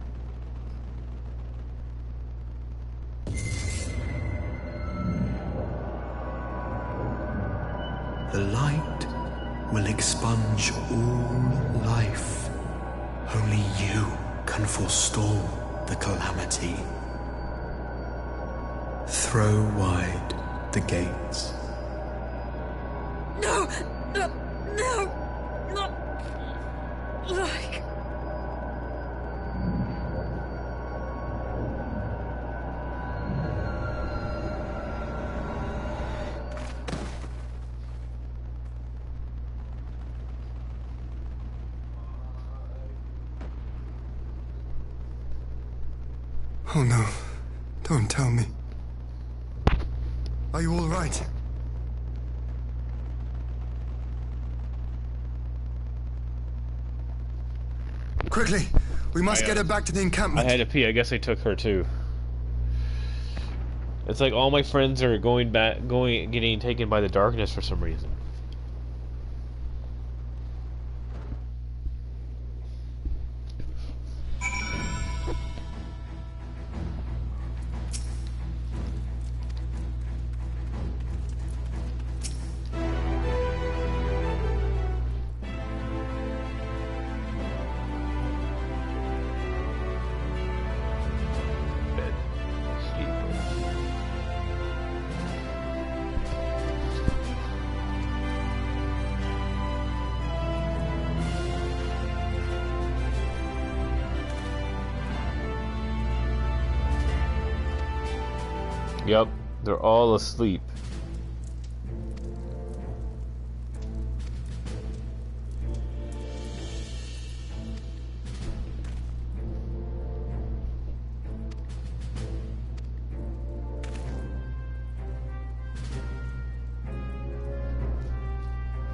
The light will expunge all life. Only you can forestall the calamity. Throw wide the gates. No! No! No! Not like... Oh no. Don't tell me. Are you all right? Quickly! We must get her back to the encampment. I had to pee. I guess I took her too. It's like all my friends are getting taken by the darkness for some reason. Yep, they're all asleep.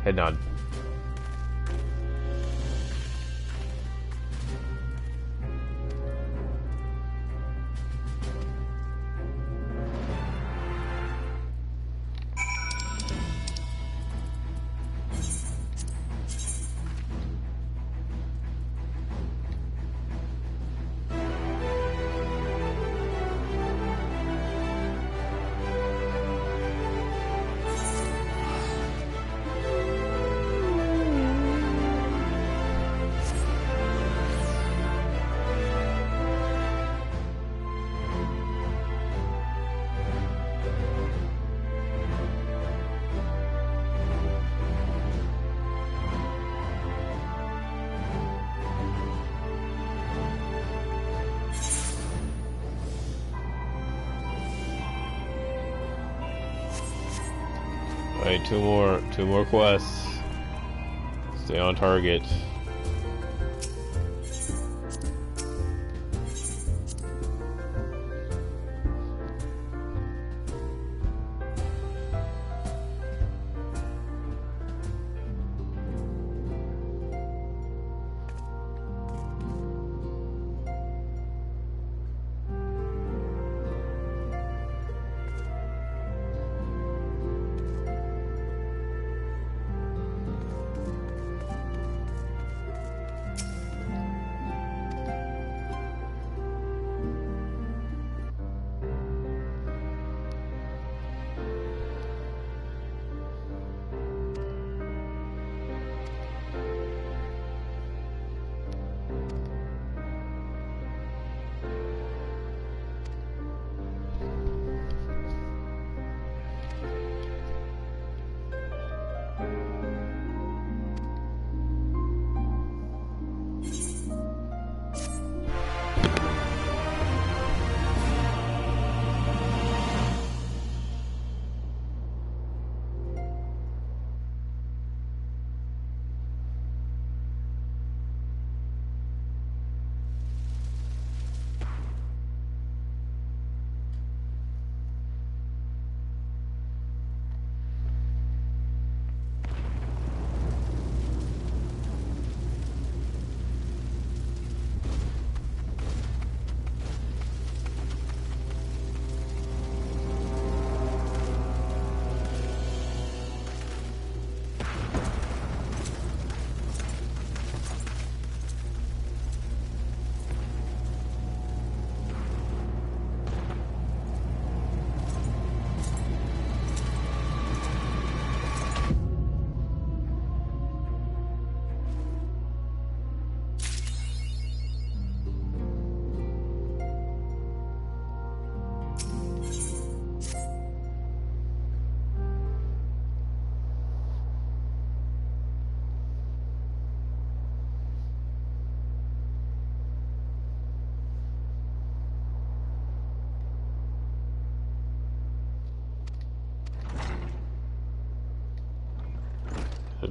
Head nod. Alright, two more quests. Stay on target.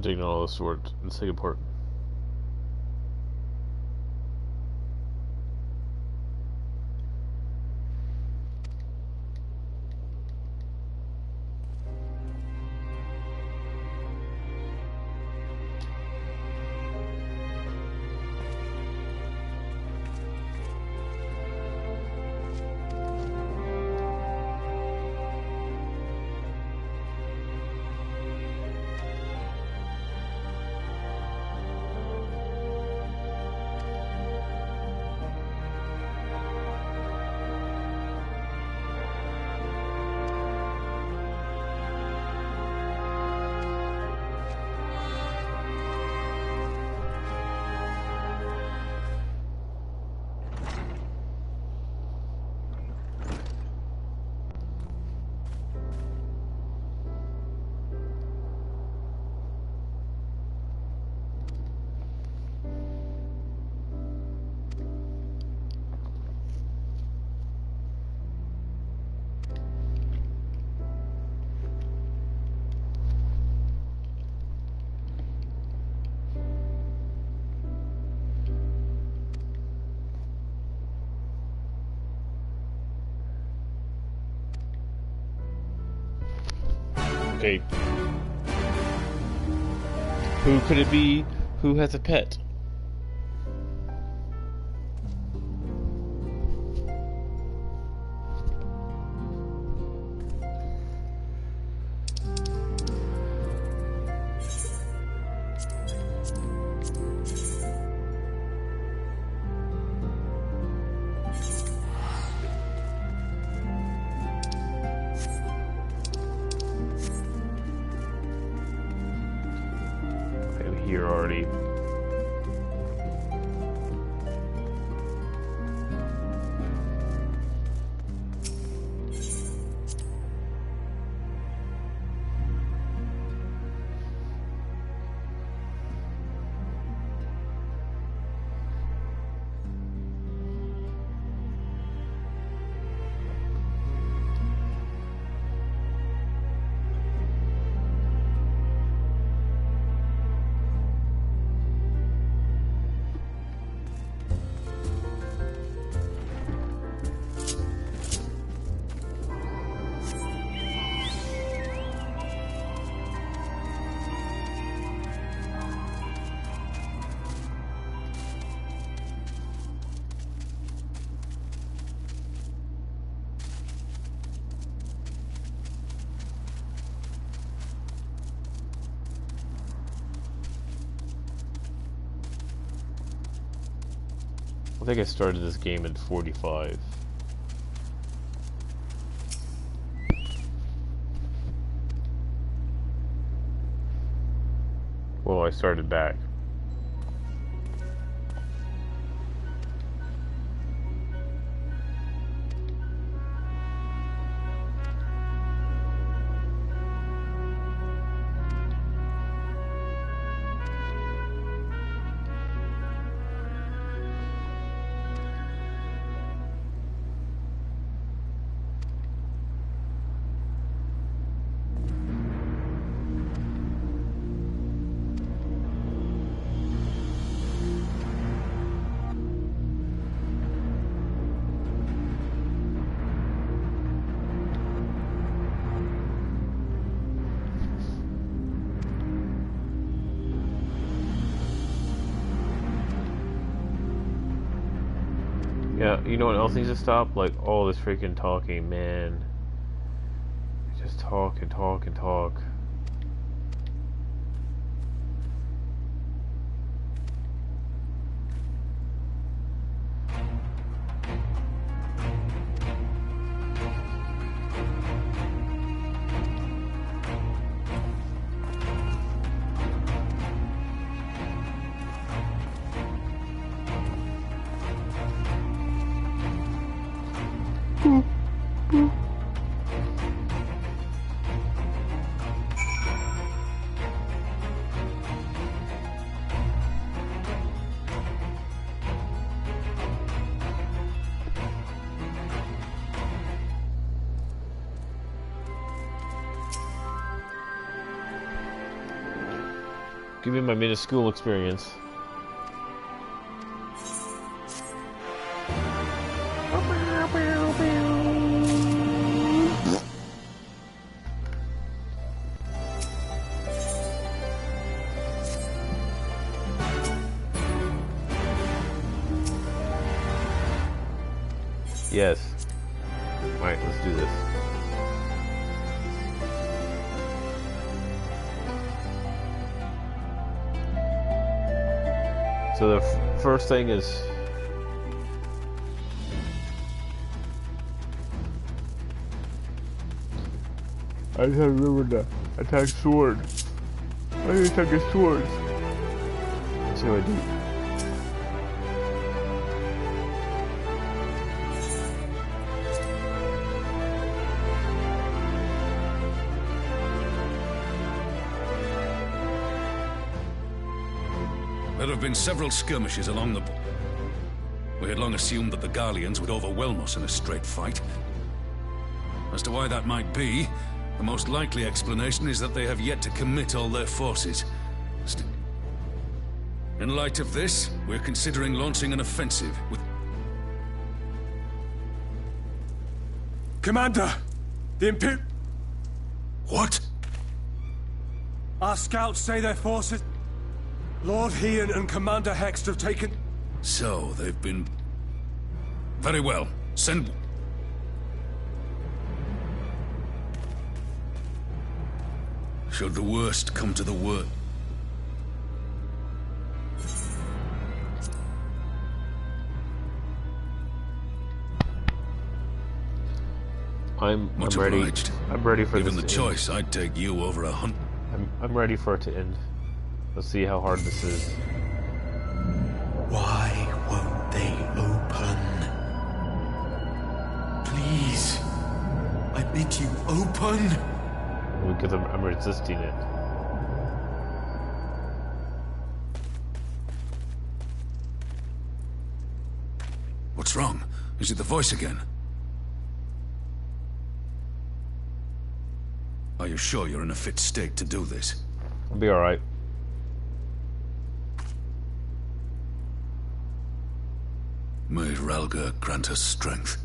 I'm taking all the swords. Let's take apart. Okay. Who could it be? Who has a pet? Here already. I think I started this game at 45. Well, I started back. Yeah, you know what else needs to stop? Like, all this freaking talking, man. Just talk and talk and talk. Give me my minuscule experience. Yes. Alright, let's do this. So the first thing is I just have to remember to attack sword. I need to attack his swords. Let's see what I do. There have been several skirmishes along the... We had long assumed that the Garleans would overwhelm us in a straight fight. As to why that might be, the most likely explanation is that they have yet to commit all their forces. In light of this, we're considering launching an offensive with... Commander! The Imperial... What? Our scouts say their forces... Lord Heon and Commander Hext have taken... So, they've been... Very well. Send... Should the worst come to the worst... I'm Much ready. obliged. I'm ready for Given this the to choice, I'd take you over 100... I'm ready for it to end. Let's see how hard this is. Why won't they open? Please, I bid you open. Because I'm resisting it. What's wrong? Is it the voice again? Are you sure you're in a fit state to do this? I'll be alright. May Ralga grant us strength.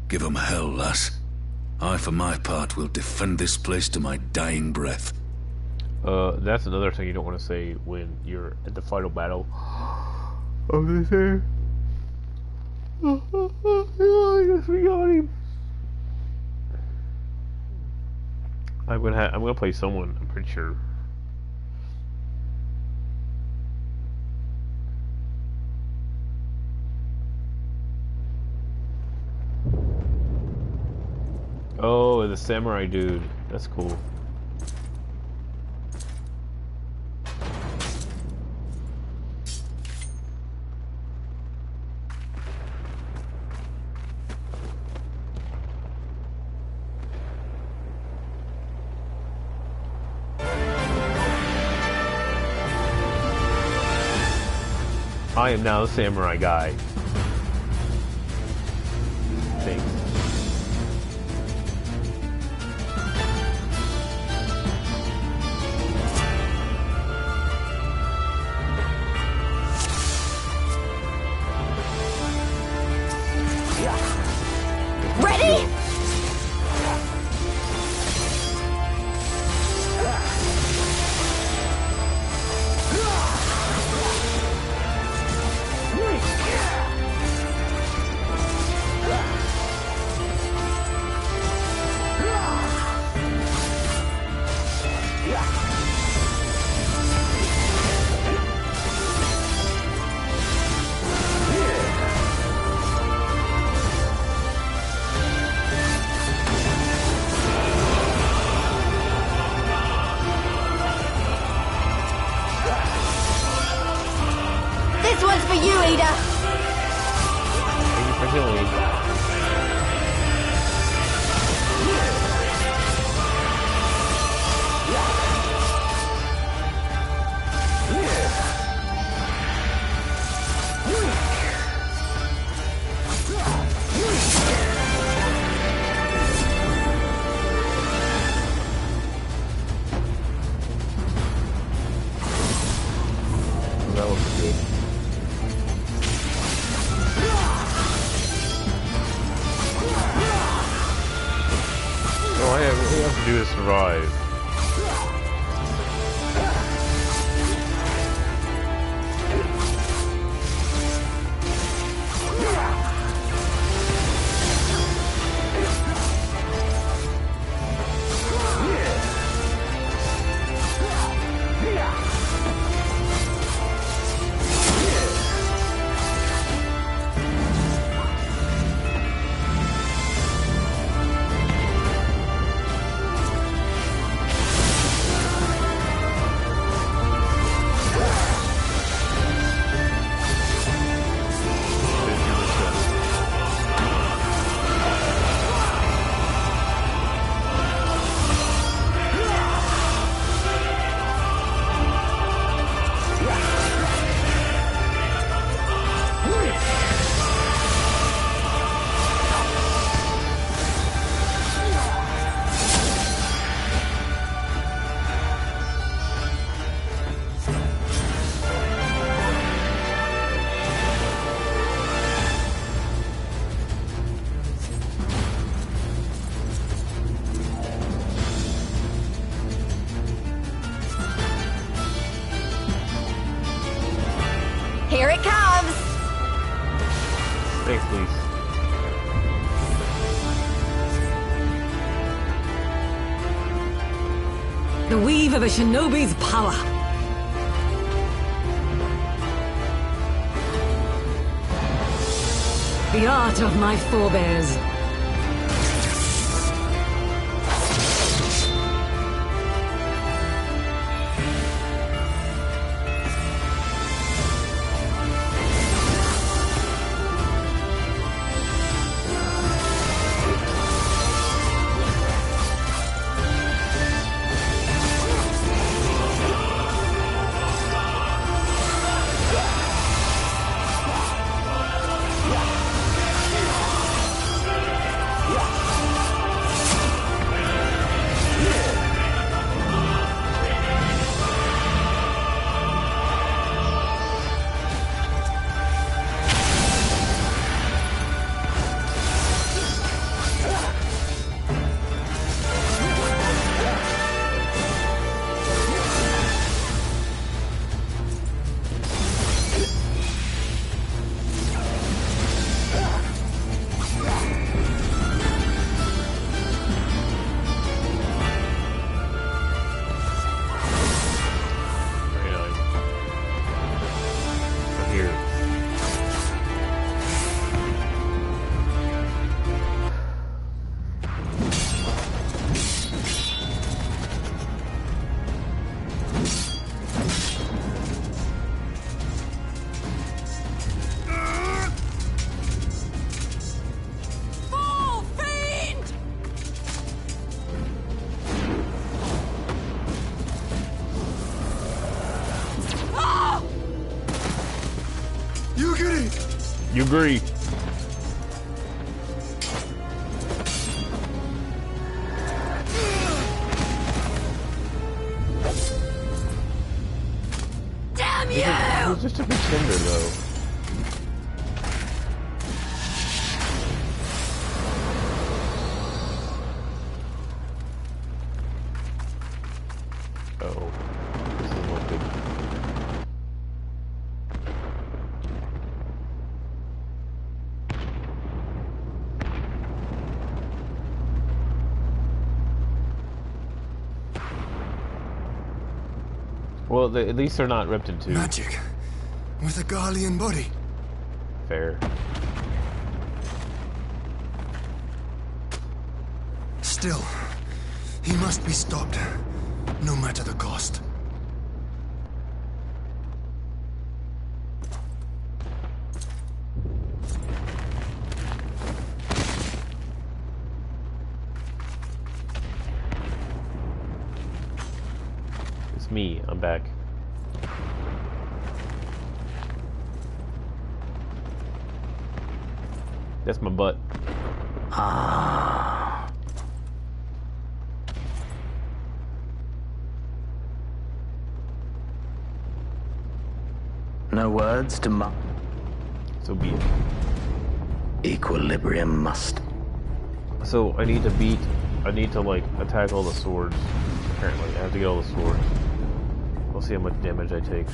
Give 'em hell, lass. I, for my part, will defend this place to my dying breath. That's another thing you don't want to say when you're at the final battle of this air. I'm gonna play someone, I'm pretty sure. Oh, the samurai dude. That's cool. I am now the samurai guy. Thanks. Ready? This one's for you, Ada. Thank you for healing. that looks good. Oh, what do you have to do to survive? Here it comes! Thanks, please. The weave of a shinobi's power. The art of my forebears. You agree. Damn you! He's just a pretender, though. Oh, this is not good. Well, at least they're not ripped in two. Magic. With a Garlean body. Fair. Still, he must be stopped, no matter the cost. It's me. I'm back. That's my butt. Ah. No words to So be it. Equilibrium must. So I need to like attack all the swords. Apparently, I have to get all the swords. We'll see how much damage I take.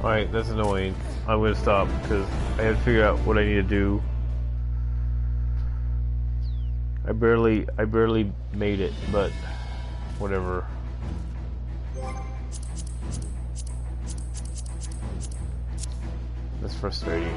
Alright, that's annoying. I'm gonna stop because I have to figure out what I need to do. I barely made it, but whatever. That's frustrating.